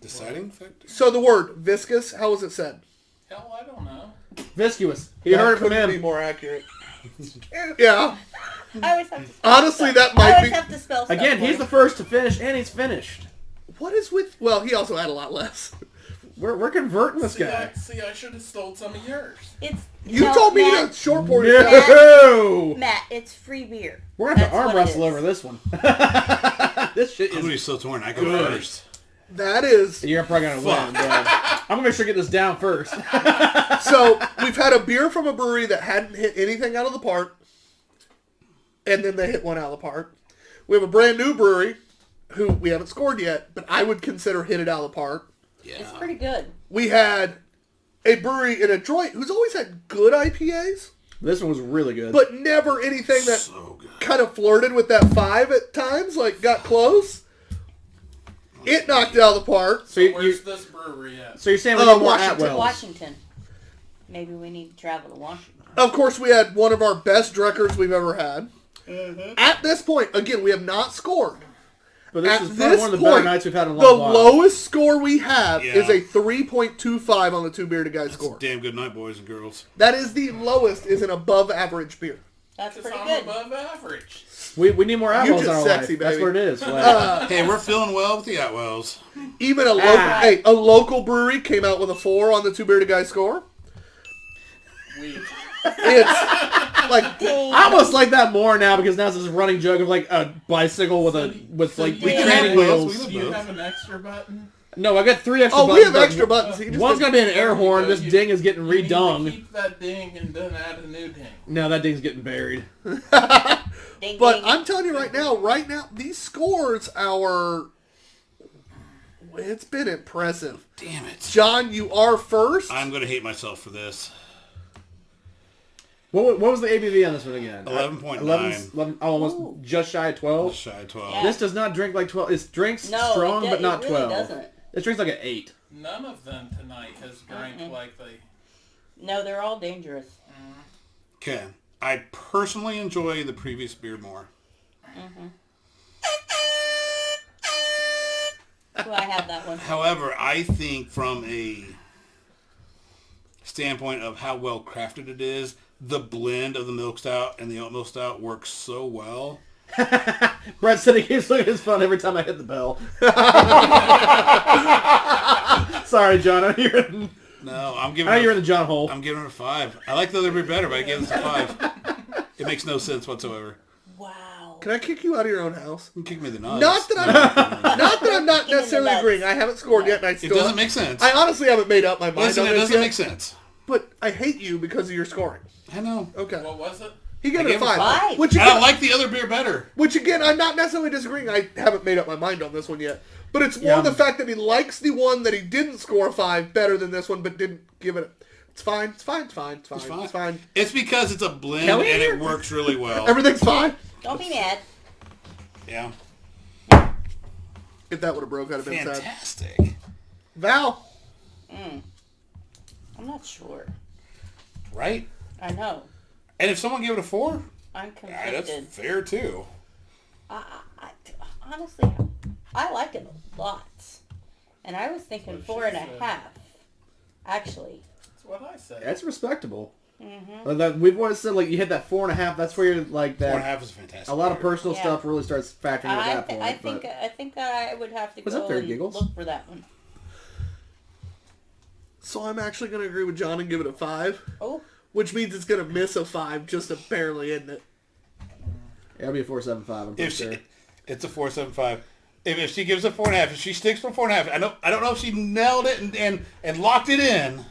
Deciding factor. So the word viscous, how is it said? Hell, I don't know. Viscous. You heard it from couldn't be him. more accurate. Yeah. I always have to spell Honestly, stuff. that might I always be- have to spell stuff. Again, for he's him. the first to finish, and he's finished. What is with... Well, he also had a lot less. We're converting this guy. See, I should have stole some of yours. It's You no, told me Matt, to short pour your No! Matt, it's free beer. We're gonna have to That's arm what it wrestle is. over this one. This shit I'm gonna be is. so torn. I go Good. first. That is... You're probably gonna win, but I'm gonna make sure to get this down first. So, we've had a beer from a brewery that hadn't hit anything out of the park. And then they hit one out of the park. We have a brand new brewery who we haven't scored yet, but I would consider hit it out of the park. It's pretty good. We had a brewery in Detroit who's always had good IPAs, This one was really good. but never anything that So good. kind of flirted with that 5 at times, like got close. It knocked it out of the park. So you, Where's this brewery at? so you're saying we need more Washington. Atwells? Washington. Maybe we need to travel to Washington. Of course, we had one of our best Dreckers we've ever had. Mm-hmm. At this point, again, we have not scored. But this At is probably this one of the better point, nights we've had in a The long while. lowest score we have Yeah. is a 3.25 on the Two Beerded Guys score. Damn good night, boys and girls. That is the lowest, is an above average beer. That's Because pretty I'm good. above average. We need more You Atwells in just our sexy, life. That's baby. what it is. Like, Hey, we're feeling well with the Atwells. Even a local, a local brewery came out with a 4 on the Two Beerded Guys score. We It's like, I almost like that more now because now it's this running joke of like a bicycle with like We can training have both. wheels. We do you both. have an extra button? No, I got 3 extra oh, buttons. we have but extra buttons. He just One's didn't- gonna be an air horn. This You- ding is getting You need to redung. keep that ding and then add a new ding. No, that ding's getting buried. Ding, But ding. I'm telling you right now, these scores are. It's been impressive. Damn it. John, you are first. I'm going to hate myself for this. What was the ABV on this one again? 11.9. 11, almost Ooh. just shy of 12. Shy of 12. Yeah. This does not drink like 12. It drinks No, strong, it but not really 12. doesn't. It drinks like an 8. None of them tonight has drank like they. No, they're all dangerous. Okay. I personally enjoy the previous beer more. Do I have that one? However, I think from a standpoint of how well crafted it is, the blend of the milk stout and the oat milk stout works so well. Brett said he keeps looking at his phone every time I hit the bell. Sorry, John. I No, I'm know giving you're it in the John hole. I'm giving it a 5. I like the other beer better, but I gave this a 5. It makes no sense whatsoever. Wow. Can I kick you out of your own house? You can kick me in the nuts. Not that I'm not necessarily nuts. agreeing. I haven't scored yet, and I It still. doesn't make sense. I honestly haven't made up my mind Listen, on it this doesn't yet, make sense. But I hate you because of your scoring. I know. Okay. What was it? He gave I it a gave it 5. 5. Which And again, I like the other beer better. I'm not necessarily disagreeing. I haven't made up my mind on this one yet. But it's more Yeah, the fact that he likes the one that he didn't score a 5 better than this one, but didn't give it. It's fine. It's fine. It's fine. It's fine. fine. It's fine. It's because it's a blend Can we and hear? it works really well. Everything's fine. Don't be mad. Yeah. If that would have broke, I'd have been sad. Fantastic. Val. I'm not sure. Right? I know. And if someone gave it a 4, I'm yeah, that's conflicted. fair too. I, honestly, I like it a lot. And I was thinking That's 4 what and she a said. half. Actually. That's what I said. That's respectable. We've always said like you hit that 4.5. That's where you're like that. 4.5 is fantastic. A lot of beer. personal Yeah. stuff really starts factoring in at that point. I think but- I think that I would have to What's go up there, and Giggles? look for that one. So I'm actually going to agree with John and give it a 5, Oh, which means it's going to miss a 5 just barely, isn't it? It'll be a 4.75. I'm pretty If sure. she, it's a 4.75. If she gives a 4.5, if she sticks to 4.5, I don't know if she nailed it and locked it in.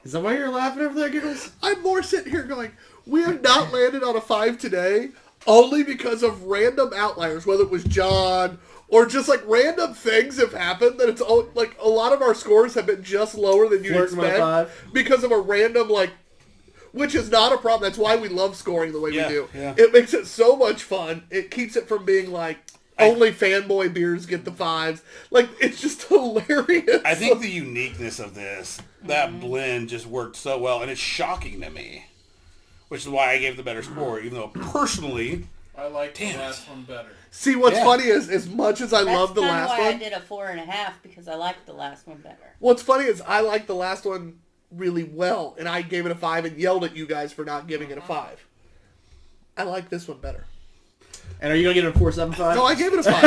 Is that why you're laughing over there, Giggles? I'm more sitting here going, we have not landed on a 5 today only because of random outliers, whether it was John or just like random things have happened that it's all like a lot of our scores have been just lower than you'd Flirting with a expect 5. because of a random like, which is not a problem. That's why we love scoring the way Yeah, we do. yeah. It makes it so much fun. It keeps it from being like only fanboy beers get the 5s. Like it's just hilarious. I think the uniqueness of this, that blend just worked so well, and it's shocking to me. Which is why I gave the better score, even though personally, I like the Damn it. last one better. See, what's Yeah. funny is as much as I that's love the kind of last why I one, did a 4.5 because I liked the last one better. what's funny is I like the last one really well, and I gave it a 5 and yelled at you guys for not giving it a 5. I like this one better. And are you gonna give it a 4.75? No, I gave it a 5.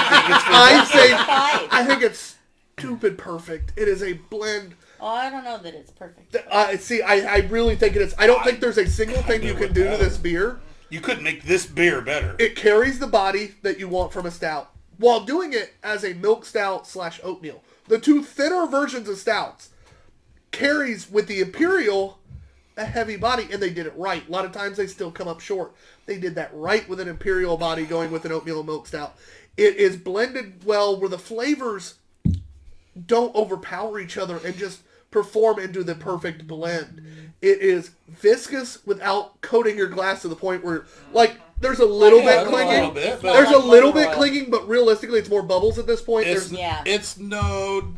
I I think it's stupid perfect. It is a blend. Oh, I don't know that it's perfect. See, I really think it is. I don't think there's a single thing you kinda can do to would this beer. you couldn't make this beer better. It carries the body that you want from a stout while doing it as a milk stout / oatmeal. The two thinner versions of stouts carries with the Imperial a heavy body, and they did it right. A lot of times they still come up short. They did that right with an Imperial body going with an oatmeal and milk stout. It is blended well where the flavors don't overpower each other and just perform into the perfect blend. It is viscous without coating your glass to the point where, like, There's a little Yeah, bit a clinging. little bit, but There's a like little motor bit oil. clinging, but realistically, it's more bubbles at this point. it's, There's, it's no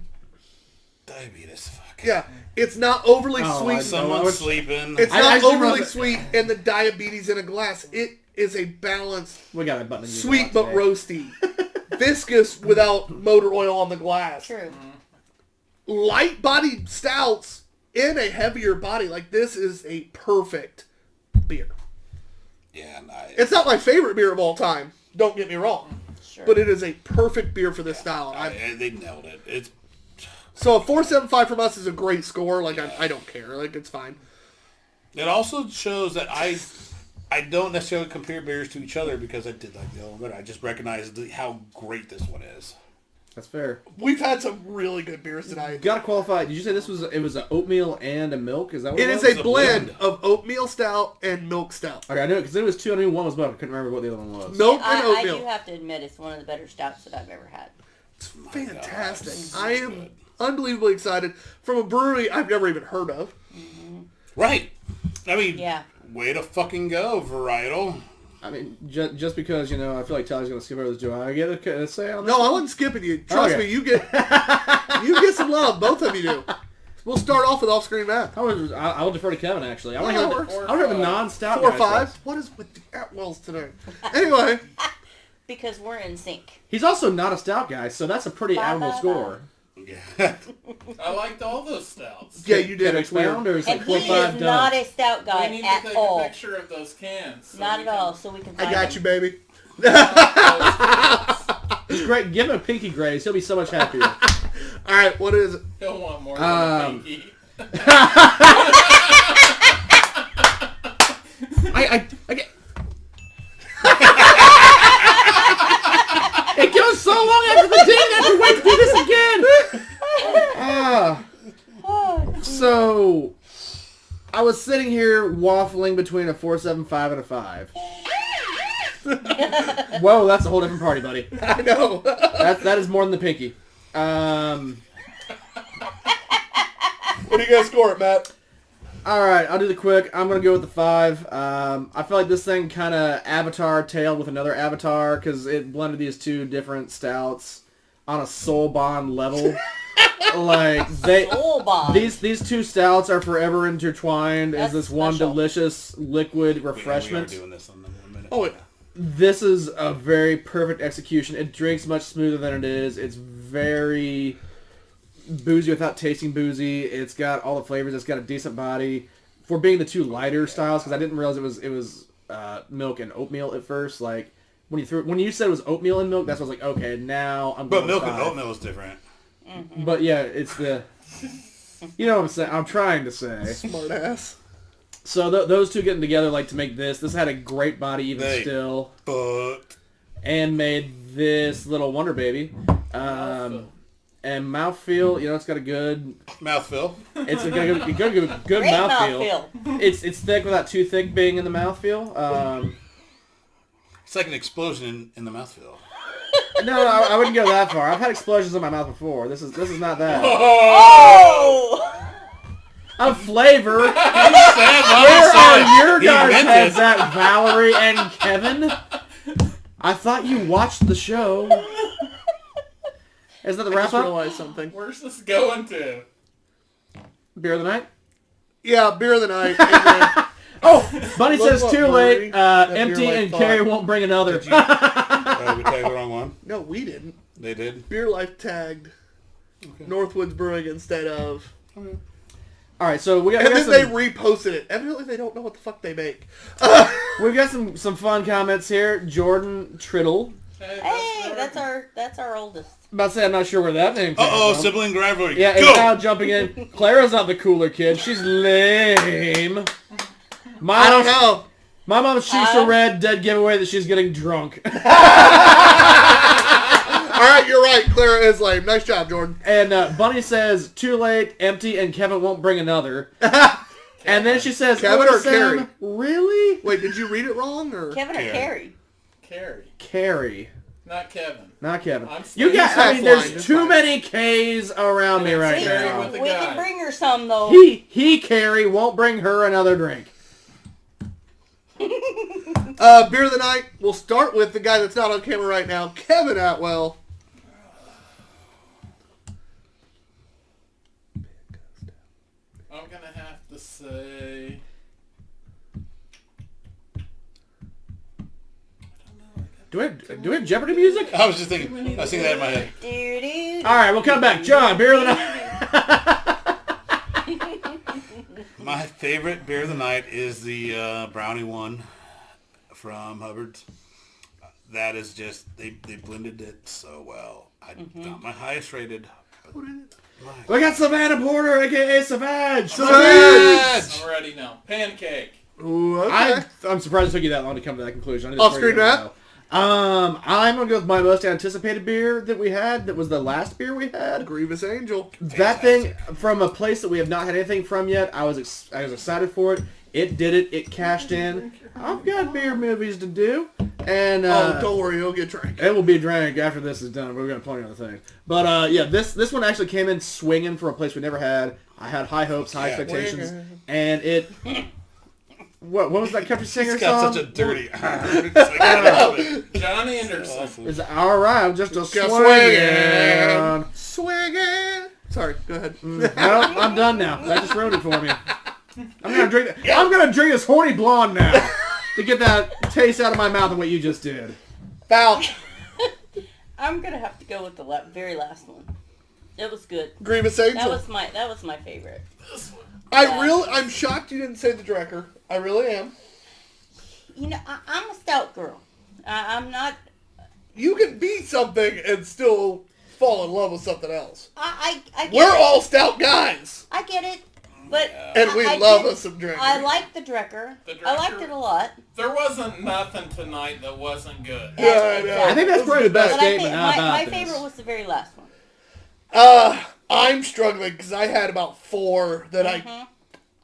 diabetes. Fuck. yeah, it's not overly Oh, sweet. Someone's sleeping. It's I not actually overly wrote- sweet, and the diabetes in a glass. It is a balanced, We got that button. sweet but roasty, viscous without motor oil on the glass. True. Light-bodied stouts in a heavier body like this is a perfect beer. Yeah, nice. It's not my favorite beer of all time. Don't get me wrong, Sure. but it is a perfect beer for this style. They nailed it. It's So a 4.75 from us is a great score. Like I don't care. Like it's fine. It also shows that I don't necessarily compare beers to each other because I did like the other one better. I just recognize how great this one is. That's fair. We've had some really good beers tonight. Gotta qualify. Did you say this was it was an oatmeal and a milk? Is that what It it is was? a blend of oatmeal stout and milk stout. Okay, I knew it because it was two. I knew one was milk. I couldn't remember what the other one was. Milk and I oatmeal. do have to admit it's one of the better stouts that I've ever had. It's fantastic. God, I am unbelievably excited from a brewery I've never even heard of. Right. I mean, Yeah. way to fucking go, varietal. I mean, just because I feel like Tyler's gonna skip over this. Do I get a say on this? No, I wasn't skipping you. Trust Okay. me, you get some love. Both of you do. We'll start off with off-screen math. I will defer to Kevin actually. I want to No, hear. that works. I want to hear the non-stout. 4 or guy 5. says. What is with the Atwells today? Anyway, Because we're in sync. He's also not a stout guy, so that's a pretty Bye, admirable bye, score. Yeah. I liked all those stouts. yeah, you did. Can It's weird. expound or is And like he 45 is done? not a stout We guy need to at take all. a picture of those cans. so Not we at all, can- so we can I find got him. you, baby. It's great. Give him a pinky grace. He'll be so much happier. All right, what is it? He'll want more than a pinky. I get. It goes so long after the ding. I have to wait to do this again. So, I was sitting here waffling between a 4.75 and a 5. Whoa, that's a whole different party, buddy. I know. That is more than the pinky. What do you guys score it, Matt? Alright, I'll do the quick. I'm going to go with the 5. I feel like this thing kind of Avatar-tailed with another Avatar because it blended these two different stouts on a soul bond level. Like, Soul bond. these two stouts are forever intertwined as That's this one special. delicious liquid We are refreshment. doing this in a minute. Oh, yeah. This is a very perfect execution. It drinks much smoother than it is. It's very boozy without tasting boozy. It's got all the flavors. It's got a decent body. For being the two lighter styles, because I didn't realize it was milk and oatmeal at first. Like when you said it was oatmeal and milk, that's what I was like, okay, now I'm. But going milk with and 5. oatmeal is different. But yeah, it's the. You know what I'm saying? I'm trying to say. Smart ass. So those two getting together like to make this. This had a great body even Hey. still. But And made this little Wonder Baby. And mouthfeel, it's got a good... mouthfeel. It's got a good Great mouthfeel. mouthfeel. It's thick without too thick being in the mouthfeel. It's like an explosion in the mouthfeel. No, I wouldn't go that far. I've had explosions in my mouth before. This is not that. Oh! Of flavor. Where Where are your guys' heads at, Valerie and Kevin? I thought you watched the show. Is that the I wrap just up? realized something. Where's this going to? Beer of the night? Yeah, beer of the night. And then, Oh, Bunny Look says what too brewery late. that Empty Beer Life and thought. Carrie won't bring another. We tagged the wrong one. no, we didn't. They did. Beer Life tagged Northwoods Brewing instead of... All right, so we got And then they some, reposted it. Evidently, they don't know what the fuck they make. we've got some fun comments here. Jordan Triddle. Hey, that's our oldest. About to say I'm not sure where that name came Uh-oh, from. sibling rivalry. Yeah, and Go! now jumping in. Clara's not the cooler kid. She's lame. I don't know. My mom shoots a red dead giveaway that she's getting drunk. All right, you're right. Clara is lame. Nice job, Jordan. And Bunny says, too late, empty, and Kevin won't bring another. And then she says, Kevin "Oh, or Sam, Carrie?" Really? Wait, did you read it wrong? Or Kevin or Carrie. Carrie? Carrie, Carrie. not Kevin. Not Kevin. I'm You staying got, I mean, offline, there's it's too fine. many K's around me right See, Carrie now. with the we guy. can bring her some though. He, Carrie, won't bring her another drink. Beer of the night. We'll start with the guy that's not on camera right now, Kevin Atwell. I'm gonna have to say. Do we have Jeopardy music? I was just thinking. I was thinking that in my head. All right, we'll come back. John, beer of the night. My favorite beer of the night is the brownie one from Hubbard's. That is just they blended it so well. Not my highest rated. We got Savannah Porter, aka Savage. Savage! I'm ready now. Pancake. Ooh, okay. I'm surprised it took you that long to come to that conclusion. Off screen, Matt. I'm gonna go with my most anticipated beer that we had. That was the last beer we had. Grievous Angel. That thing from a place that we have not had anything from yet. I was excited for it. It did it. It cashed in. I've got beer movies to do, and don't worry, you'll get drank. it will be a drink after this is done. We're gonna plenty other things. But yeah, this one actually came in swinging for a place we never had. I had high hopes, high expectations, and it. What was that country singer He's got song? such a dirty. Johnny Anderson. Is all right? I'm just a swinging. Swinging. Sorry, go ahead. No, I'm done now. That just ruined it for me. I'm gonna drink. I'm gonna drink this horny blonde now to get that taste out of my mouth of what you just did. Foul. I'm gonna have to go with the very last one. It was good. Grievous Angel. That was my favorite. I'm shocked you didn't say the Drecker. I really am. You know, I'm a stout girl. I'm not. You can be something and still fall in love with something else. I get We're it. all stout guys. I get it, but And we love us some Drecker. I like the Drecker. I liked it a lot. There wasn't nothing tonight that wasn't good. Yeah, I know. I think that's probably the best But I think statement my about this. favorite was the very last one. I'm struggling because I had about 4 that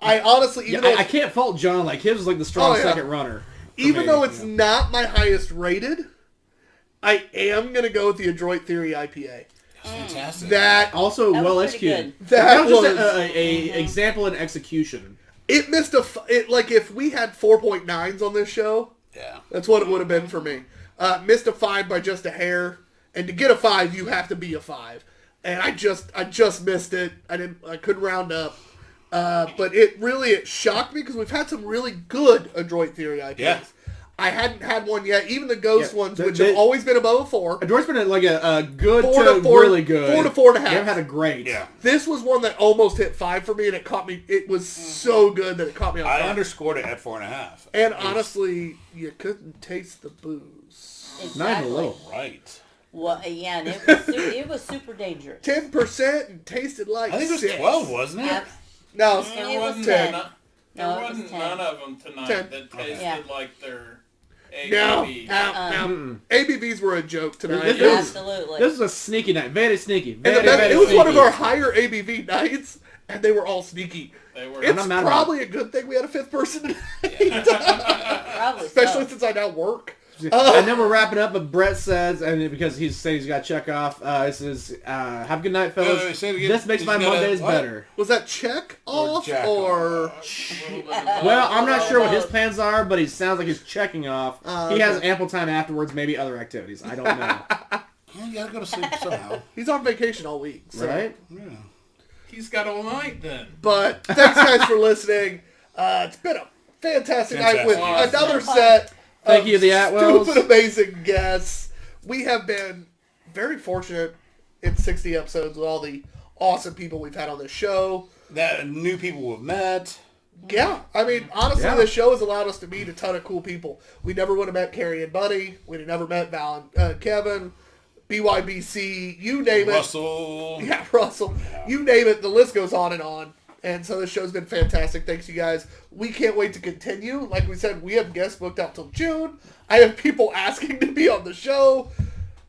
I honestly, even though I can't fault John. Like his was like the strong second runner. even though it's not my highest rated, I am gonna go with the Adroit Theory IPA. Fantastic. That Also That well was pretty executed. good. that was was just a example in execution. it missed like if we had 4.9s on this show, Yeah. that's what it would have been for me. Missed a 5 by just a hair, and to get a 5, you have to be a 5. And I just missed it. I couldn't round up. But it shocked me because we've had some really good Adroit Theory IPAs. Yeah. I hadn't had one yet. Even the Ghost ones, which they- have always been above a 4. Adroit's been like a good 4 to to 4, really good. 4 to 4.5. They haven't had a great. Yeah. This was one that almost hit 5 for me, and it caught me. It was so good that it caught me off I guard. underscored it at 4.5. And honestly, you couldn't taste the booze. Not even a little. Right. Well, yeah, and it was super dangerous. 10% and tasted like I think it was 6. 12, wasn't it? No, There It was wasn't, 10. there No, it was wasn't 10. none of them tonight 10. that tasted Yeah. like their no, ABV. no. ABVs were a joke tonight. This- It was- Absolutely. This is a sneaky night. Very sneaky. and Very, the best, very it was one of sneaky. our higher ABV nights, and they were all sneaky. They were. It's not mad about probably a good thing we had a 5th person tonight. Probably Especially so. since I now work. And then we're wrapping up, but Brett says, and because he's saying he's got to check off, this is, have a good night, fellas. wait, say it again. This makes Did my you gotta- Mondays what? better. Was that check off jack or... Well, I'm not sure what his plans are, but he sounds like he's checking off. He has okay. ample time afterwards, maybe other activities. I don't know. Well, you gotta go to sleep somehow. He's on vacation all week. So. Right? Yeah. He's got all night then. But thanks, guys, for listening. It's been a fantastic night with Fantastic. another set Thank of you, the Atwells. stupid amazing guests. We have been very fortunate in 60 episodes with all the awesome people we've had on this show. That new people we've met. Yeah, I mean, honestly, Yeah. this show has allowed us to meet a ton of cool people. We never would have met Carrie and Buddy. We'd have never met Val and Kevin, BYBC, you name it. Russell. Yeah, Russell. You name it, the list goes on and on. And so this show's been fantastic. Thanks, you guys. We can't wait to continue. Like we said, we have guests booked out till June. I have people asking to be on the show.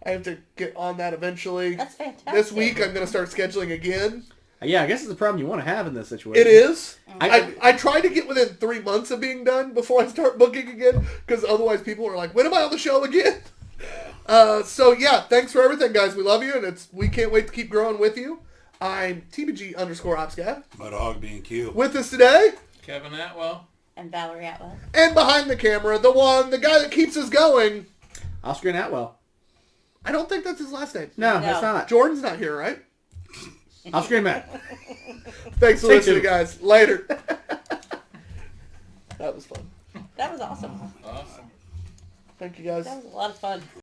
I have to get on that eventually. That's fantastic. This week, I'm going to start scheduling again. Yeah, I guess it's a problem you want to have in this situation. It is. I- I try to get within 3 months of being done before I start booking again, because otherwise people are like, when am I on the show again? So yeah, thanks for everything, guys. We love you, and we can't wait to keep growing with you. I'm TBG_OpsGuy. My dog being Q. With us today, Kevin Atwell. And Valerie Atwell. And behind the camera, the guy that keeps us going. Oscar and Atwell. I don't think that's his last name. No, No. that's not. Jordan's not here, right? Oscar and Matt. Thanks for Stay listening, tuned. guys. Later. That was fun. That was awesome. Awesome. Thank you, guys. That was a lot of fun.